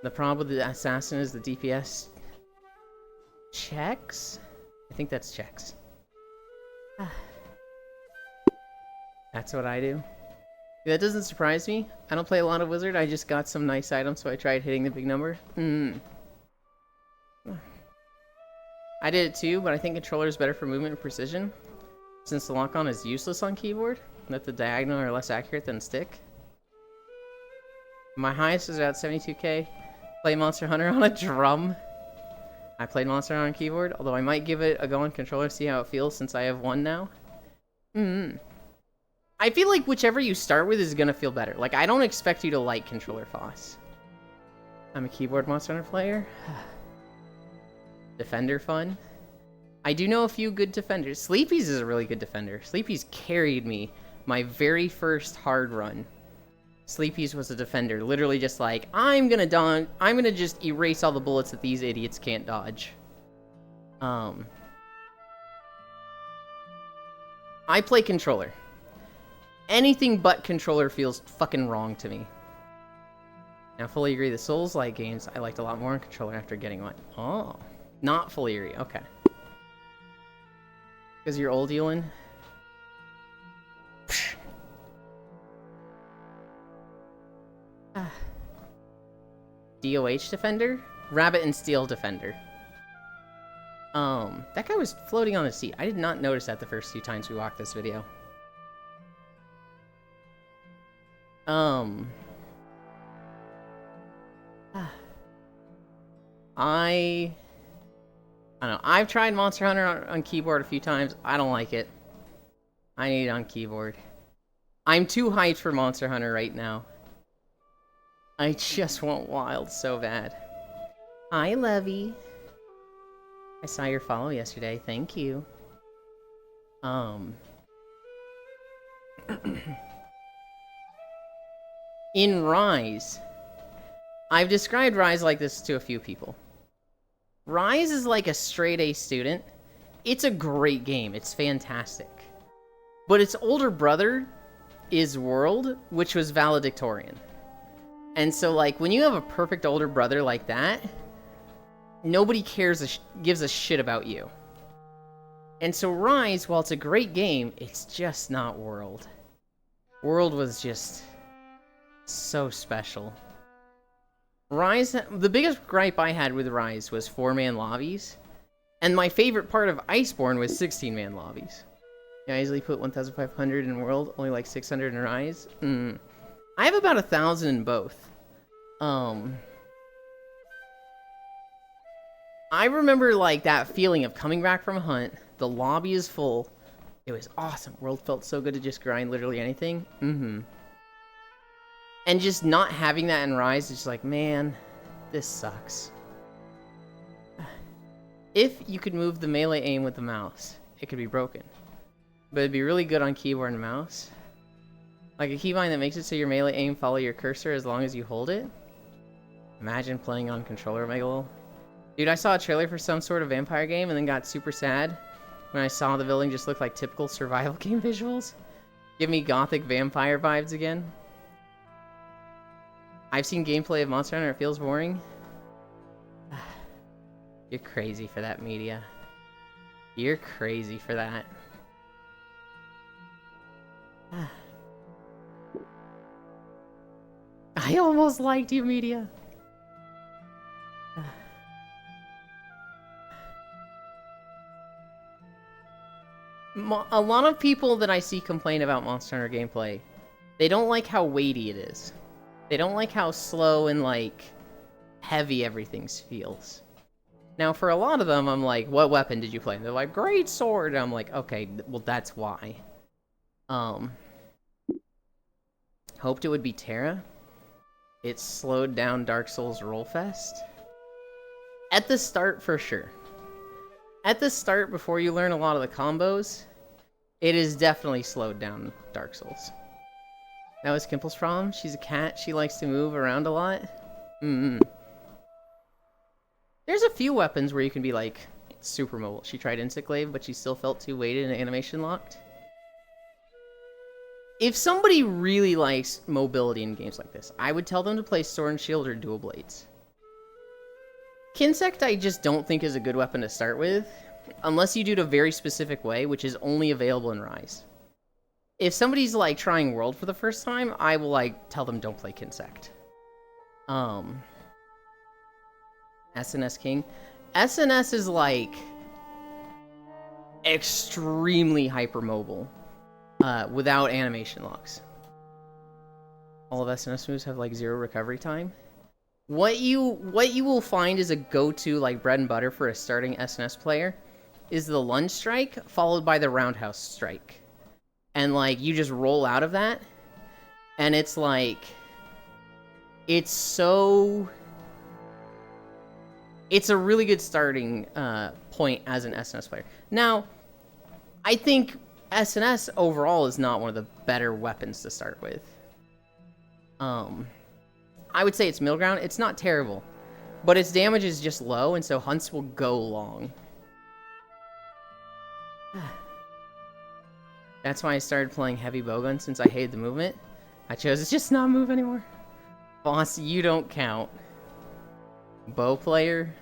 The problem with the assassin is the DPS checks? I think that's checks. That's what I do. That doesn't surprise me. I don't play a lot of Wizard. I just got some nice items, so I tried hitting the big number. I did it too, but I think controller is better for movement and precision, since the lock-on is useless on keyboard, and that the diagonal are less accurate than stick. My highest is about 72k. Play Monster Hunter on a drum. I played Monster Hunter on keyboard, although I might give it a go on controller to see how it feels since I have one now. I feel like whichever you start with is gonna feel better. Like, I don't expect you to like controller FOSS. I'm a keyboard Monster Hunter player. Defender fun. I do know a few good defenders. Sleepy's is a really good defender. Sleepy's carried me my very first hard run. Sleepy's was a defender, literally just like, I'm gonna just erase all the bullets that these idiots can't dodge. I play controller. Anything but controller feels fucking wrong to me. Now, fully agree, the Souls-like games I liked a lot more on controller after getting one. Oh, not fully agree, okay. Because you're old, Ewan? DOH Defender? Rabbit and Steel Defender. That guy was floating on his seat. I did not notice that the first few times we walked this video. I don't know. I've tried Monster Hunter on keyboard a few times. I don't like it. I need it on keyboard. I'm too hyped for Monster Hunter right now. I just want Wild so bad. Hi, Levy. I saw your follow yesterday. Thank you. In Rise, I've described Rise like this to a few people. Rise is like a straight-A student. It's a great game. It's fantastic. But its older brother is World, which was valedictorian. And so, like, when you have a perfect older brother like that, nobody gives a shit about you. And so Rise, while it's a great game, it's just not World. World was just so special. Rise, the biggest gripe I had with Rise was 4-man lobbies. And my favorite part of Iceborne was 16-man lobbies. I easily put 1,500 in World, only like 600 in Rise. I have about 1,000 in both. I remember like that feeling of coming back from a hunt. The lobby is full. It was awesome. World felt so good to just grind literally anything. And just not having that in Rise is just like, man, this sucks. If you could move the melee aim with the mouse, it could be broken. But it'd be really good on keyboard and mouse. Like a keybind that makes it so your melee aim follow your cursor as long as you hold it. Imagine playing on controller, Megalo. Dude, I saw a trailer for some sort of vampire game and then got super sad when I saw the building just look like typical survival game visuals. Give me gothic vampire vibes again. I've seen gameplay of Monster Hunter, it feels boring. You're crazy for that, media. You're crazy for that. I almost liked you, media. A lot of people that I see complain about Monster Hunter gameplay, they don't like how weighty it is. They don't like how slow and, like, heavy everything feels. Now, for a lot of them, I'm like, what weapon did you play? And they're like, great sword! And I'm like, okay, well, that's why. Hoped it would be Terra. It slowed down Dark Souls Rollfest. At the start, for sure. At the start, before you learn a lot of the combos, it is definitely slowed down Dark Souls. That was Kimple's problem. She's a cat. She likes to move around a lot. There's a few weapons where you can be, like, super mobile. She tried Insect Glaive, but she still felt too weighted and animation locked. If somebody really likes mobility in games like this, I would tell them to play Sword and Shield or Dual Blades. Kinsect I just don't think is a good weapon to start with, unless you do it a very specific way, which is only available in Rise. If somebody's, like, trying World for the first time, I will, like, tell them don't play Kinsect. SNS King. SNS is, like, extremely hypermobile, without animation locks. All of SNS moves have, like, 0 recovery time. What you will find is a go-to, like, bread and butter for a starting SNS player is the lunge strike followed by the roundhouse strike. And, like, you just roll out of that, and it's, like, it's a really good starting point as an SNS player. Now, I think SNS overall is not one of the better weapons to start with. I would say it's middle ground. It's not terrible, but its damage is just low, and so hunts will go long. That's why I started playing heavy bowgun, since I hated the movement. I chose to just not move anymore. Boss, you don't count. Bow player.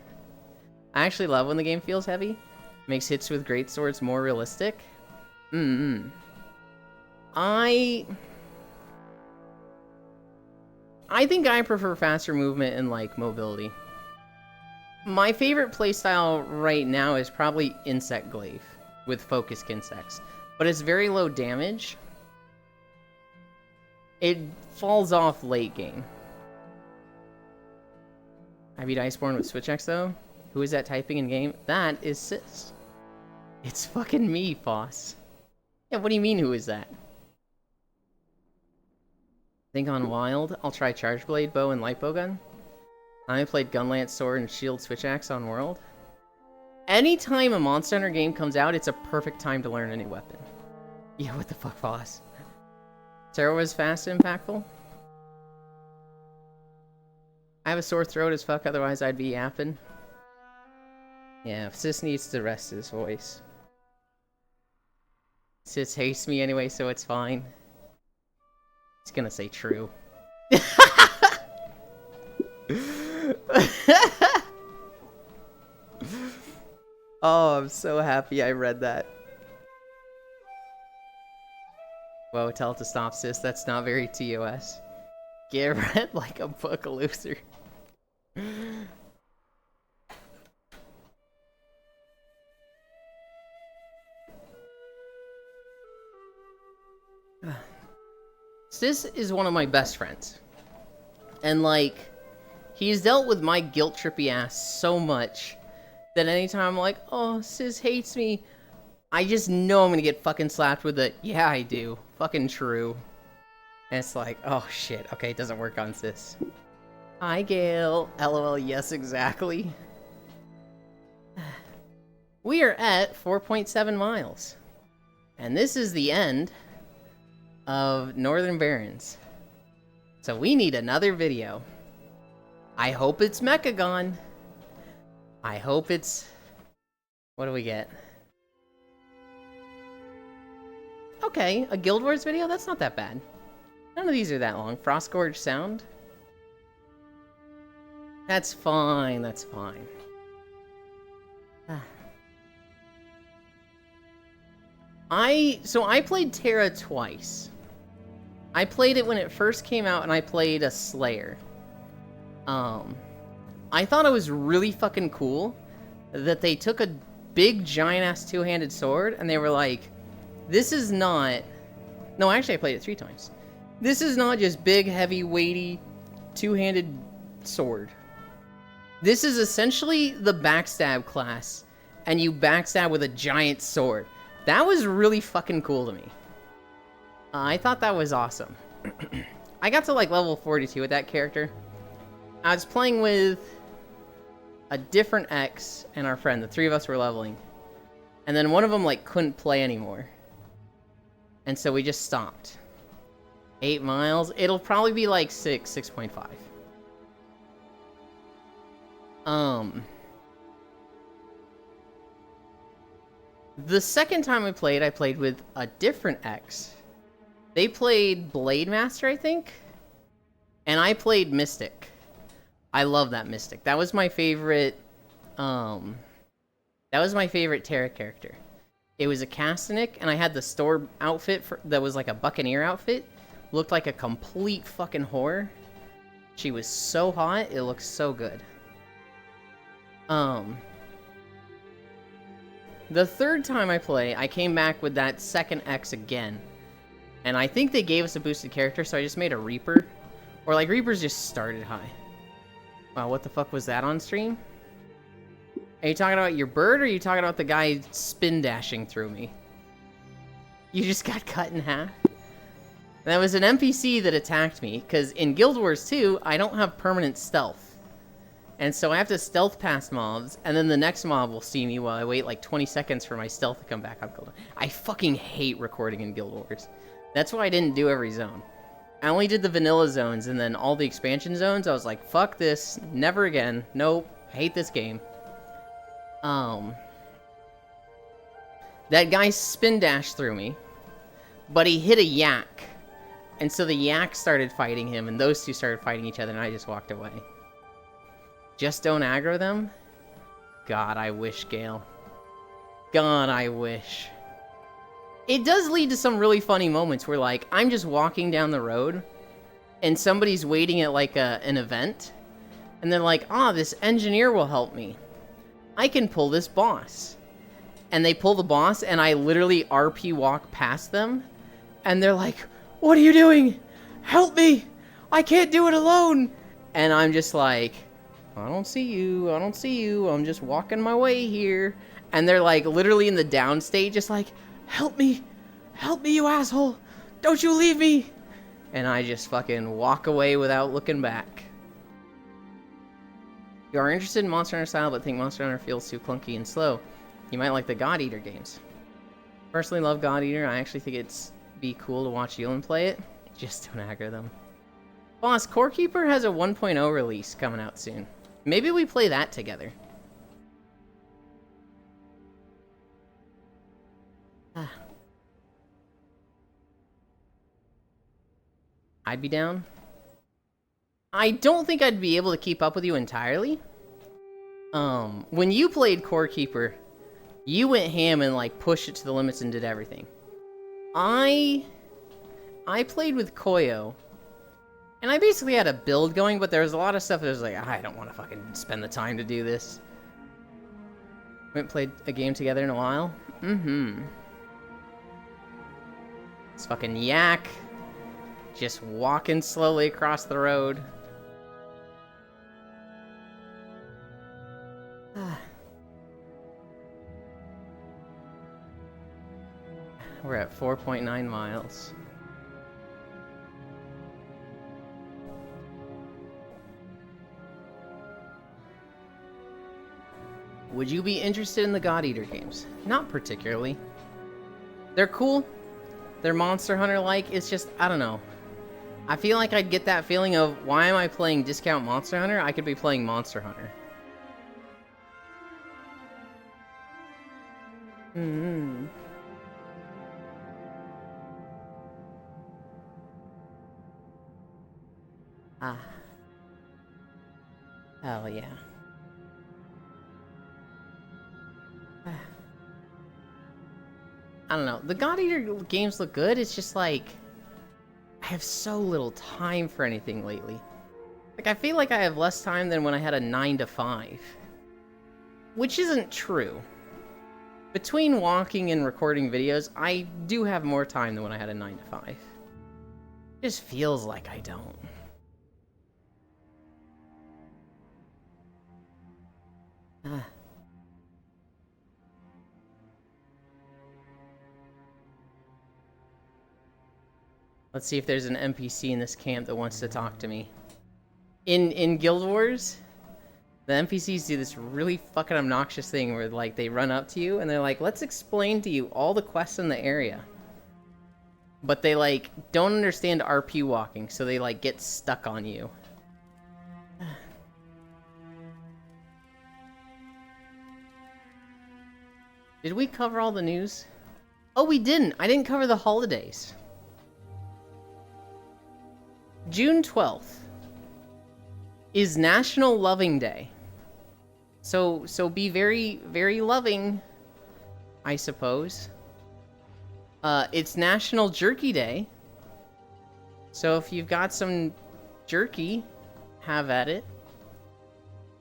I actually love when the game feels heavy. Makes hits with great swords more realistic. I think I prefer faster movement and, like, mobility. My favorite playstyle right now is probably Insect Glaive with Focused Insects, but it's very low damage. It falls off late game. I beat Iceborne with Switch X though. Who is that typing in game? That is Sis. It's fucking me, Foss. Yeah, what do you mean who is that? Think on Wild, I'll try Charge Blade, Bow, and Light Bowgun. I played Gunlance, Sword, and Shield Switch Axe on World. Anytime a Monster Hunter game comes out, it's a perfect time to learn a new weapon. Yeah, what the fuck, boss? Terra was fast and impactful. I have a sore throat as fuck, otherwise I'd be yapping. Yeah, Sis needs to rest his voice. Sis hates me anyway, so it's fine. He's gonna say true. Oh, I'm so happy I read that. Whoa, tell it to stop, Sis. That's not very TOS. Get read like a book loser. Sis is one of my best friends. And, like, he's dealt with my guilt-trippy ass so much that anytime I'm like, oh, Sis hates me, I just know I'm gonna get fucking slapped with a, yeah, I do. Fucking true. And it's like, oh shit, okay, it doesn't work on Sis. Hi, Gail. LOL, yes, exactly. We are at 4.7 miles. And this is the end of Northern Barrens. So we need another video. I hope it's Mechagon. I hope it's... What do we get? Okay, a Guild Wars video? That's not that bad. None of these are that long. Frostgorge Sound? That's fine, that's fine. So I played Terra twice. I played it when it first came out, and I played a Slayer. I thought it was really fucking cool that they took a big giant-ass two-handed sword, and they were like, this is not... No, actually I played it 3 times. This is not just big, heavy, weighty, two-handed sword. This is essentially the backstab class, and you backstab with a giant sword. That was really fucking cool to me. I thought that was awesome. I got to like level 42 with that character. I was playing with a different X and our friend. The three of us were leveling. And then one of them like couldn't play anymore. And so we just stopped. 8 miles. It'll probably be like 6.5. The second time I played with a different X. They played Blade Master, I think. And I played Mystic. I love that Mystic. That was my favorite, that was my favorite Terra character. It was a Castanik, and I had the store outfit that was like a Buccaneer outfit. Looked like a complete fucking whore. She was so hot, it looked so good. The third time I came back with that second X again. And I think they gave us a boosted character, so I just made a Reaper. Or like, Reapers just started high. Wow, what the fuck was that on stream? Are you talking about your bird, or are you talking about the guy spin dashing through me? You just got cut in half? That was an NPC that attacked me, because in Guild Wars 2, I don't have permanent stealth. And so I have to stealth past mobs, and then the next mob will see me while I wait like 20 seconds for my stealth to come back up. I fucking hate recording in Guild Wars. That's why I didn't do every zone. I only did the vanilla zones, and then all the expansion zones, I was like, fuck this, never again, nope, I hate this game. That guy spin dashed through me, but he hit a yak, and so the yak started fighting him, and those two started fighting each other, and I just walked away. Just don't aggro them? God, I wish, Gale. God, I wish. It does lead to some really funny moments where, like, I'm just walking down the road, and somebody's waiting at, like, an event, and they're like, this engineer will help me. I can pull this boss. And they pull the boss, and I literally RP walk past them, and they're like, what are you doing? Help me! I can't do it alone! And I'm just like, I don't see you, I'm just walking my way here. And they're like, literally in the downstate, just like, help me, you asshole, don't you leave me. And I just fucking walk away without looking back. You are interested in Monster Hunter style, but think Monster Hunter feels too clunky and slow. You might like the God Eater games. Personally love God Eater, I actually think it's be cool to watch Yulin play it. Just don't aggro them. Boss, Core Keeper has a 1.0 release coming out soon. Maybe we play that together. I'd be down. I don't think I'd be able to keep up with you entirely. When you played Core Keeper, you went ham and like pushed it to the limits and did everything. I played with Koyo, and I basically had a build going, but there was a lot of stuff that was like, I don't want to fucking spend the time to do this. We haven't played a game together in a while. This fucking yak. Just walking slowly across the road. We're at 4.9 miles. Would you be interested in the God Eater games? Not particularly. They're cool. They're Monster Hunter-like. It's just, I don't know. I feel like I'd get that feeling of, why am I playing Discount Monster Hunter? I could be playing Monster Hunter. Hell yeah. I don't know. The God Eater games look good. It's just like, I have so little time for anything lately. Like, I feel like I have less time than when I had a 9 to 5. Which isn't true. Between walking and recording videos, I do have more time than when I had a 9 to 5. It just feels like I don't. Let's see if there's an NPC in this camp that wants to talk to me. In Guild Wars, the NPCs do this really fucking obnoxious thing where, like, they run up to you and they're like, let's explain to you all the quests in the area. But they, like, don't understand RP walking, so they, like, get stuck on you. Did we cover all the news? Oh, we didn't. I didn't cover the holidays. June 12th is National Loving Day. So be very, very loving, I suppose. It's National Jerky Day. So if you've got some jerky, have at it.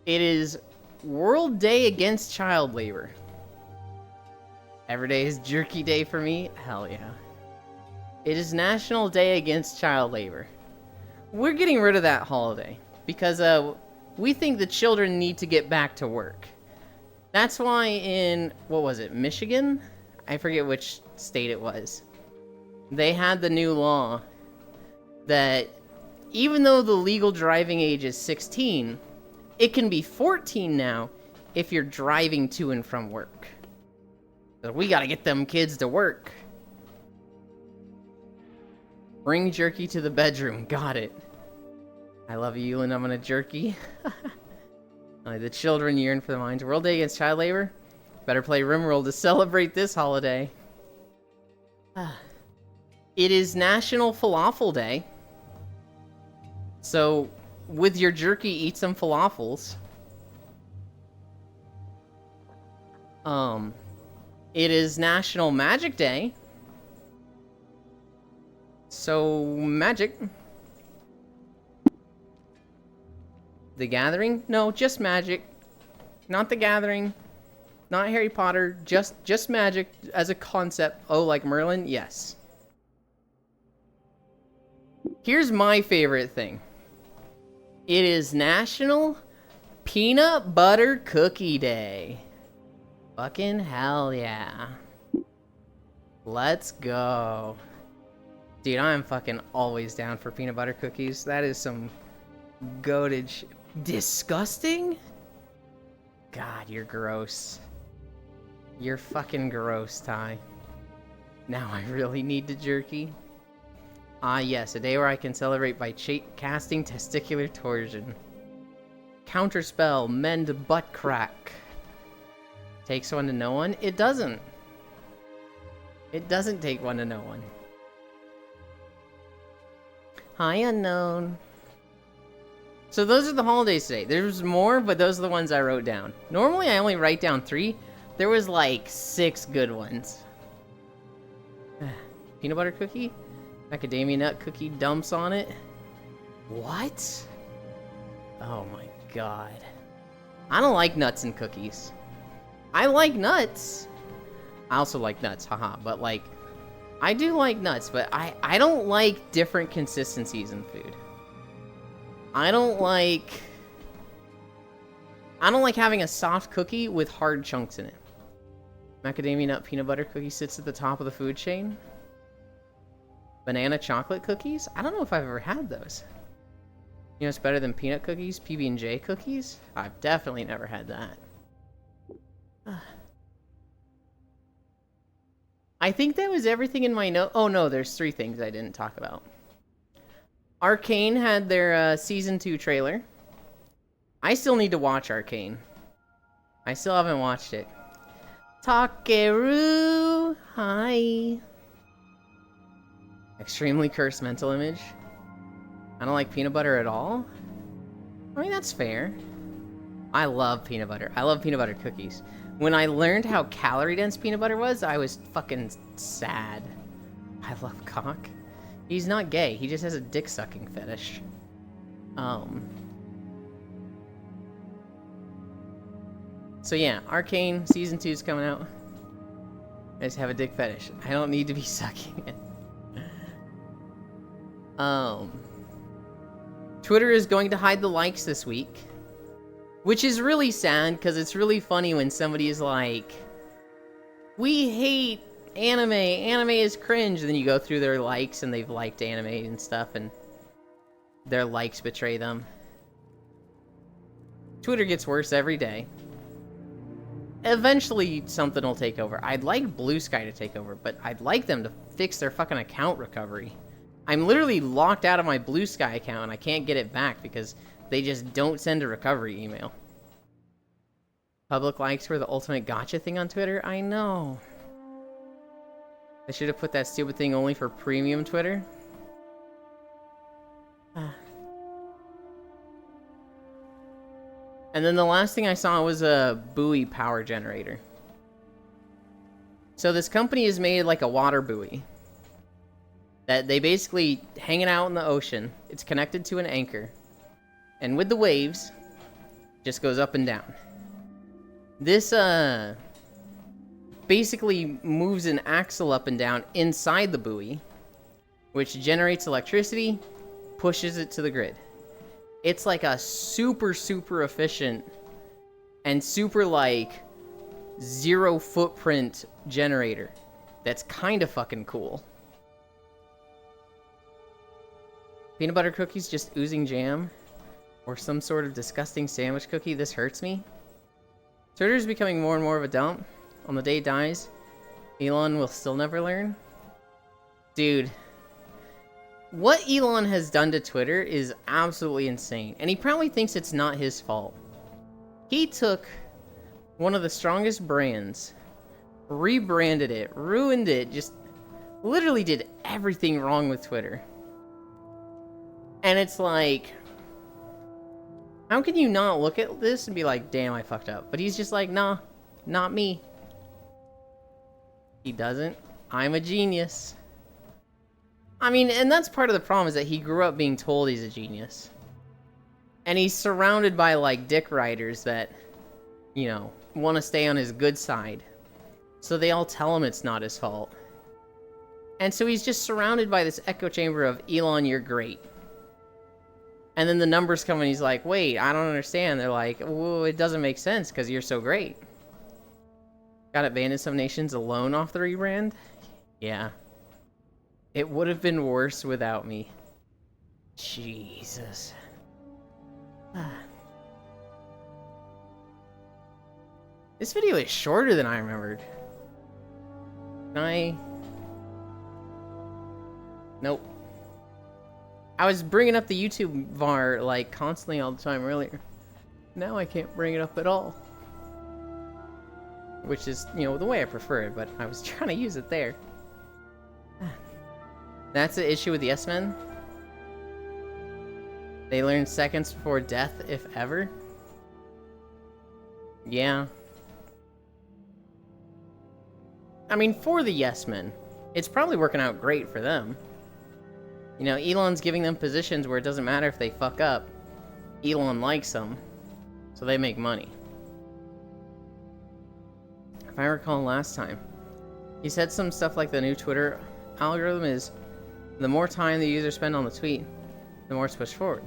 It is World Day Against Child Labor. Every day is Jerky Day for me. Hell yeah. It is National Day Against Child Labor. We're getting rid of that holiday because we think the children need to get back to work. That's why in, what was it, Michigan? I forget which state it was. They had the new law that even though the legal driving age is 16, it can be 14 now if you're driving to and from work. So we gotta get them kids to work. Bring jerky to the bedroom. Got it. I love you, Ewan. I'm gonna jerky. The children yearn for the mines. World Day Against Child Labor. Better play RimWorld to celebrate this holiday. It is National Falafel Day. So, with your jerky, eat some falafels. It is National Magic Day. So, magic. The Gathering? No, just magic. Not The Gathering. Not Harry Potter. Just magic as a concept. Oh, like Merlin? Yes. Here's my favorite thing. It is National Peanut Butter Cookie Day. Fucking hell yeah. Let's go. Dude, I'm fucking always down for peanut butter cookies. That is some goated shit. Disgusting? God, you're gross. You're fucking gross, Ty. Now I really need the jerky. Ah, yes, a day where I can celebrate by casting testicular torsion. Counterspell, mend butt crack. Takes one to know one? It doesn't. It doesn't take one to know one. Hi, unknown. So those are the holidays today. There's more, but those are the ones I wrote down. Normally I only write down 3. There was like 6 good ones. Peanut butter cookie? Macadamia nut cookie dumps on it? What? Oh my god. I don't like nuts in cookies. I like nuts. I also like nuts, haha. But like, I do like nuts, but I don't like different consistencies in food. I don't like having a soft cookie with hard chunks in it. Macadamia nut peanut butter cookie sits at the top of the food chain. Banana chocolate cookies? I don't know if I've ever had those. You know it's better than peanut cookies? PB&J cookies? I've definitely never had that. I think that was everything in my note. Oh no, there's 3 things I didn't talk about. Arcane had their Season 2 trailer. I still need to watch Arcane. I still haven't watched it. Takeru! Hi! Extremely cursed mental image. I don't like peanut butter at all? I mean, that's fair. I love peanut butter. I love peanut butter cookies. When I learned how calorie-dense peanut butter was, I was fucking sad. I love cock. He's not gay, he just has a dick-sucking fetish. So yeah, Arcane Season 2 is coming out. I just have a dick fetish. I don't need to be sucking it. Twitter is going to hide the likes this week. Which is really sad, because it's really funny when somebody is like, we hate Anime is cringe. And then you go through their likes and they've liked anime and stuff, and their likes betray them. Twitter gets worse every day. Eventually, something will take over. I'd like Blue Sky to take over, but I'd like them to fix their fucking account recovery. I'm literally locked out of my Blue Sky account, and I can't get it back because they just don't send a recovery email. Public likes were the ultimate gotcha thing on Twitter? I know. I should have put that stupid thing only for premium Twitter. And then the last thing I saw was a buoy power generator. So this company has made like a water buoy that they basically hang it out in the ocean. It's connected to an anchor. And with the waves, just goes up and down. This basically moves an axle up and down inside the buoy, which generates electricity, pushes it to the grid. It's like a super efficient and super like zero footprint generator that's kind of fucking cool. Peanut butter cookies just oozing jam or some sort of disgusting sandwich cookie. This hurts me. Twitter's becoming more and more of a dump. On the day it dies, Elon will still never learn. Dude. What Elon has done to Twitter is absolutely insane, and he probably thinks it's not his fault. He took one of the strongest brands, rebranded it, ruined it, just literally did everything wrong with Twitter. And it's like, how can you not look at this and be like, damn, I fucked up? But he's just like, nah, not me. He doesn't. I'm a genius. I mean, and that's part of the problem, is that he grew up being told he's a genius. And he's surrounded by, like, dick riders that, you know, want to stay on his good side. So they all tell him it's not his fault. And so he's just surrounded by this echo chamber of, Elon, you're great. And then the numbers come and he's like, wait, I don't understand. They're like, well, it doesn't make sense because you're so great. Got abandoned some nations alone off the rebrand? Yeah. It would have been worse without me. Jesus. This video is shorter than I remembered. Can I... Nope. I was bringing up the YouTube bar, like, constantly all the time earlier. Now I can't bring it up at all. Which is, you know, the way I prefer it, but I was trying to use it there. That's the issue with the S-Men. They learn seconds before death, if ever. Yeah. I mean, for the yes-men, it's probably working out great for them. You know, Elon's giving them positions where it doesn't matter if they fuck up. Elon likes them, so they make money. If I recall last time, he said some stuff like the new Twitter algorithm is the more time the user spend on the tweet, the more it's pushed forward.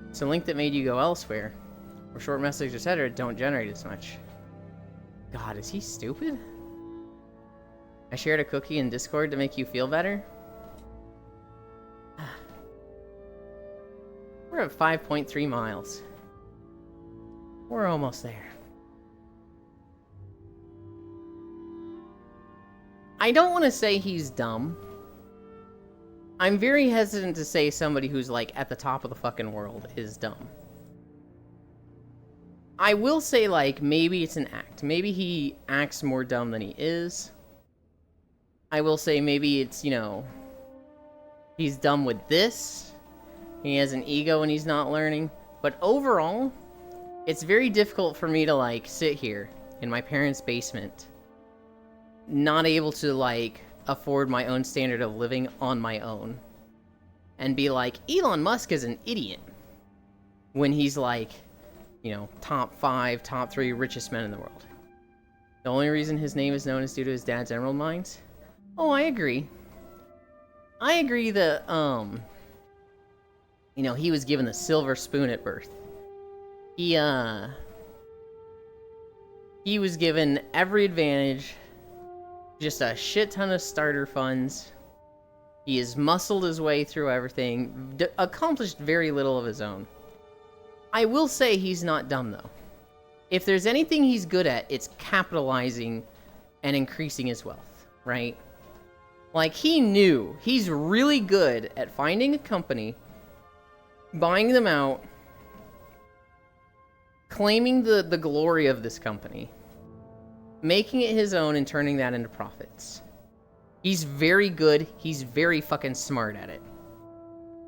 It's a link that made you go elsewhere, or short messages, etc. don't generate as much. God, is he stupid? I shared a cookie in Discord to make you feel better? We're at 5.3 miles. We're almost there. I don't want to say he's dumb. I'm very hesitant to say somebody who's, like, at the top of the fucking world is dumb. I will say, like, maybe it's an act. Maybe he acts more dumb than he is. I will say maybe it's, you know, he's dumb with this. He has an ego and he's not learning. But overall, it's very difficult for me to, like, sit here in my parents' basement, not able to, like, afford my own standard of living on my own, and be like, Elon Musk is an idiot, when he's like, you know, top 5, top 3 richest men in the world. The only reason his name is known is due to his dad's emerald mines? Oh, I agree. I agree that, you know, he was given the silver spoon at birth. He was given every advantage Just a shit ton of starter funds. He has muscled his way through everything, accomplished very little of his own. I will say he's not dumb, though. If there's anything he's good at, it's capitalizing and increasing his wealth, right? Like, he knew he's really good at finding a company, buying them out, claiming the glory of this company, making it his own, and turning that into profits. He's very good. He's very fucking smart at it.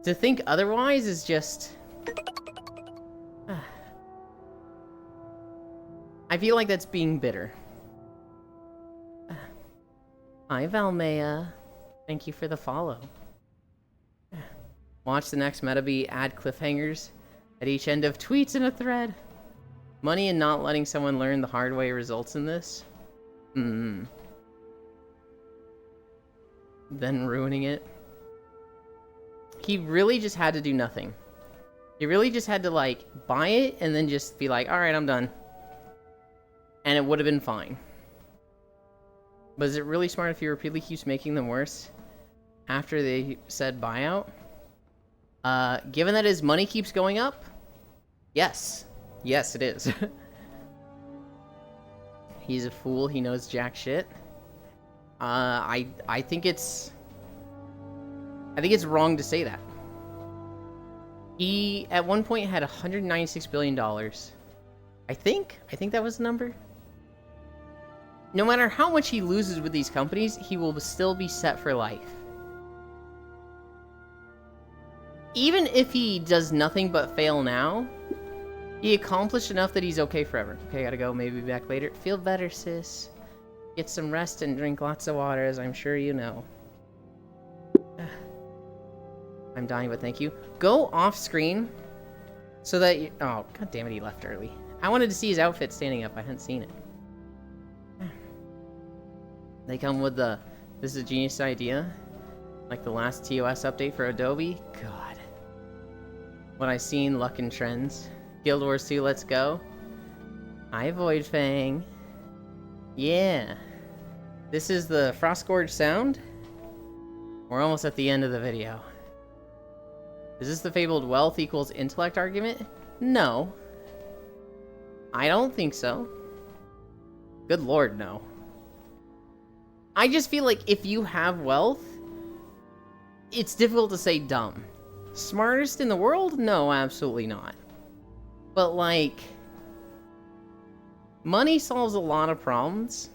To think otherwise is just... I feel like that's being bitter. Hi, Valmea. Thank you for the follow. Watch the next MetaBee add cliffhangers at each end of tweets in a thread. Money and not letting someone learn the hard way results in this. Then ruining it. He really just had to do nothing. He really just had to, like, buy it and then just be like, alright, I'm done. And it would have been fine. But is it really smart if he repeatedly keeps making them worse after they said buyout? Given that his money keeps going up? Yes. Yes, it is. He's a fool. He knows jack shit. I think it's wrong to say that. He at one point had $196 billion. I think that was the number. No matter how much he loses with these companies, he will still be set for life. Even if he does nothing but fail now, he accomplished enough that he's okay forever. Okay, gotta go. Maybe be back later. Feel better, sis. Get some rest and drink lots of water, as I'm sure you know. I'm dying, but thank you. Go off screen so that you... Oh, god damn it, he left early. I wanted to see his outfit standing up. I hadn't seen it. They come with the... This is a genius idea. Like the last TOS update for Adobe. God. What I seen, luck and trends. Guild Wars 2, let's go. Hi, Voidfang. Yeah. This is the Frostgorge sound. We're almost at the end of the video. Is this the fabled wealth equals intellect argument? No. I don't think so. Good lord, no. I just feel like if you have wealth, it's difficult to say dumb. Smartest in the world? No, absolutely not. But, like, money solves a lot of problems.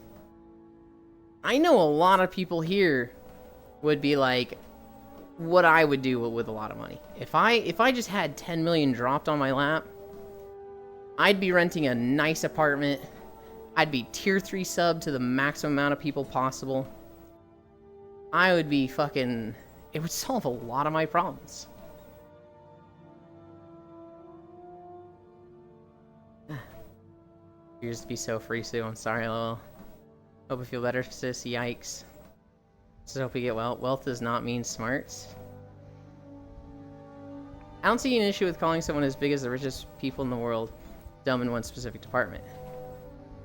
I know a lot of people here would be like, what I would do with a lot of money. If I just had 10 million dropped on my lap, I'd be renting a nice apartment. I'd be tier 3 sub to the maximum amount of people possible. I would be fucking... It would solve a lot of my problems. Yours to be so free, Sue. I'm sorry, lol. Hope you feel better, sis. Yikes. Just hope you get well. Wealth does not mean smarts. I don't see an issue with calling someone as big as the richest people in the world dumb in one specific department.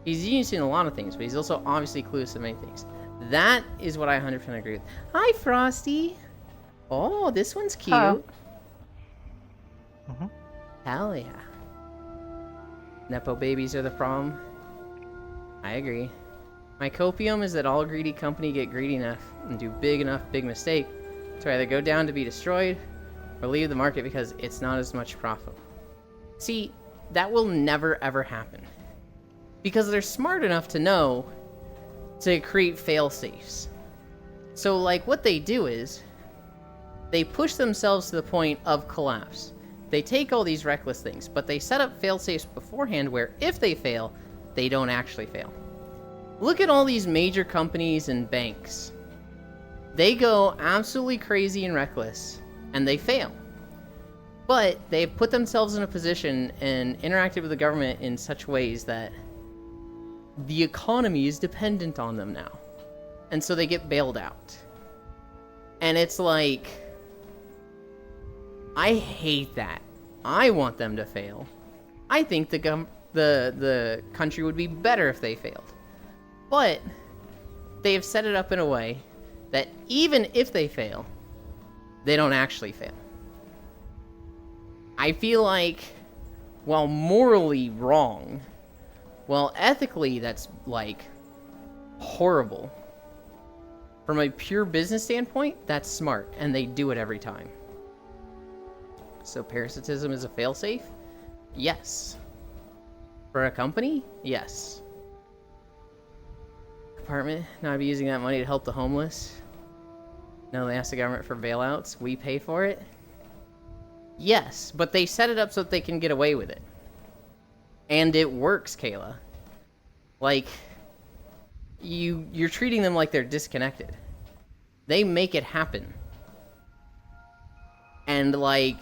He's genius in a lot of things, but he's also obviously clueless in many things. That is what I 100% agree with. Hi, Frosty! Oh, this one's cute.
Hello.
Hell yeah. Nepo babies are the problem. I agree. My copium is that all greedy company get greedy enough and do big mistake to either go down to be destroyed or leave the market because it's not as much profit. See, that will never ever happen. Because they're smart enough to know to create fail-safes. So, like, what they do is they push themselves to the point of collapse. They take all these reckless things, but they set up fail-safes beforehand where if they fail, they don't actually fail. Look at all these major companies and banks. They go absolutely crazy and reckless, and they fail. But they've put themselves in a position and interacted with the government in such ways that the economy is dependent on them now. And so they get bailed out. And it's like... I hate that. I want them to fail. I think the country would be better if they failed. But they have set it up in a way that even if they fail, they don't actually fail. I feel like, while morally wrong, well, ethically that's, like, horrible. From a pure business standpoint, that's smart, and they do it every time. So parasitism is a failsafe? Yes. For a company? Yes. Department not be using that money to help the homeless? No, they ask the government for bailouts. We pay for it? Yes, but they set it up so that they can get away with it. And it works, Kayla. Like, you're treating them like they're disconnected. They make it happen. And, like,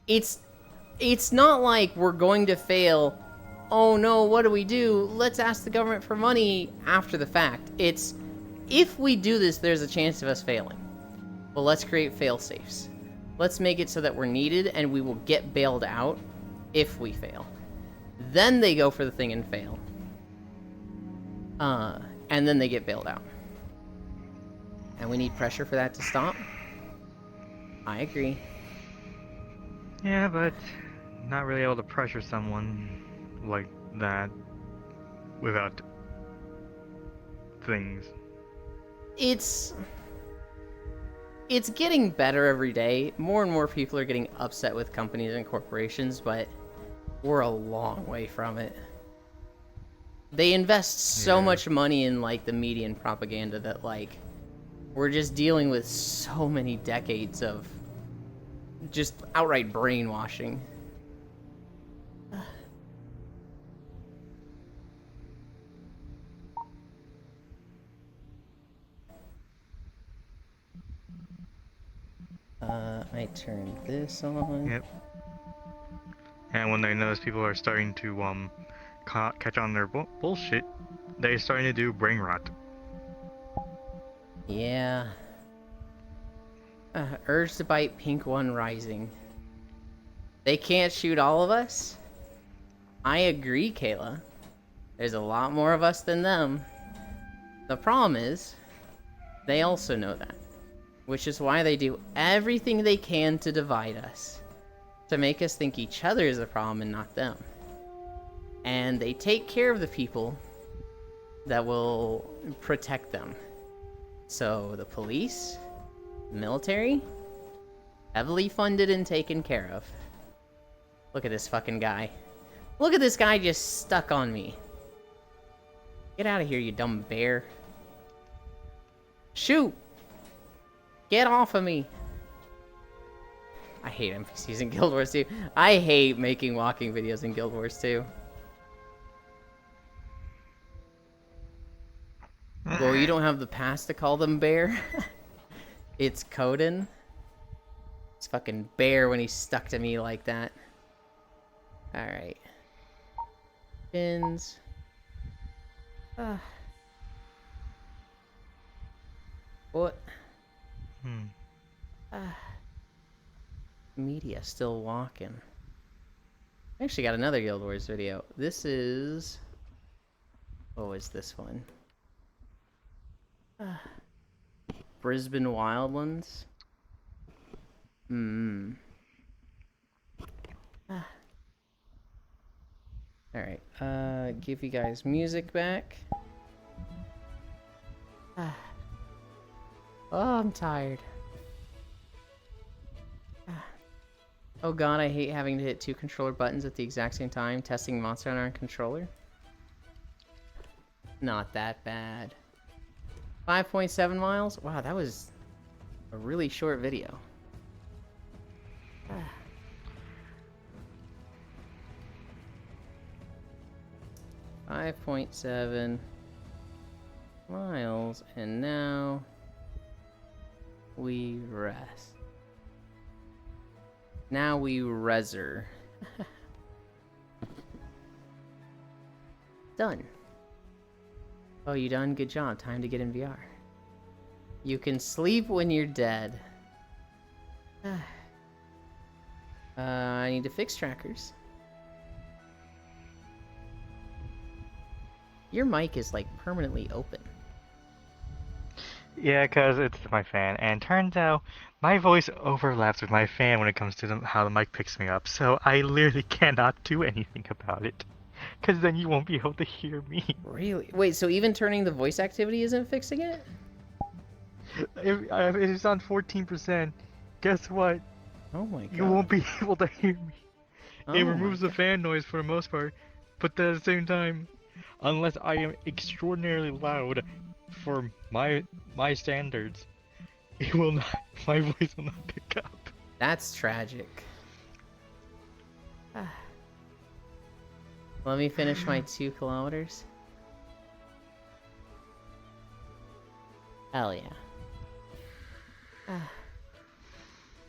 it's not like we're going to fail. Oh no, what do we do? Let's ask the government for money after the fact. It's, if we do this, there's a chance of us failing. Well, let's create fail-safes. Let's make it so that we're needed and we will get bailed out if we fail. Then they go for the thing and fail. And then they get bailed out. And we need pressure for that to stop. I agree.
Yeah, but not really able to pressure someone like that without things.
It's getting better every day. More and more people are getting upset with companies and corporations, but we're a long way from it. They invest so much money in, like, the media and propaganda that, like, we're just dealing with so many decades of just outright brainwashing. I turn this on.
Yep. And when they notice people are starting to catch on their bullshit, they're starting to do brain rot.
Yeah. Urge to bite Pink One Rising. They can't shoot all of us? I agree, Kayla. There's a lot more of us than them. The problem is, they also know that. Which is why they do everything they can to divide us. To make us think each other is the problem and not them. And they take care of the people that will protect them. So the police, military, heavily funded and taken care of. Look at this fucking guy. Look at this guy just stuck on me. Get out of here, you dumb bear. Shoot! Get off of me! I hate NPCs in Guild Wars 2. I hate making walking videos in Guild Wars 2. Well, you don't have the pass to call them bear? It's Coden. It's fucking bear when he's stuck to me like that. Alright. Pins. What? Media still walking. I actually got another Guild Wars video. This is... What was this one? Brisbane Wildlands. Alright, give you guys music back. Oh, I'm tired. Oh god, I hate having to hit 2 controller buttons at the exact same time, testing Monster Hunter on controller. Not that bad. 5.7 miles? Wow, that was a really short video. 5.7 miles, and now we rest. Now we reser. Done. Oh, you done? Good job. Time to get in VR. You can sleep when you're dead. I need to fix trackers. Your mic is like permanently open.
Yeah, cause it's my fan, and turns out my voice overlaps with my fan when it comes to how the mic picks me up, so I literally cannot do anything about it. Cause then you won't be able to hear me.
Really? Wait, so even turning the voice activity isn't fixing it?
If it's on 14%, guess what?
Oh my god.
You won't be able to hear me. It
Oh my
removes the
god.
fan noise for the most part, but at the same time, unless I am extraordinarily loud for my standards, it will not. My voice will not pick up.
That's tragic. Let me finish my 2 kilometers. Hell yeah.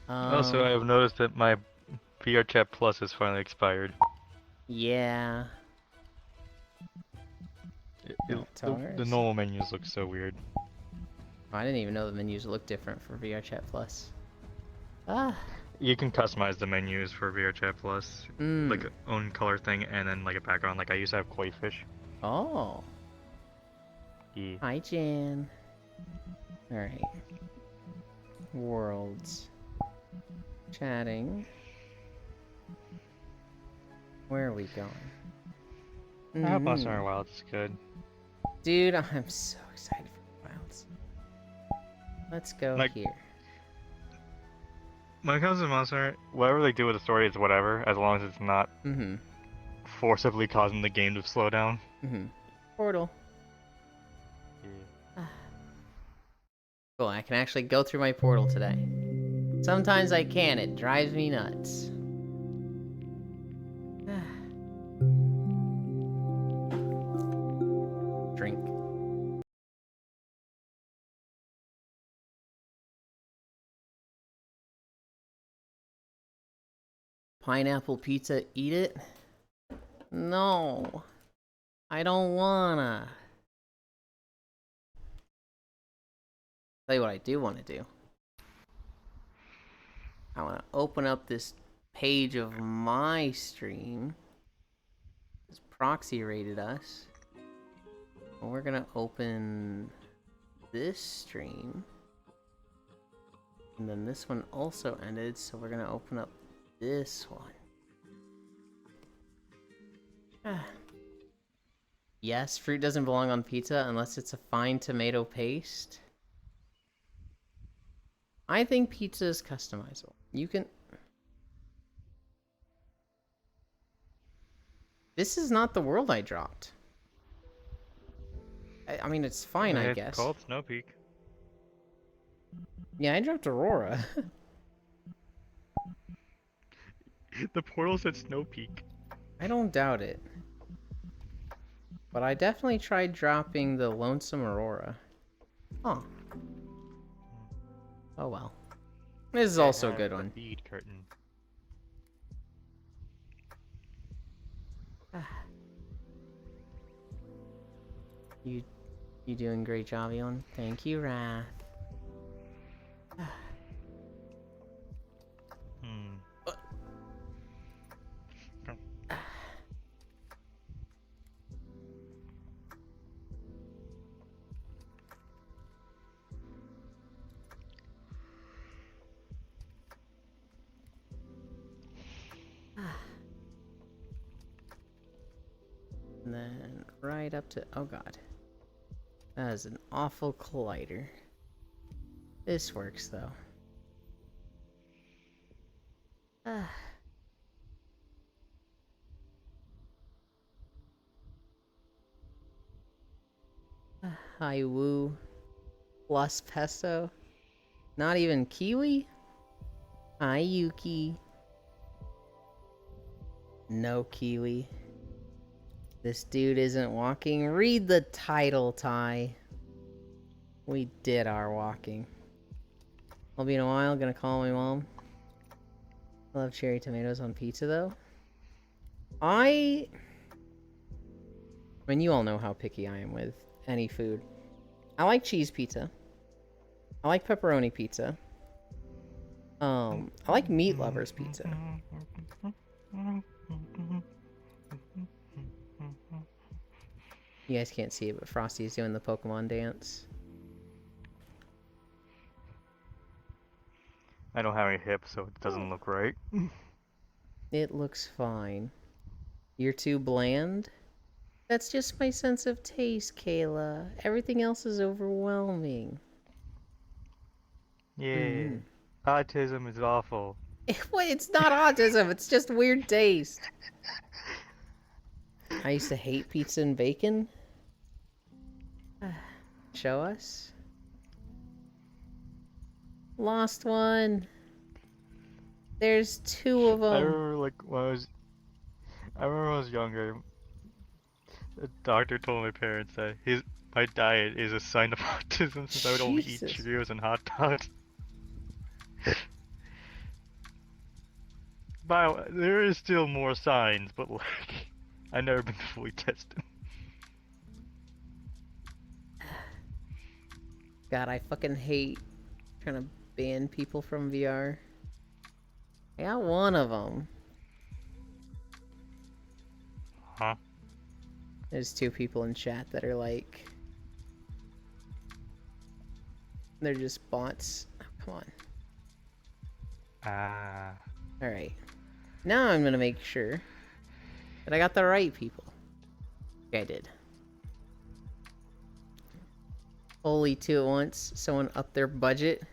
Also, I have noticed that my VRChat Plus has finally expired.
Yeah.
The normal menus look so weird.
I didn't even know the menus look different for VRChat Plus.
You can customize the menus for VRChat Plus, like own color thing, and then like a background. Like I used to have koi fish.
Oh.
Yeah.
Hi, Jan. Alright. Worlds. Chatting. Where are we going?
I hope Monster Hunter Wilds is good.
Dude, I'm so excited for Wilds. Let's go here.
When it comes to Monster Hunter, whatever they do with the story is whatever, as long as it's not forcibly causing the game to slow down.
Portal.
Yeah.
Cool, I can actually go through my portal today. Sometimes I can, it drives me nuts. Drink. Pineapple pizza, eat it? No. I don't wanna. Tell you what I do want to do. I want to open up this page of my stream. This proxy rated us. And we're gonna open this stream. And then this one also ended, so we're gonna open up this one. Yes, fruit doesn't belong on pizza unless it's a fine tomato paste. I think pizza is customizable. You can... This is not the world I dropped. I mean, it's fine, I guess.
It's called Snow Peak.
Yeah, I dropped Aurora.
The portal said Snow Peak.
I don't doubt it. But I definitely tried dropping the Lonesome Aurora. Oh. Oh well. This is also a good one.
Bead curtain.
You doing great job, Eon. Thank you, Wrath. And then right up to... Oh god. That is an awful collider. This works, though. Hi, Woo. Plus Pesto. Not even Kiwi? Hi, Yuki. No Kiwi. This dude isn't walking. Read the title, Ty. We did our walking. I'll be in a while. Gonna call my mom. I love cherry tomatoes on pizza, though. I mean, you all know how picky I am with any food. I like cheese pizza. I like pepperoni pizza. I like meat lovers pizza. You guys can't see it, but Frosty's doing the Pokemon dance.
I don't have any hips, so it doesn't look right.
It looks fine. You're too bland? That's just my sense of taste, Kayla. Everything else is overwhelming.
Yeah. Autism is awful.
Wait, it's not autism, it's just weird taste. I used to hate pizza and bacon. Show us. Lost one. There's 2 of them.
I remember like I remember when I was younger, the doctor told my parents that my diet is a sign of autism since I would only eat
Jesus.
Cheerios and hot dogs. But there is still more signs, but like I've never been fully tested.
God, I fucking hate trying to ban people from VR. I got one of them.
Huh?
There's 2 people in chat that are like... They're just bots. Oh, come on.
Ah.
Alright. Now I'm gonna make sure that I got the right people. Okay, I did. Only 2 at once. Someone upped their budget.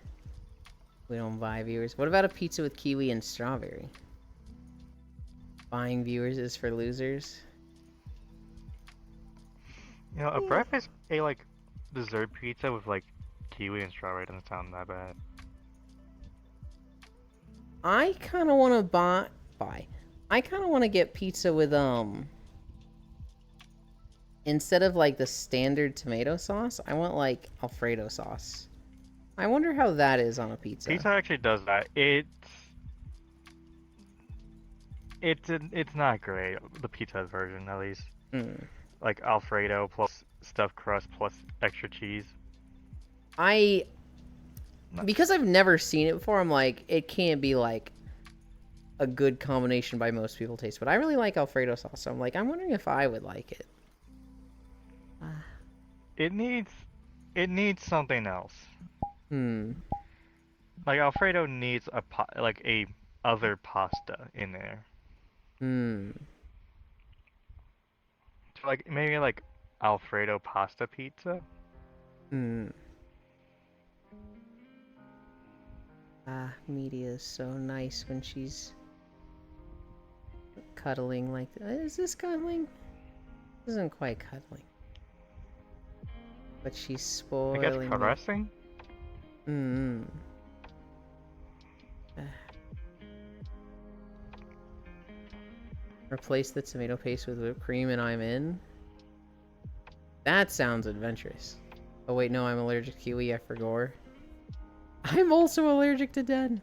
We don't buy viewers. What about a pizza with kiwi and strawberry? Buying viewers is for losers.
You know, a like dessert pizza with like kiwi and strawberry doesn't sound that bad.
I kind of want to buy. I kind of want to get pizza with instead of like the standard tomato sauce, I want like Alfredo sauce. I wonder how that is on a pizza.
Pizza actually does that. It's not great. The pizza version, at least.
Mm.
Like Alfredo plus stuffed crust plus extra cheese.
Because I've never seen it before, I'm like, it can't be like a good combination by most people taste. But I really like Alfredo sauce, so I'm like, I'm wondering if I would like it.
It needs something else. Like Alfredo needs a other pasta in there. So like maybe like Alfredo pasta pizza.
Media is so nice when she's cuddling like that. Is this cuddling? This isn't quite cuddling. But she's spoiling
I guess
me.
caressing.
Replace the tomato paste with whipped cream and I'm in. That sounds adventurous. Oh wait, no, I'm allergic to kiwi, I forgot. I'm also allergic to dead.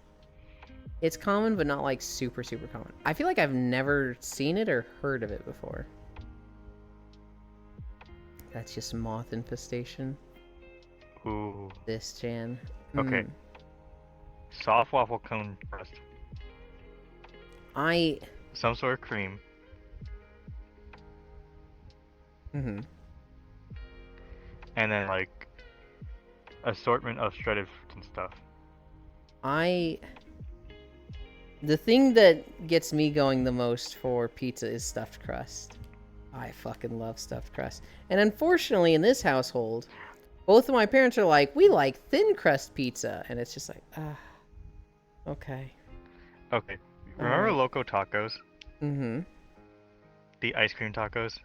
It's common, but not like super common. I feel like I've never seen it or heard of it before. That's just moth infestation.
Ooh.
This Jan.
Okay. Soft waffle cone crust. Some sort of cream. And then like assortment of shredded fruits and stuff.
The thing that gets me going the most for pizza is stuffed crust. I fucking love stuffed crust. And unfortunately in this household, both of my parents are like, we like thin crust pizza. And it's just like, okay.
Okay. Remember Loco Tacos? The ice cream tacos?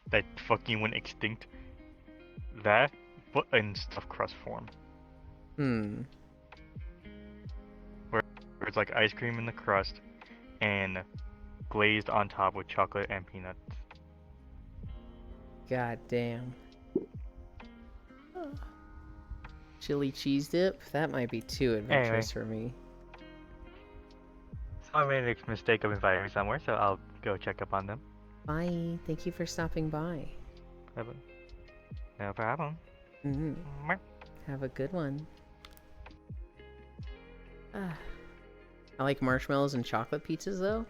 That fucking went extinct? That, but in stuffed crust form. Where it's like ice cream in the crust and glazed on top with chocolate and peanuts.
God damn. Chili cheese dip? That might be too adventurous for me.
So I made a mistake of inviting me somewhere, so I'll go check up on them.
Bye. Thank you for stopping by.
No problem.
Have a good one. I like marshmallows and chocolate pizzas though.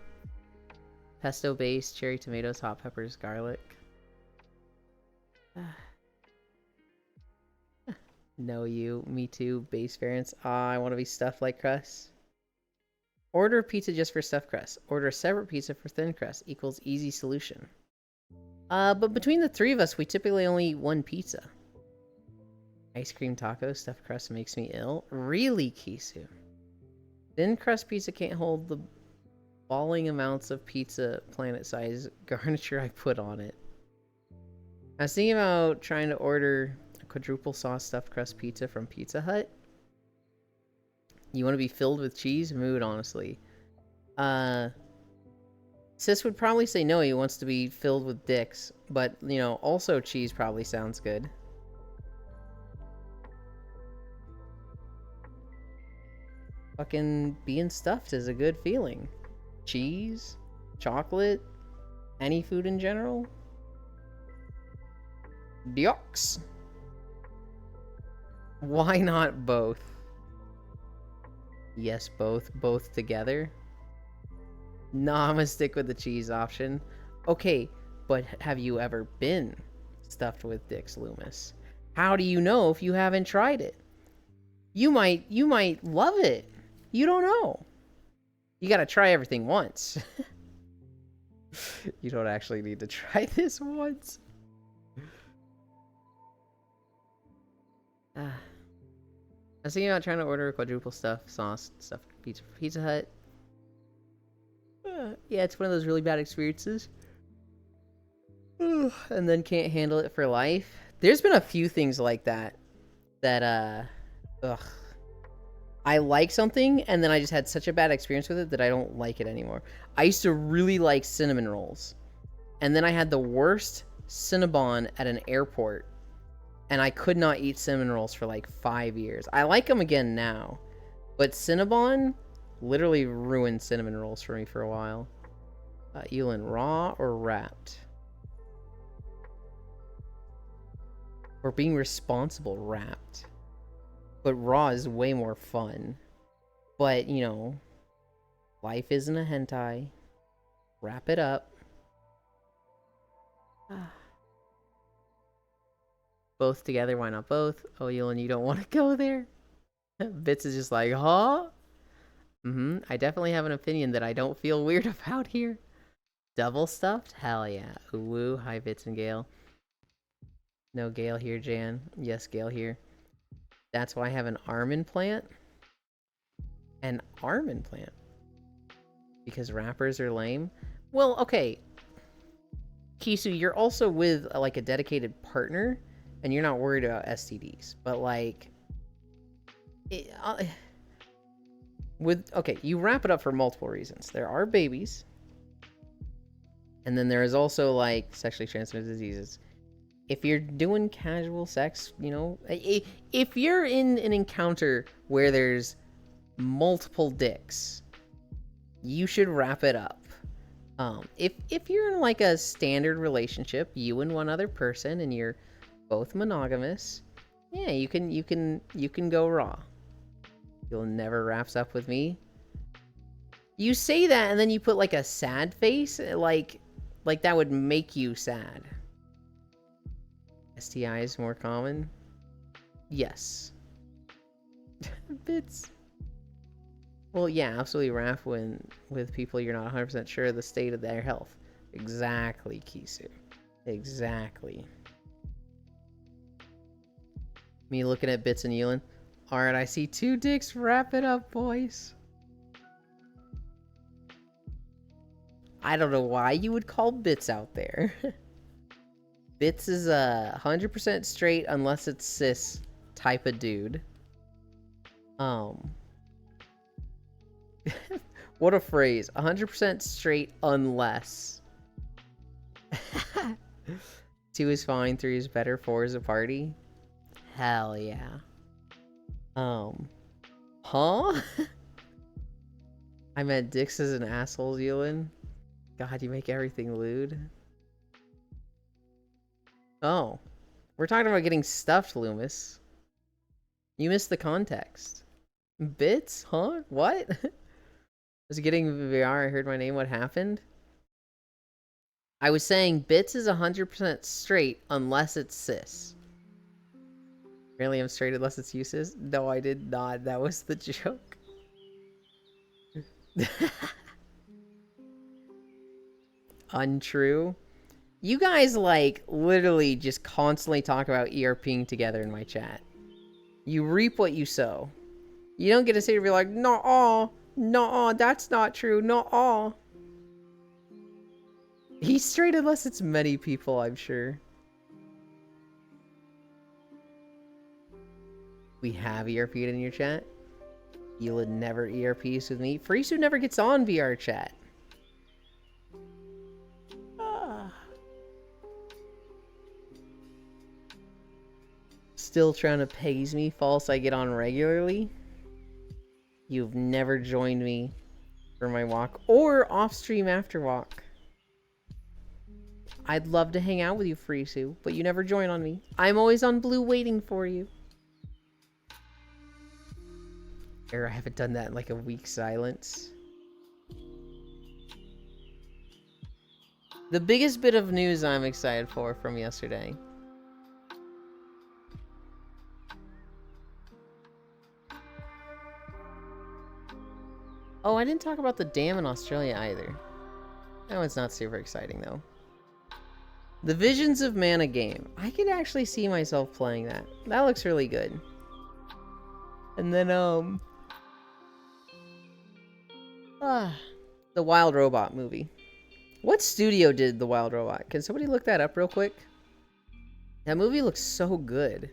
Pesto base, cherry tomatoes, hot peppers, garlic. No, you. Me too. Base variants. Ah, I want to be stuffed like crust. Order a pizza just for stuffed crust. Order a separate pizza for thin crust equals easy solution. But between the three of us, we typically only eat one pizza. Ice cream taco stuffed crust makes me ill. Really, Kisu? Thin crust pizza can't hold the balling amounts of pizza planet-size garniture I put on it. I was thinking about trying to order a quadruple sauce stuffed crust pizza from Pizza Hut. You want to be filled with cheese? Mood, honestly. Sis would probably say no, he wants to be filled with dicks. But, you know, also cheese probably sounds good. Fucking being stuffed is a good feeling. Cheese, chocolate, any food in general. Diox. Why not both? Yes, both. Both together. Nah, I'm gonna stick with the cheese option. Okay, but have you ever been stuffed with dicks, Loomis? How do you know if you haven't tried it? You might love it. You don't know. You gotta try everything once. You don't actually need to try this once. I was thinking about trying to order a quadruple stuffed sauce stuffed pizza from Pizza Hut. Yeah, it's one of those really bad experiences. And then can't handle it for life. There's been a few things like that. I like something, and then I just had such a bad experience with it that I don't like it anymore. I used to really like cinnamon rolls. And then I had the worst Cinnabon at an airport. And I could not eat cinnamon rolls for like 5 years. I like them again now. But Cinnabon literally ruined cinnamon rolls for me for a while. Elin, raw or wrapped? Or being responsible wrapped. But raw is way more fun. But, you know, life isn't a hentai. Wrap it up. Both together, why not both? Oh, Elin, you don't want to go there? Bits is just like, huh? I definitely have an opinion that I don't feel weird about here. Double stuffed? Hell yeah. Woo. Hi, Bits and Gale. No Gale here, Jan. Yes, Gale here. That's why I have an arm implant. An arm implant? Because rappers are lame? Well, okay. Kisu, you're also with like a dedicated partner, and you're not worried about STDs. But like... okay, you wrap it up for multiple reasons. There are babies. And then there is also like sexually transmitted diseases. If you're doing casual sex, you know, if you're in an encounter where there's multiple dicks, you should wrap it up. If you're in like a standard relationship, you and one other person, and you're both monogamous, yeah, you can go raw. You'll never wraps up with me. You say that, and then you put like a sad face, like that would make you sad. STI is more common? Yes. Bits. Well, yeah, absolutely raff with people you're not 100% sure of the state of their health. Exactly, Kisu. Exactly. Me looking at Bits and Yulin. Alright, I see 2 dicks. Wrap it up, boys. I don't know why you would call Bits out there. Bits is a 100% straight unless it's cis type of dude. What a phrase. 100% straight unless. 2 is fine, 3 is better, 4 is a party. Hell yeah. Huh? I meant dicks as an asshole, Yulin. God, you make everything lewd. Oh. We're talking about getting stuffed, Loomis. You missed the context. Bits? Huh? What? Was getting VR, I heard my name, what happened? I was saying bits is 100% straight unless it's cis. Really, I'm straight unless it's uses? No, I did not. That was the joke. Untrue. You guys, like, literally just constantly talk about ERPing together in my chat. You reap what you sow. You don't get to sit here and be like, no, that's not true, no. He's straight unless it's many people, I'm sure. We have ERP'd in your chat. You would never ERPs with me. Frisu never gets on VR chat. Still trying to pays me false I get on regularly. You've never joined me for my walk or off stream after walk. I'd love to hang out with you, Frisu, but you never join on me. I'm always on blue waiting for you. Or I haven't done that in like a week's silence. The biggest bit of news I'm excited for from yesterday. Oh, I didn't talk about the dam in Australia either. That one's not super exciting though. The Visions of Mana game. I could actually see myself playing that. That looks really good. And then, the Wild Robot movie. What studio did The Wild Robot? Can somebody look that up real quick? That movie looks so good.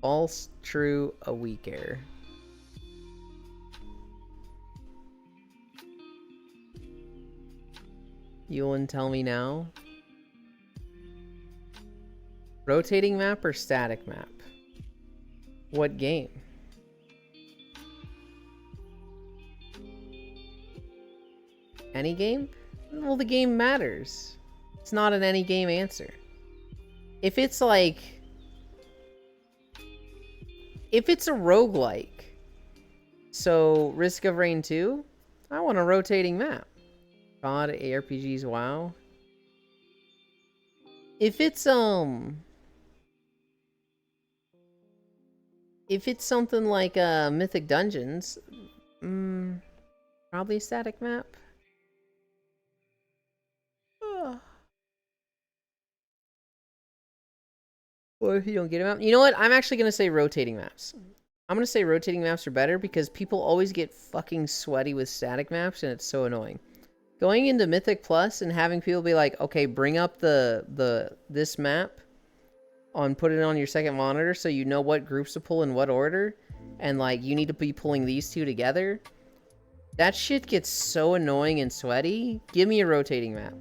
False, true, a weak error. You'll tell me now. Rotating map or static map? What game? Any game? Well, the game matters. It's not an any game answer. If it's like... If it's a roguelike, so Risk of Rain 2, I want a rotating map. God, ARPGs, wow. If it's something like Mythic Dungeons, probably a static map. Or if you don't get a map, you know what? I'm actually gonna say rotating maps. I'm gonna say rotating maps are better because people always get fucking sweaty with static maps, and it's so annoying. Going into Mythic Plus and having people be like, okay, bring up this map put it on your second monitor so you know what groups to pull in what order, and like you need to be pulling these two together. That shit gets so annoying and sweaty. Give me a rotating map.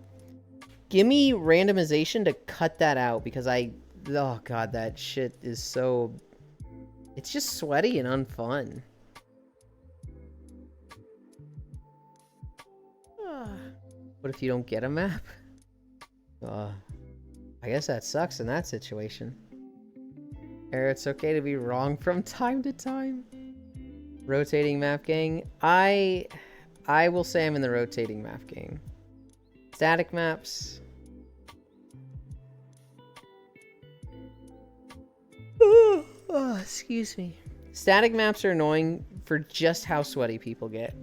Give me randomization to cut that out because oh god, that shit is so... It's just sweaty and unfun. What if you don't get a map? I guess that sucks in that situation. It's okay to be wrong from time to time. Rotating map gang. I will say I'm in the rotating map gang. Static maps. Oh, excuse me. Static maps are annoying for just how sweaty people get.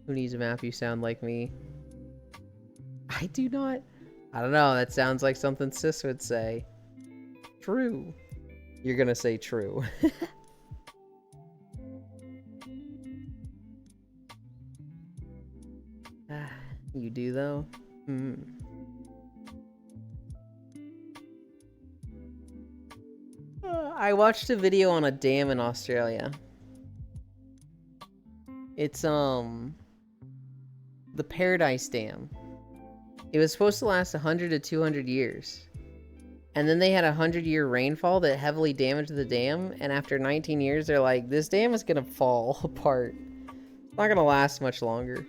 Who needs a map? You sound like me. I do not. I don't know. That sounds like something Sis would say. True. You're gonna say true. You do though? I watched a video on a dam in Australia. It's the Paradise Dam. It was supposed to last 100 to 200 years. And then they had a 100-year rainfall that heavily damaged the dam, and after 19 years they're like, this dam is gonna fall apart. It's not gonna last much longer.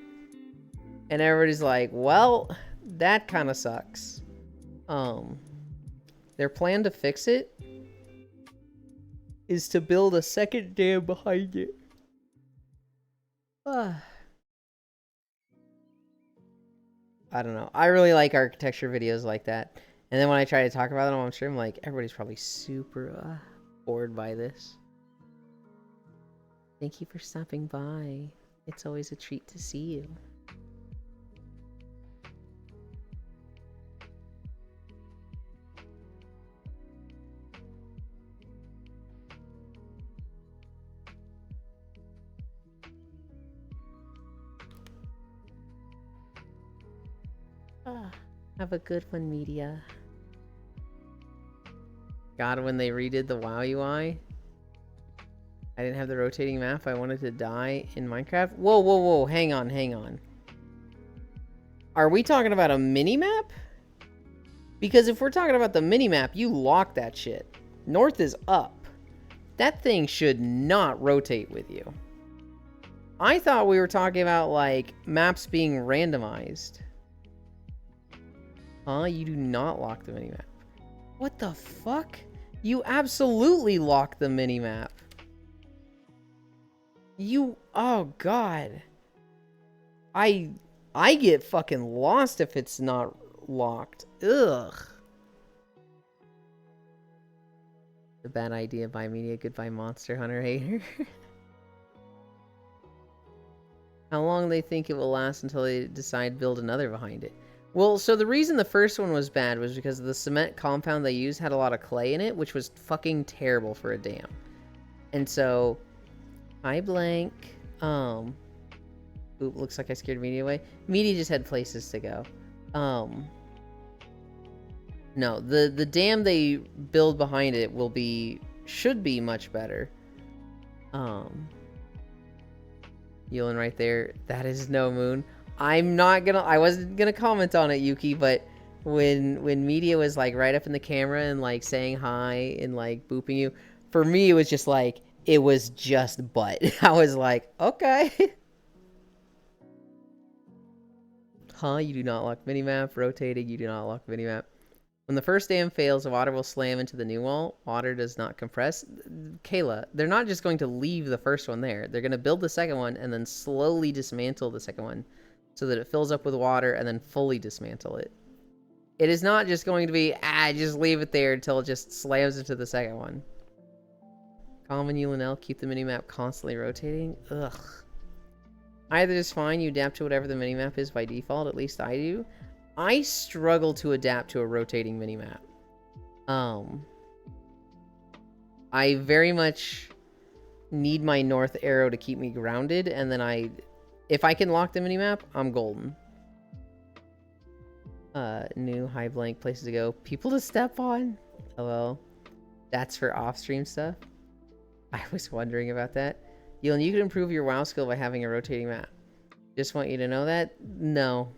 And everybody's like, well, that kind of sucks. Their plan to fix it is to build a second dam behind it. I don't know. I really like architecture videos like that. And then when I try to talk about them on stream, I'm like, everybody's probably super bored by this. Thank you for stopping by. It's always a treat to see you. Have a good one, media. God, when they redid the WoW UI, I didn't have the rotating map. I wanted to die in Minecraft. Whoa, whoa, whoa. Hang on, hang on. Are we talking about a mini-map? Because if we're talking about the mini-map, you lock that shit. North is up. That thing should not rotate with you. I thought we were talking about, like, maps being randomized. Huh? You do not lock the minimap. What the fuck? You absolutely lock the minimap. You... Oh, God. I get fucking lost if it's not locked. Ugh. A bad idea by media. Goodbye, Monster Hunter hater. How long they think it will last until they decide to build another behind it? Well, so the reason the first one was bad was because the cement compound they used had a lot of clay in it, which was fucking terrible for a dam. And so, hi Blank. Oop, looks like I scared Media away. Media just had places to go. No, the dam they build behind it should be much better. Yulin right there. That is no moon. I wasn't gonna comment on it, Yuki, but when Media was like right up in the camera and like saying hi and like booping you, for me it was just like, it was just butt. I was like, okay. Huh? You do not lock minimap. Rotating, you do not lock minimap. When the first dam fails, the water will slam into the new wall. Water does not compress. Kayla, they're not just going to leave the first one there. They're going to build the second one and then slowly dismantle the second one so that it fills up with water and then fully dismantle it. It is not just going to be, just leave it there until it just slams into the second one. Common UNL, keep the minimap constantly rotating. Ugh. Either is fine, you adapt to whatever the minimap is by default, at least I do. I struggle to adapt to a rotating minimap. I very much need my north arrow to keep me grounded, and then if I can lock the minimap, I'm golden. New high blank places to go. People to step on. Hello. That's for off-stream stuff. I was wondering about that. Yulin, you could improve your WoW skill by having a rotating map. Just want you to know that. No.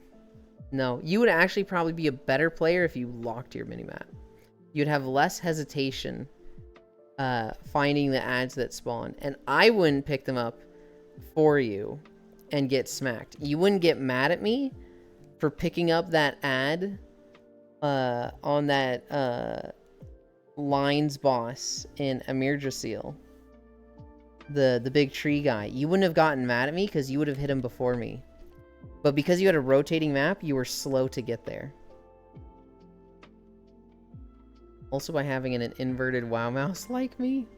No. You would actually probably be a better player if you locked your minimap. You'd have less hesitation finding the ads that spawn. And I wouldn't pick them up for you and get smacked. You wouldn't get mad at me for picking up that ad on that Lines boss in Amir Drasil. The big tree guy. You wouldn't have gotten mad at me because you would have hit him before me. But because you had a rotating map, you were slow to get there. Also by having an inverted WoW mouse like me.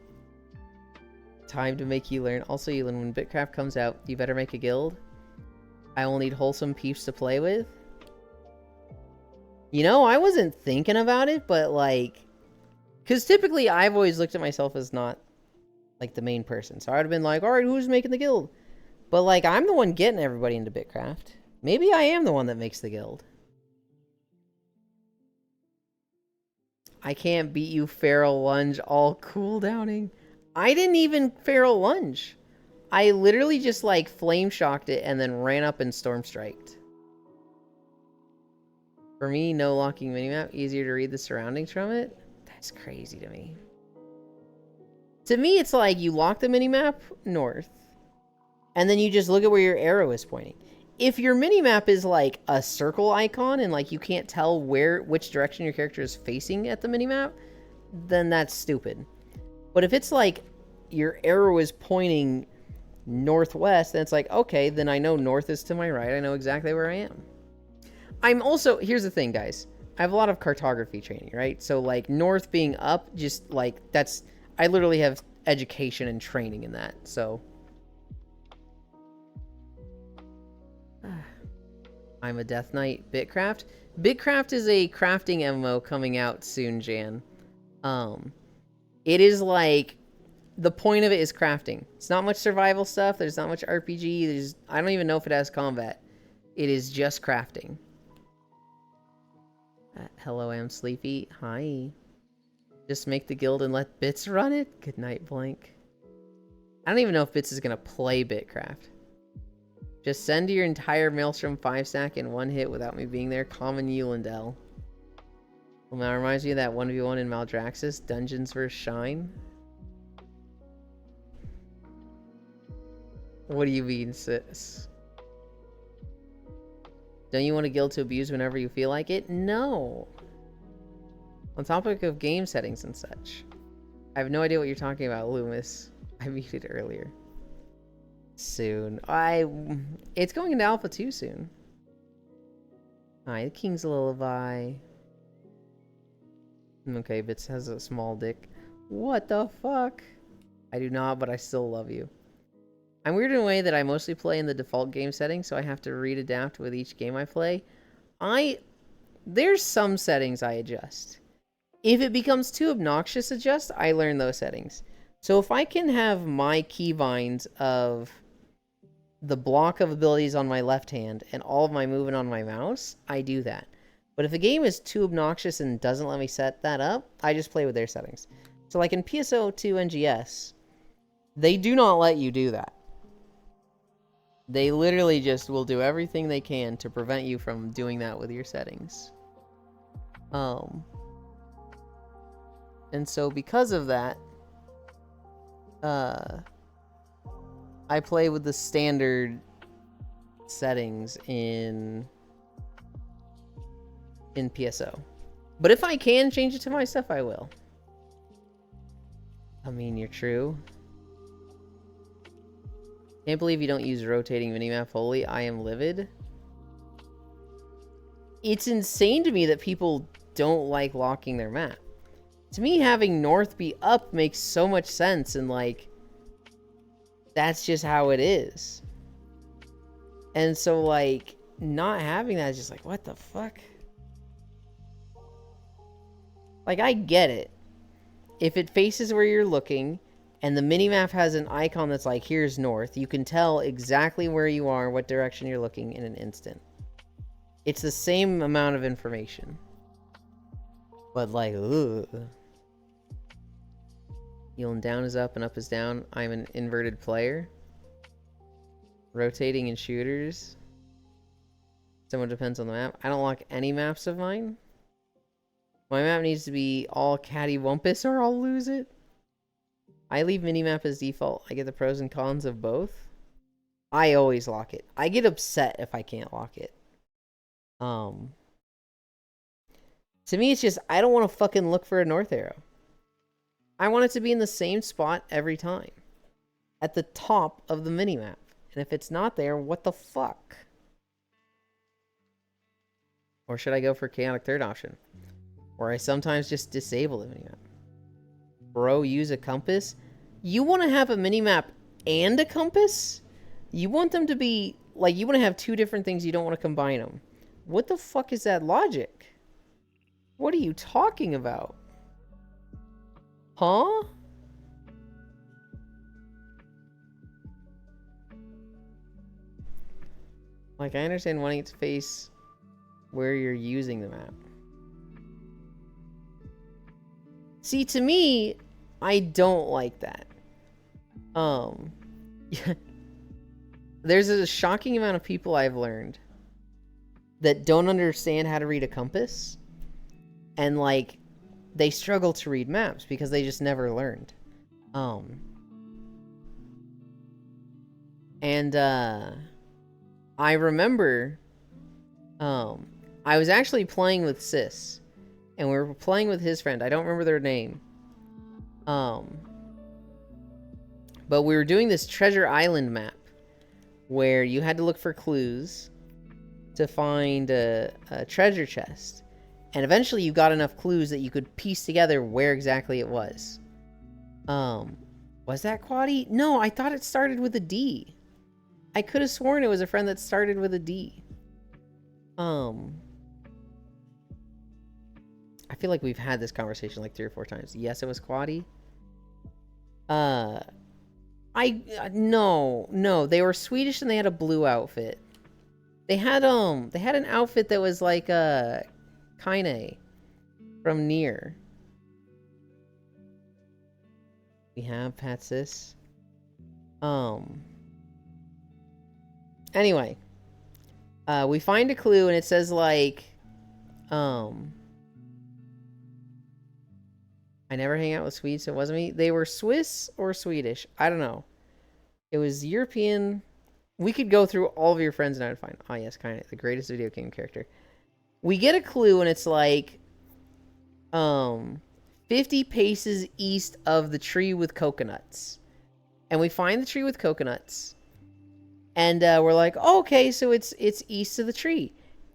Time to make you learn. Also, Elin, when Bitcraft comes out, you better make a guild. I will need wholesome peeps to play with. You know, I wasn't thinking about it, but like... Because typically I've always looked at myself as not like the main person. So I would have been like, alright, who's making the guild? But like, I'm the one getting everybody into Bitcraft. Maybe I am the one that makes the guild. I can't beat you, Feral Lunge, all cooldowning. I didn't even Feral Lunge. I literally just like flame shocked it and then ran up and storm striked. For me, no locking minimap, easier to read the surroundings from it. That's crazy to me. To me, it's like you lock the minimap north, and then you just look at where your arrow is pointing. If your minimap is like a circle icon and like you can't tell which direction your character is facing at the minimap, then that's stupid. But if it's like your arrow is pointing northwest, then it's like, okay, then I know north is to my right. I know exactly where I am. I'm also, here's the thing, guys. I have a lot of cartography training, right? So, like, north being up, just, like, that's, I literally have education and training in that, so. I'm a Death Knight. Bitcraft? Bitcraft is a crafting MMO coming out soon, Jan. It is like, the point of it is crafting. It's not much survival stuff. There's not much RPG. I don't even know if it has combat. It is just crafting. Hello, I'm Sleepy. Hi. Just make the guild and let Bits run it? Good night, Blank. I don't even know if Bits is gonna play Bitcraft. Just send your entire Maelstrom 5-stack in one hit without me being there. Common Eulendel. Well, that reminds me of that 1v1 in Maldraxxus. Dungeons vs. Shine. What do you mean, sis? Don't you want a guild to abuse whenever you feel like it? No. On topic of game settings and such. I have no idea what you're talking about, Loomis. I muted earlier. Soon. It's going into Alpha 2 soon. Hi, the King's Lullaby. Okay, Bits has a small dick. What the fuck? I do not, but I still love you. I'm weird in a way that I mostly play in the default game settings, so I have to read-adapt with each game I play. There's some settings I adjust. If it becomes too obnoxious adjust, I learn those settings. So if I can have my keybinds of the block of abilities on my left hand and all of my movement on my mouse, I do that. But if a game is too obnoxious and doesn't let me set that up, I just play with their settings. So like in PSO2 NGS, they do not let you do that. They literally just will do everything they can to prevent you from doing that with your settings. And so because of that, I play with the standard settings in PSO. But if I can change it to my stuff, I will. I mean, you're true. Can't believe you don't use rotating minimap wholly. I am livid. It's insane to me that people don't like locking their map. To me, having north be up makes so much sense, and like, that's just how it is. And so like, not having that is just like, what the fuck? Like, I get it. If it faces where you're looking, and the minimap has an icon that's like, here's north, you can tell exactly where you are, what direction you're looking in an instant. It's the same amount of information. But like, ugh. Healing down is up and up is down. I'm an inverted player. Rotating in shooters. Somewhat depends on the map. I don't lock any maps of mine. My map needs to be all cattywampus or I'll lose it. I leave minimap as default. I get the pros and cons of both. I always lock it. I get upset if I can't lock it. To me, it's just, I don't want to fucking look for a north arrow. I want it to be in the same spot every time. At the top of the minimap. And if it's not there, what the fuck? Or should I go for chaotic third option? Or I sometimes just disable the minimap. Bro, use a compass? You want to have a minimap and a compass? You want them to be, like, you want to have two different things, you don't want to combine them. What the fuck is that logic? What are you talking about? Huh? Like, I understand wanting it to face where you're using the map. See, to me, I don't like that. There's a shocking amount of people I've learned that don't understand how to read a compass. And, like, they struggle to read maps because they just never learned. I remember, I was actually playing with Sis, and we were playing with his friend. I don't remember their name. But we were doing this Treasure Island map where you had to look for clues to find a treasure chest. And eventually you got enough clues that you could piece together where exactly it was. Was that Quaddy? No, I thought it started with a D. I could have sworn it was a friend that started with a D. I feel like we've had this conversation like 3 or 4 times. Yes, it was Quaddy. No, they were Swedish and they had a blue outfit. They had an outfit that was like Kaine from Nier. We have Patsis. Anyway, we find a clue and it says like, I never hang out with Swedes, so it wasn't me. They were Swiss or Swedish. I don't know. It was European. We could go through all of your friends and I would find. Oh, yes, kind of. The greatest video game character. We get a clue and it's like 50 paces east of the tree with coconuts. And we find the tree with coconuts. And we're like, oh, okay, so it's east of the tree.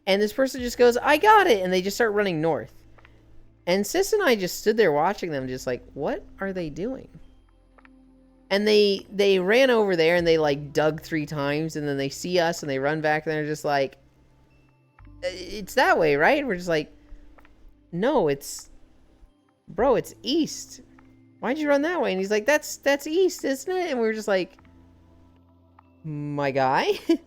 And this person just goes, I got it. And they just start running north. And Sis and I just stood there watching them, just like, what are they doing? And they ran over there and they like dug 3 times, and then they see us and they run back and they're just like, it's that way, right? And we're just like, no, bro, it's east. Why'd you run that way? And he's like, that's east, isn't it? And we were just like, my guy? And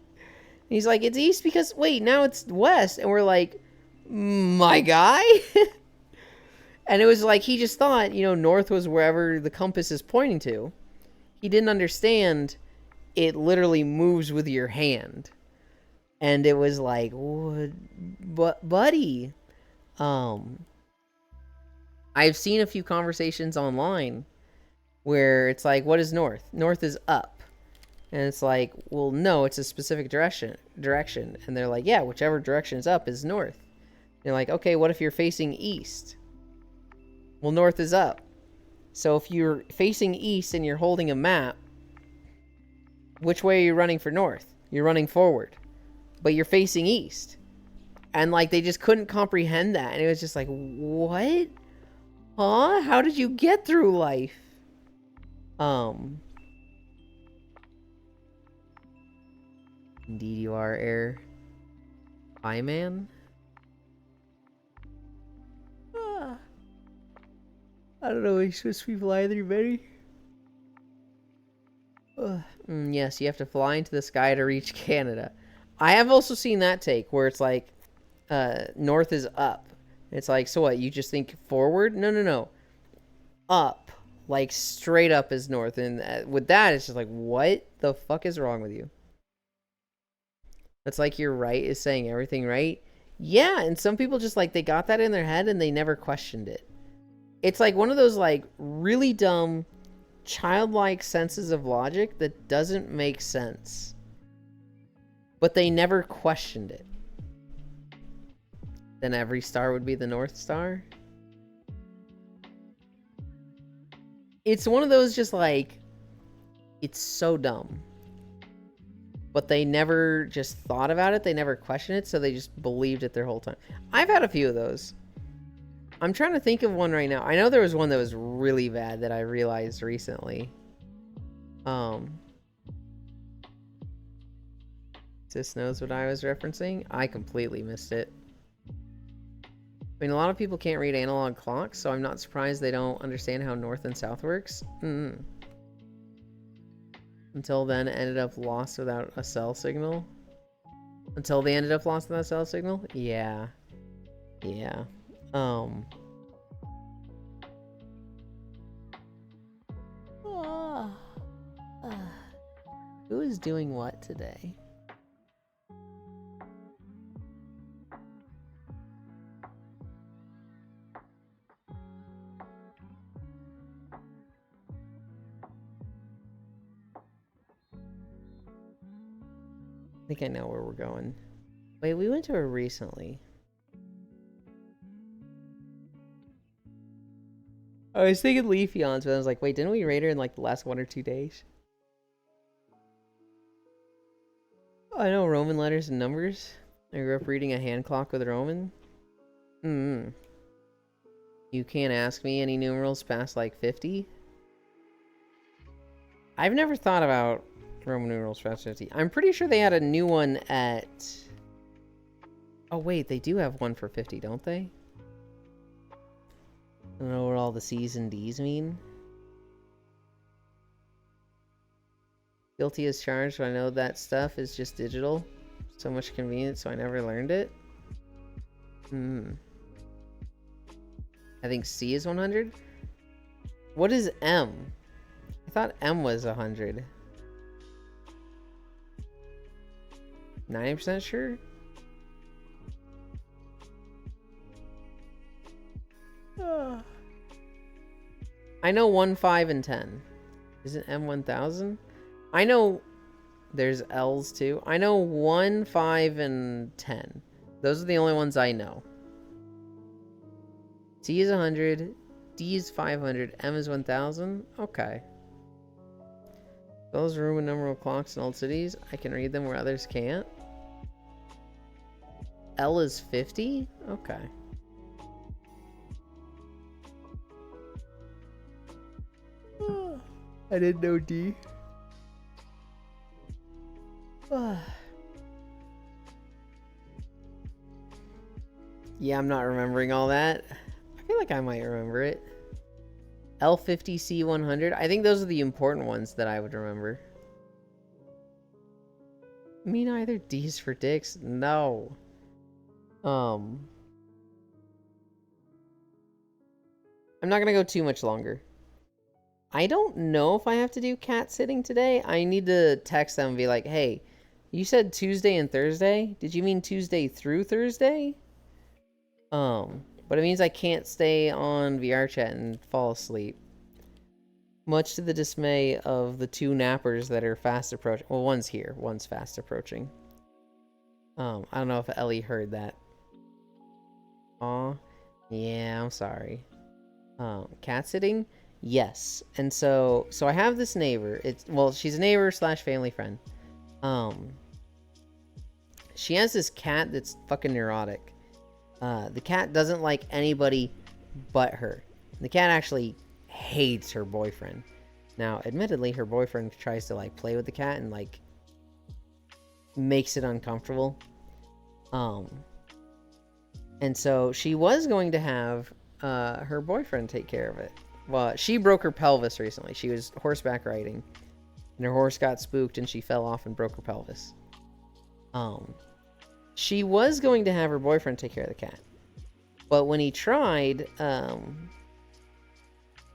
he's like, it's east because, wait, now it's west. And we're like, my guy? And it was like, he just thought, north was wherever the compass is pointing to. He didn't understand it literally moves with your hand. And it was like, what? But, buddy. I've seen a few conversations online where it's like, what is north? North is up. And it's like, well, no, it's a specific direction. And they're like, yeah, whichever direction is up is north. And you're like, okay, what if you're facing east? Well, north is up. So if you're facing east and you're holding a map, which way are you running for north? You're running forward, but you're facing east. And like, they just couldn't comprehend that. And it was just like, what? Huh? How did you get through life? Indeed you are, Air. Hi, man. I don't know any Swiss people either, buddy. Yes, you have to fly into the sky to reach Canada. I have also seen that take where it's like, north is up. It's like, so what? You just think forward? No. Up. Like, straight up is north. And with that, it's just like, what the fuck is wrong with you? That's like your right is saying everything right. Yeah, and some people just like, they got that in their head and they never questioned it. It's like one of those like really dumb, childlike senses of logic that doesn't make sense. But they never questioned it. Then every star would be the North Star. It's one of those just like, it's so dumb. But they never just thought about it. They never questioned it. So they just believed it their whole time. I've had a few of those. I'm trying to think of one right now. I know there was one that was really bad that I realized recently. Sis knows what I was referencing. I completely missed it. I mean, a lot of people can't read analog clocks, so I'm not surprised they don't understand how north and south works. Until then, ended up lost without a cell signal. Until they ended up lost without a cell signal? Yeah. Yeah. Who is doing what today? I think I know where we're going. Wait, we went to her recently. I was thinking Leafeons, but I was like, wait, didn't we raid her in like the last 1 or 2 days? I know Roman letters and numbers. I grew up reading A Hand Clock with Roman. You can't ask me any numerals past like 50. I've never thought about Roman numerals past 50. I'm pretty sure they had a new one at... Oh wait, they do have one for 50, don't they? I don't know what all the C's and D's mean. Guilty as charged, but I know that stuff is just digital. So much convenience, so I never learned it. I think C is 100. What is M? I thought M was 100. 90% sure? I know 1, 5, and 10. Is it M 1000? I know there's L's too. I know 1, 5, and 10. Those are the only ones I know. C is 100. D is 500. M is 1000. Okay. Those Roman numeral clocks in old cities, I can read them where others can't. L is 50? Okay. I didn't know D. Yeah, I'm not remembering all that. I feel like I might remember it. L50, C100. I think those are the important ones that I would remember. Me neither. D's for dicks? No. I'm not gonna go too much longer. I don't know if I have to do cat sitting today. I need to text them and be like, hey, you said Tuesday and Thursday? Did you mean Tuesday through Thursday? But it means I can't stay on VR chat and fall asleep. Much to the dismay of the two nappers that are fast approaching. Well, one's here. One's fast approaching. I don't know if Ellie heard that. Aw. Yeah, I'm sorry. Cat sitting? Yes. And so I have this neighbor. Well, she's a neighbor / family friend. She has this cat that's fucking neurotic. The cat doesn't like anybody but her. The cat actually hates her boyfriend. Now, admittedly, her boyfriend tries to like play with the cat and like makes it uncomfortable. And so she was going to have her boyfriend take care of it. Well, she broke her pelvis recently. She was horseback riding, and her horse got spooked, and she fell off and broke her pelvis. She was going to have her boyfriend take care of the cat, but when he tried,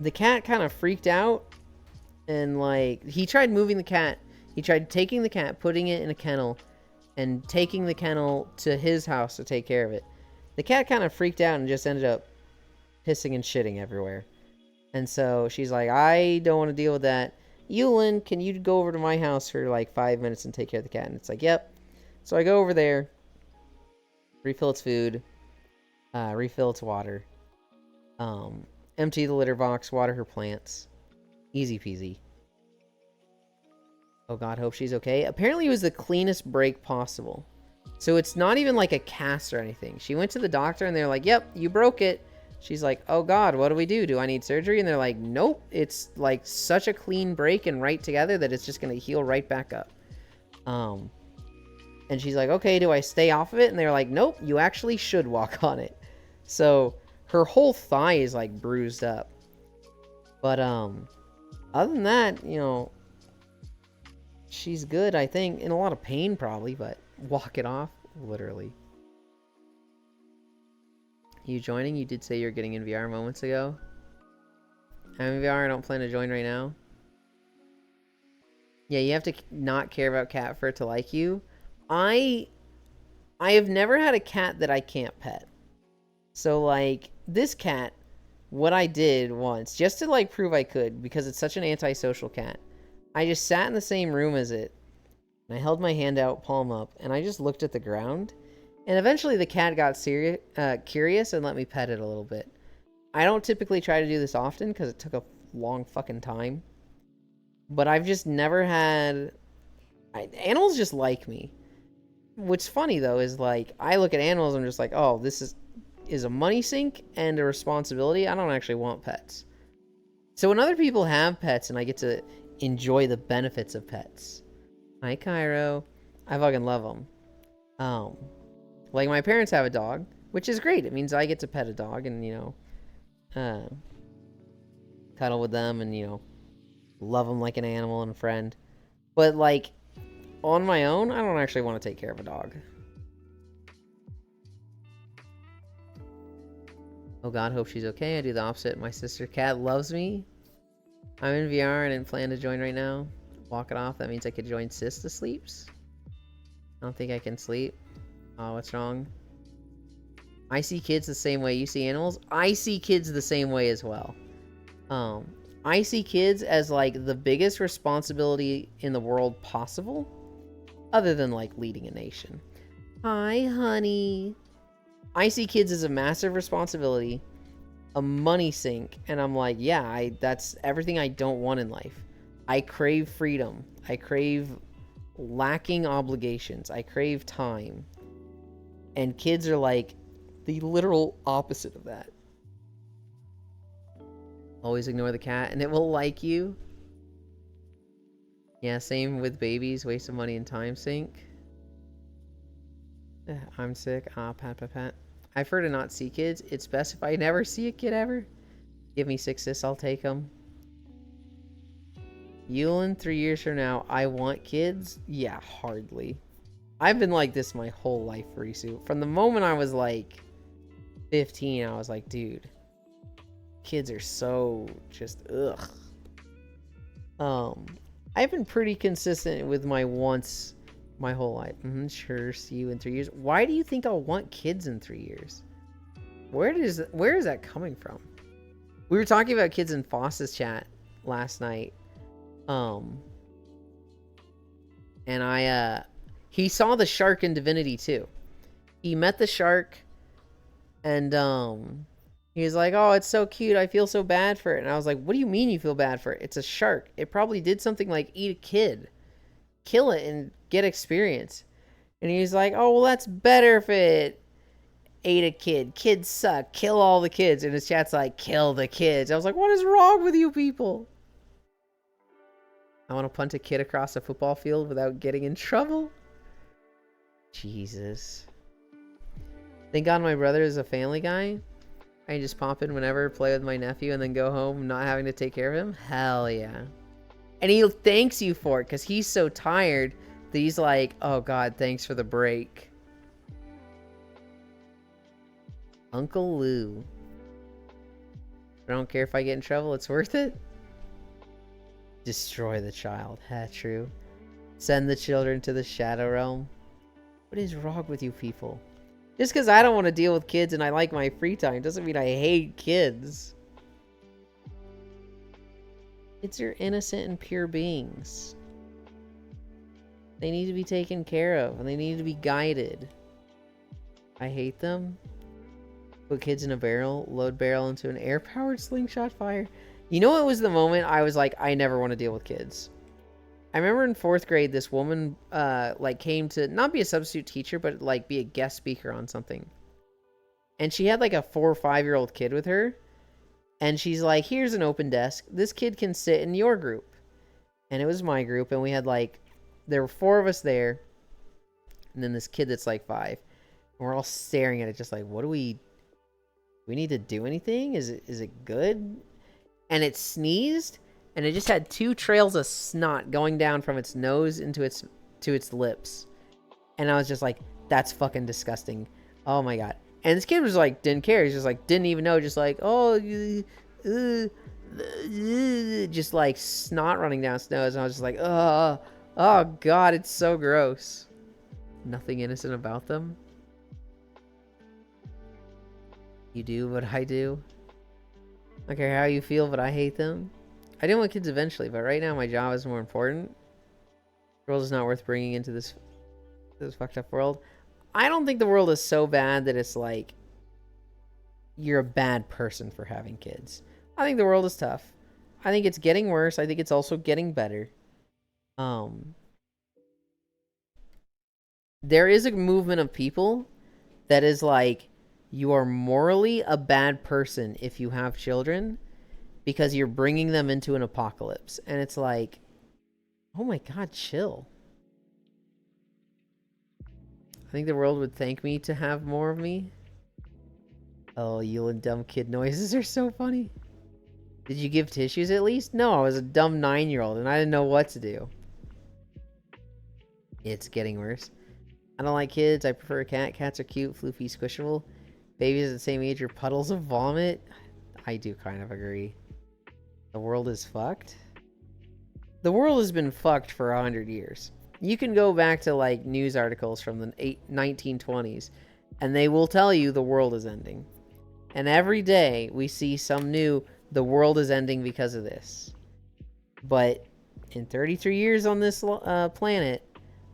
the cat kind of freaked out, and like he tried moving the cat. He tried taking the cat, putting it in a kennel, and taking the kennel to his house to take care of it. The cat kind of freaked out and just ended up pissing and shitting everywhere. And so she's like, I don't want to deal with that. Yulin, can you go over to my house for like 5 minutes and take care of the cat? And it's like, yep. So I go over there, refill its food, refill its water, empty the litter box, water her plants. Easy peasy. Oh god, hope she's okay. Apparently it was the cleanest break possible. So it's not even like a cast or anything. She went to the doctor and they're like, yep, you broke it. She's like, oh god, what do we do? Do I need surgery? And they're like, nope. It's like such a clean break and right together that it's just going to heal right back up. And she's like, okay, do I stay off of it? And they're like, nope, you actually should walk on it. So her whole thigh is like bruised up. But other than that, you know, she's good, I think. In a lot of pain probably, but walk it off, literally. You joining? You did say you're getting in VR moments ago. I'm in VR. I don't plan to join right now. Yeah, you have to not care about cat for it to like you. I have never had a cat that I can't pet. So like this cat, what I did once, just to like prove I could, because it's such an antisocial cat, I just sat in the same room as it, and I held my hand out, palm up, and I just looked at the ground. And eventually the cat got curious and let me pet it a little bit. I don't typically try to do this often because it took a long fucking time. But I've just never had... animals just like me. what's funny though is like I look at animals, I'm just like, oh, this is a money sink and a responsibility. I don't actually want pets. So when other people have pets and I get to enjoy the benefits of pets, hi Cairo, I fucking love them. Like my parents have a dog, which is great. It means I get to pet a dog and cuddle with them and love them like an animal and a friend. But like on my own, I don't actually want to take care of a dog. Oh God, hope she's okay. I do the opposite. My sister cat loves me. I'm in VR and didn't plan to join right now. Walk it off. That means I could join sis to sleeps. I don't think I can sleep. Oh, what's wrong? I see kids the same way you see animals. I see kids the same way as well. I see kids as like the biggest responsibility in the world possible, other than like leading a nation. Hi, honey. I see kids as a massive responsibility, a money sink, and I'm like, yeah, that's everything I don't want in life. I crave freedom. I crave lacking obligations. I crave time. And kids are like the literal opposite of that. Always ignore the cat and it will like you. Yeah, same with babies. Waste of money and time sink. I'm sick. Ah, pat. I prefer to not see kids. It's best if I never see a kid ever. Give me 6 sis, I'll take them. Yulin, 3 years from now, I want kids? Yeah, hardly. I've been like this my whole life, Risu. From the moment I was like 15, I was like, dude, kids are so just ugh. I've been pretty consistent with my wants my whole life. Sure, see you in 3 years. Why do you think I'll want kids in 3 years? Where is that coming from? We were talking about kids in Foss's chat last night. And he saw the shark in Divinity 2. He met the shark and he was like, oh, it's so cute. I feel so bad for it. And I was like, what do you mean you feel bad for it? It's a shark. It probably did something like eat a kid. Kill it and get experience. And he's like, oh, well, that's better if it ate a kid. Kids suck. Kill all the kids. And his chat's like, kill the kids. I was like, what is wrong with you people? I want to punt a kid across a football field without getting in trouble. Jesus. Thank God my brother is a family guy. I can just pop in whenever, play with my nephew, and then go home not having to take care of him. Hell yeah. And he thanks you for it because he's so tired that he's like, oh God, thanks for the break. Uncle Lou. I don't care if I get in trouble, it's worth it. Destroy the child. True. Send the children to the Shadow Realm. What is wrong with you people? Just because I don't want to deal with kids and I like my free time doesn't mean I hate kids. Kids are innocent and pure beings. They need to be taken care of and they need to be guided. I hate them. Put kids in a barrel, load barrel into an air-powered slingshot fire. You know what was the moment I was like, I never want to deal with kids? I remember in 4th grade, this woman came to not be a substitute teacher, but like be a guest speaker on something. And she had like a 4 or 5-year-old kid with her. And she's like, here's an open desk. This kid can sit in your group. And it was my group. And we had there were 4 of us there. And then this kid that's like 5. And we're all staring at it just like, what do we need to do anything? Is it good? And it sneezed. And it just had 2 trails of snot going down from its nose into to its lips. And I was just like, that's fucking disgusting. Oh my God. And this kid was like, didn't care. He's just like, didn't even know. Just like, just like snot running down his nose. And I was just like, oh God, it's so gross. Nothing innocent about them. You do what I do. I don't care how you feel, but I hate them. I didn't want kids eventually, but right now my job is more important. The world is not worth bringing into this fucked up world. I don't think the world is so bad that it's like you're a bad person for having kids. I think the world is tough. I think it's getting worse. I think it's also getting better. there is a movement of people that is like, you are morally a bad person if you have children because you're bringing them into an apocalypse. And it's like, oh my god, chill. I think the world would thank me to have more of me. Oh, you and dumb kid noises are so funny. Did you give tissues at least? No, I was a dumb 9-year-old and I didn't know what to do. It's getting worse. I don't like kids. I prefer a cat. Cats are cute, floofy, squishable. Babies at the same age are puddles of vomit. I do kind of agree. The world is fucked. The world has been fucked for 100 years. You can go back to like news articles from the 1920s and they will tell you the world is ending. And every day we see some new, the world is ending because of this. But in 33 years on this planet,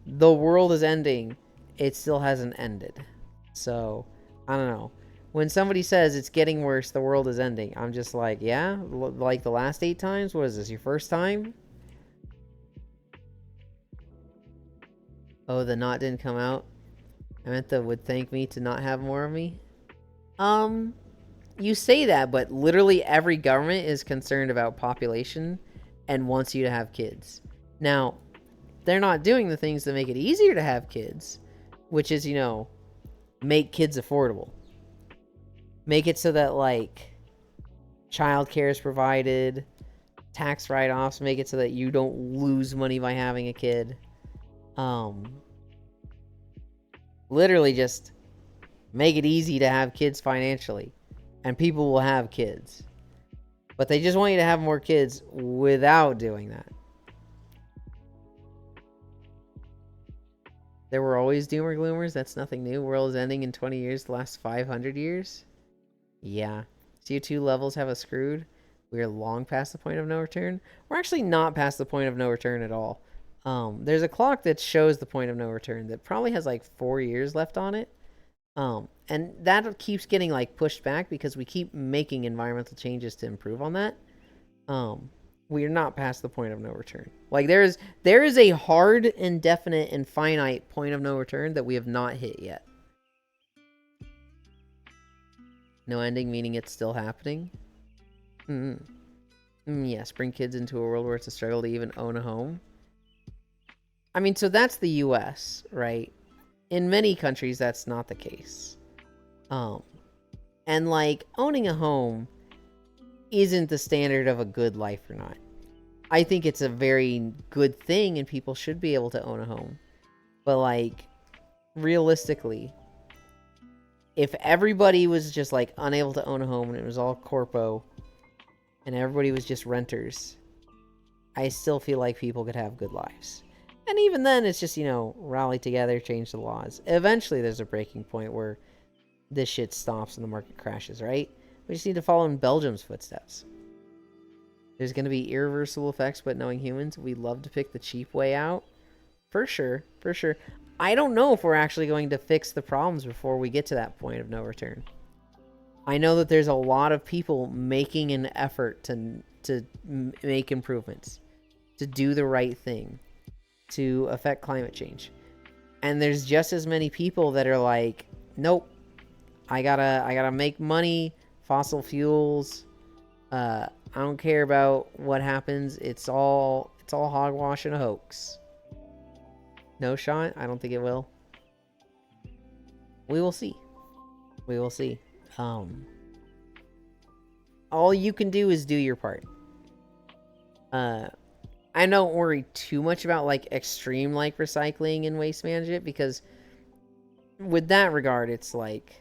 the world is ending. It still hasn't ended. So, I don't know. When somebody says it's getting worse, the world is ending, I'm just like, yeah? Like the last 8 times? What is this, your first time? Oh, the not didn't come out? I meant the would thank me to not have more of me? You say that, but literally every government is concerned about population and wants you to have kids. Now, they're not doing the things that make it easier to have kids, which is, you know, make kids affordable. Make it so that, like, childcare is provided, tax write-offs, make it so that you don't lose money by having a kid. Literally just make it easy to have kids financially, and people will have kids. But they just want you to have more kids without doing that. There were always doomer gloomers. That's nothing new. World is ending in 20 years. The last 500 years. Yeah. CO2 levels have us screwed. We are long past the point of no return. We're actually not past the point of no return at all. There's a clock that shows the point of no return that probably has like 4 years left on it. And that keeps getting like pushed back because we keep making environmental changes to improve on that. We are not past the point of no return. Like there is a hard, indefinite, and finite point of no return that we have not hit yet. No ending meaning it's still happening. Yes, bring kids into a world where it's a struggle to even own a home. I mean, so that's the US, right? In many countries, that's not the case. And like owning a home isn't the standard of a good life or not. I think it's a very good thing and people should be able to own a home. But like, realistically, if everybody was just like unable to own a home and it was all corpo and everybody was just renters, I still feel like people could have good lives. And even then, it's just, you know, rally together, change the laws. Eventually, there's a breaking point where this shit stops and the market crashes, right? We just need to follow in Belgium's footsteps. There's going to be irreversible effects, but knowing humans, we love to pick the cheap way out. For sure, for sure. I don't know if we're actually going to fix the problems before we get to that point of no return. I know that there's a lot of people making an effort to make improvements, to do the right thing, to affect climate change. And there's just as many people that are like, nope, I gotta make money, fossil fuels, I don't care about what happens, it's all hogwash and a hoax. No, Sean, I don't think it will. We will see. We will see. All you can do is do your part. I don't worry too much about like extreme like recycling and waste management because with that regard, it's like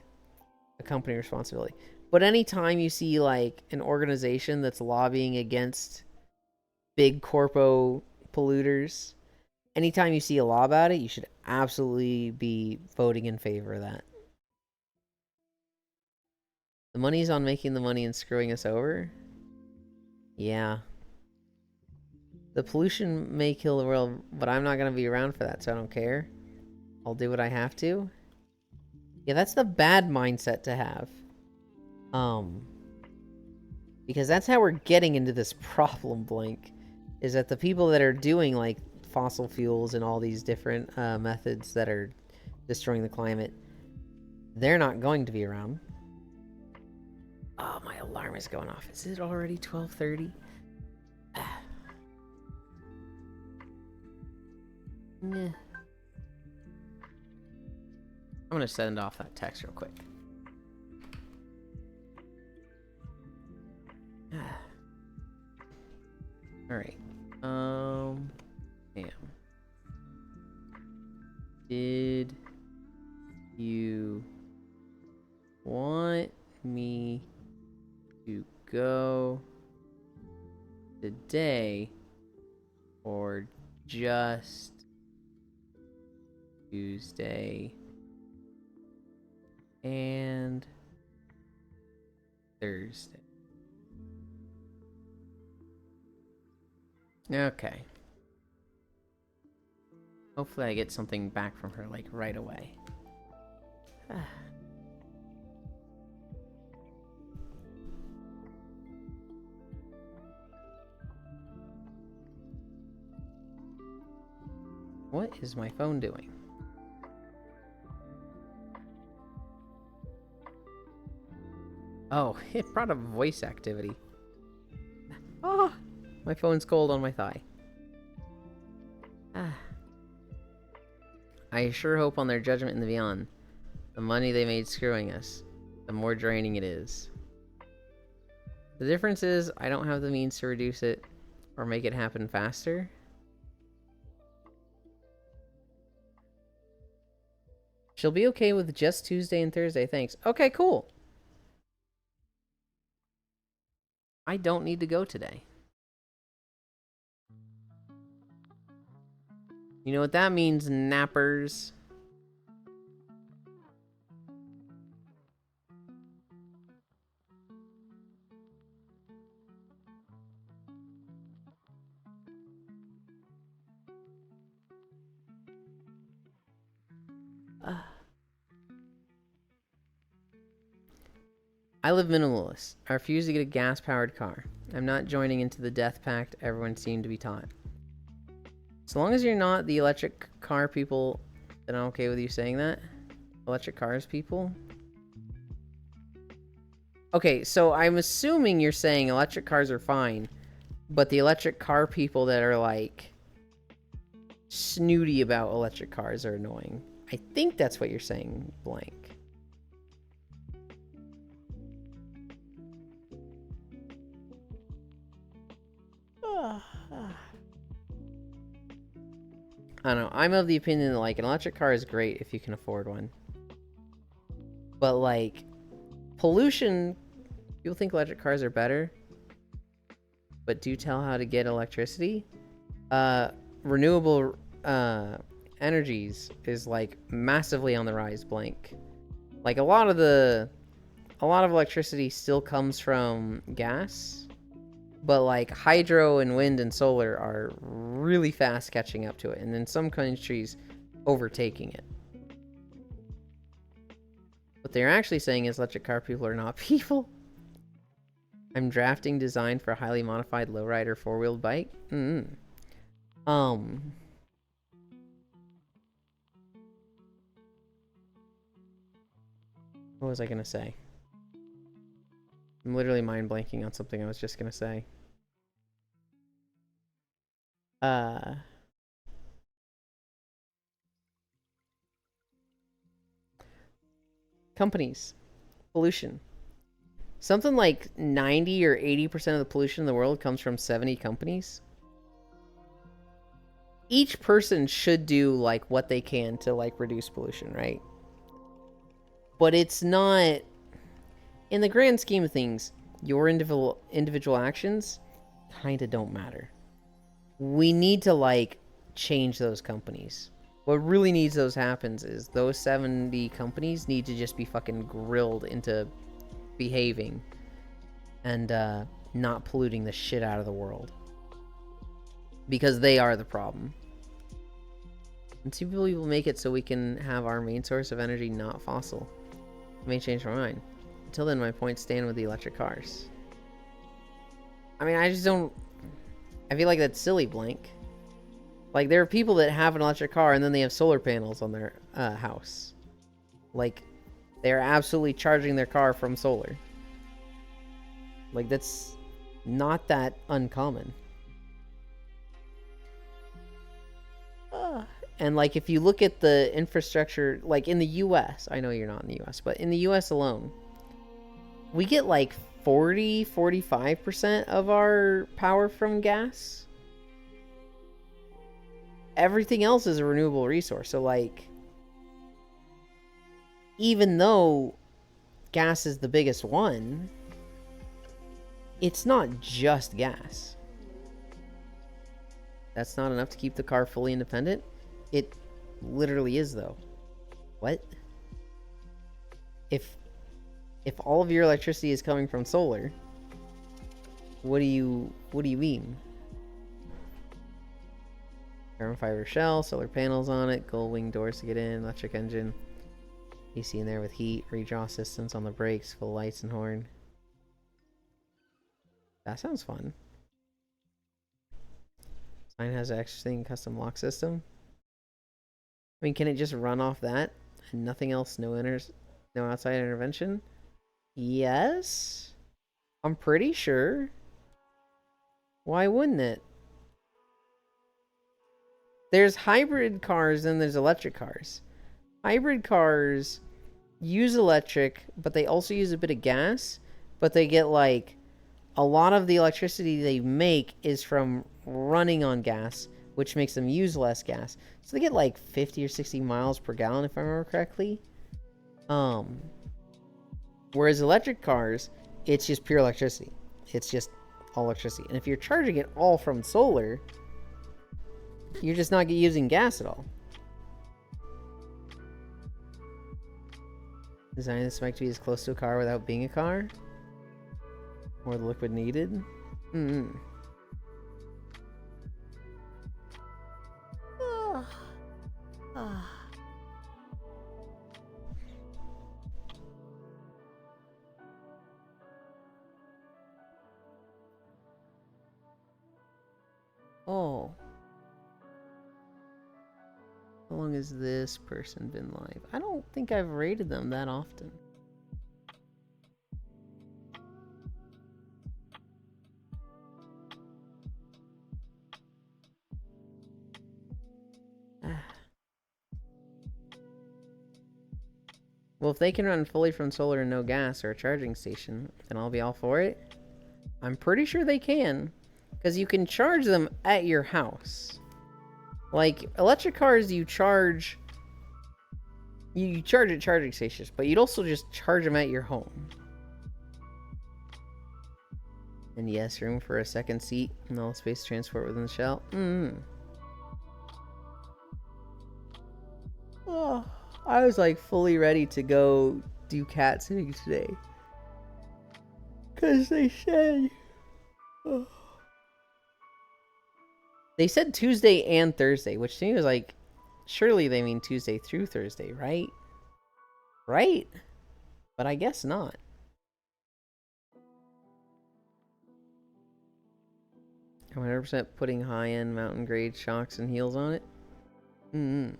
a company responsibility. But anytime you see like an organization that's lobbying against big corpo polluters, anytime you see a law about it, you should absolutely be voting in favor of that. The money's on making the money and screwing us over? Yeah. The pollution may kill the world, but I'm not going to be around for that, so I don't care. I'll do what I have to. Yeah, that's the bad mindset to have. Because that's how we're getting into this problem, Blink. Is that the people that are doing, like, fossil fuels and all these different methods that are destroying the climate. They're not going to be around. Oh, my alarm is going off. Is it already 12:30? Nah. I'm gonna send off that text real quick. Alright. Damn. Did you want me to go today or just Tuesday and Thursday? Okay. Hopefully I get something back from her, like, right away. What is my phone doing? Oh, it brought up voice activity. Oh, my phone's cold on my thigh. I sure hope on their judgment in the beyond. The money they made screwing us, the more draining it is. The difference is, I don't have the means to reduce it or make it happen faster. She'll be okay with just Tuesday and Thursday, thanks. Okay, cool. I don't need to go today. You know what that means, nappers? I live minimalist. I refuse to get a gas-powered car. I'm not joining into the death pact everyone seemed to be taught. So long as you're not the electric car people, then I'm okay with you saying that. Electric cars people. Okay, so I'm assuming you're saying electric cars are fine, but the electric car people that are, like, snooty about electric cars are annoying. I think that's what you're saying, blank. I don't know. I'm of the opinion that, like, an electric car is great if you can afford one. But, like, pollution, people think electric cars are better. But do tell how to get electricity. Renewable energies is, like, massively on the rise, blank. Like, a lot of electricity still comes from gas. But, like, hydro and wind and solar are really fast catching up to it. And in some countries, overtaking it. What they're actually saying is electric car people are not people. I'm drafting design for a highly modified lowrider four-wheeled bike. What was I gonna say? I'm literally mind blanking on something I was just gonna say. Companies. Pollution. Something like 90 or 80% of the pollution in the world comes from 70 companies. Each person should do, like, what they can to, like, reduce pollution, right? But it's not... In the grand scheme of things, your individual actions kind of don't matter. We need to, like, change those companies. What really needs those happens is those 70 companies need to just be fucking grilled into behaving and not polluting the shit out of the world. Because they are the problem. And see, people will make it so we can have our main source of energy not fossil. I may change my mind. Until then, my points stand with the electric cars. I mean, I just don't... I feel like that's silly, blank. Like, there are people that have an electric car and then they have solar panels on their house. Like, they're absolutely charging their car from solar. Like, that's not that uncommon. And like, if you look at the infrastructure, like in the US, I know you're not in the US, but in the US alone, we get like 45% of our power from gas. Everything else is a renewable resource. So like, even though gas is the biggest one, it's not just gas. That's not enough to keep the car fully independent? It literally is, though. What? If all of your electricity is coming from solar, what do you mean? Carbon fiber shell, solar panels on it, gold wing doors to get in, electric engine, AC in there with heat, redraw systems on the brakes, full lights and horn. That sounds fun. Sign has an interesting custom lock system. I mean, can it just run off that and nothing else? No outside intervention? Yes. I'm pretty sure. Why wouldn't it? There's hybrid cars and there's electric cars. Hybrid cars use electric, but they also use a bit of gas, but they get like a lot of the electricity they make is from running on gas, which makes them use less gas. So they get like 50 or 60 miles per gallon, if I remember correctly. Whereas electric cars, it's just pure electricity. It's just all electricity. And if you're charging it all from solar, you're just not using gas at all. Design this bike to be as close to a car without being a car. More the liquid needed. Oh. How long has this person been live? I don't think I've rated them that often. Well, if they can run fully from solar and no gas or a charging station, then I'll be all for it. I'm pretty sure they can, because you can charge them at your house. Like, electric cars, you charge at charging stations, but you'd also just charge them at your home. And yes, room for a second seat and all space to transport within the shell. Oh, I was like fully ready to go do cat sitting today. Because they said... Oh. They said Tuesday and Thursday, which to me was like, surely they mean Tuesday through Thursday, right? Right? But I guess not. I'm 100% putting high-end mountain grade shocks and heels on it. I'm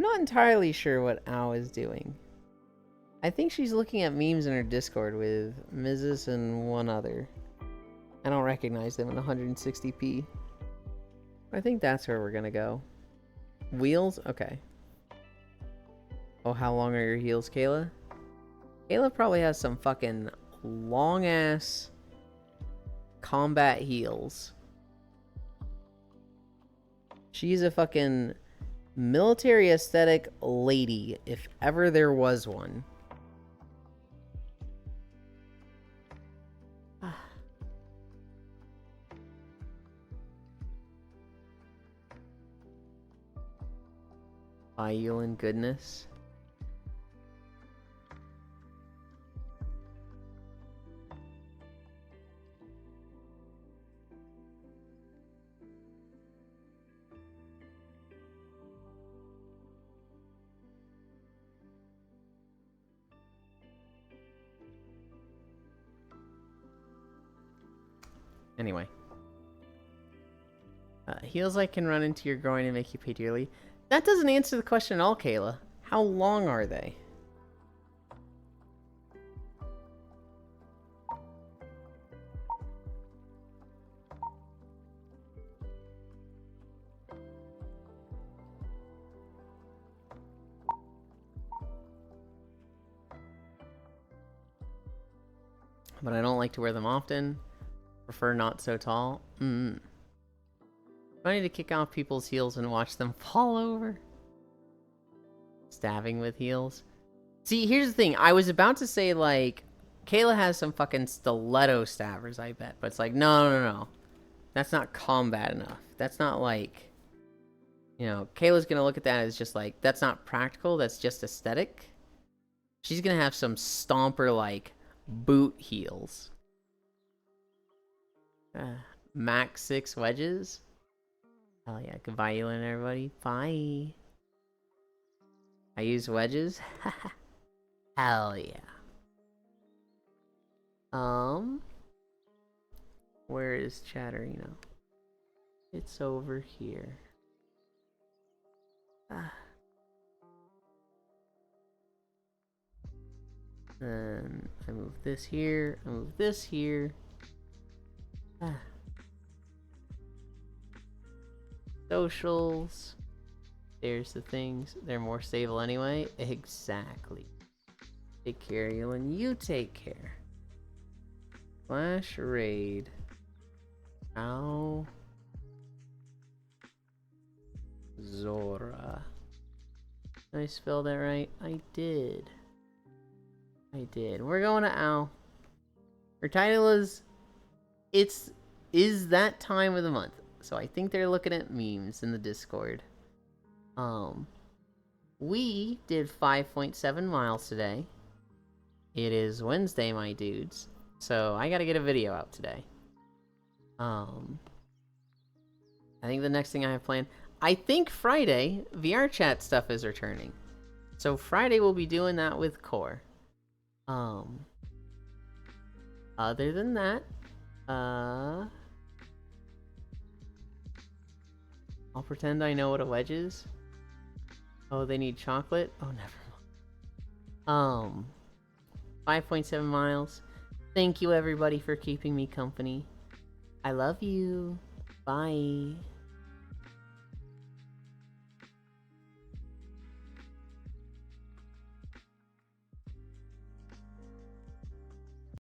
not entirely sure what Ao is doing. I think she's looking at memes in her Discord with Mrs. and one other. I don't recognize them in 160p. I think that's where we're gonna go. Wheels? Okay. Oh, how long are your heels, Kayla? Kayla probably has some fucking long-ass combat heels. She's a fucking military aesthetic lady, if ever there was one. Violent goodness. Anyway. Heals I can run into your groin and make you pay dearly. That doesn't answer the question at all, Kayla. How long are they? But I don't like to wear them often. Prefer not so tall. Funny to kick off people's heels and watch them fall over. Stabbing with heels. See, here's the thing. I was about to say, like, Kayla has some fucking stiletto stabbers, I bet. But it's like, no. That's not combat enough. That's not like... You know, Kayla's gonna look at that as just like, that's not practical, that's just aesthetic. She's gonna have some stomper, like, boot heels. Max 6 wedges. Hell yeah, goodbye, Elin, everybody. Bye. I use wedges. Hell yeah. Where is Chatterino? It's over here. Then I move this here. I move this here. Socials. There's the things. They're more stable anyway. Exactly. Take care, Elin. You take care. Flash raid. Ow. Zora. Did I spell that right? I did. We're going to Ow. Her title is Is that time of the month. So I think they're looking at memes in the Discord. We did 5.7 miles today. It is Wednesday, my dudes. So I gotta get a video out today. I think the next thing I have planned, I think Friday, VR chat stuff is returning. So Friday we'll be doing that with Core. Other than that, I'll pretend I know what a wedge is. Oh, they need chocolate? Oh, never mind. 5.7 miles. Thank you, everybody, for keeping me company. I love you. Bye.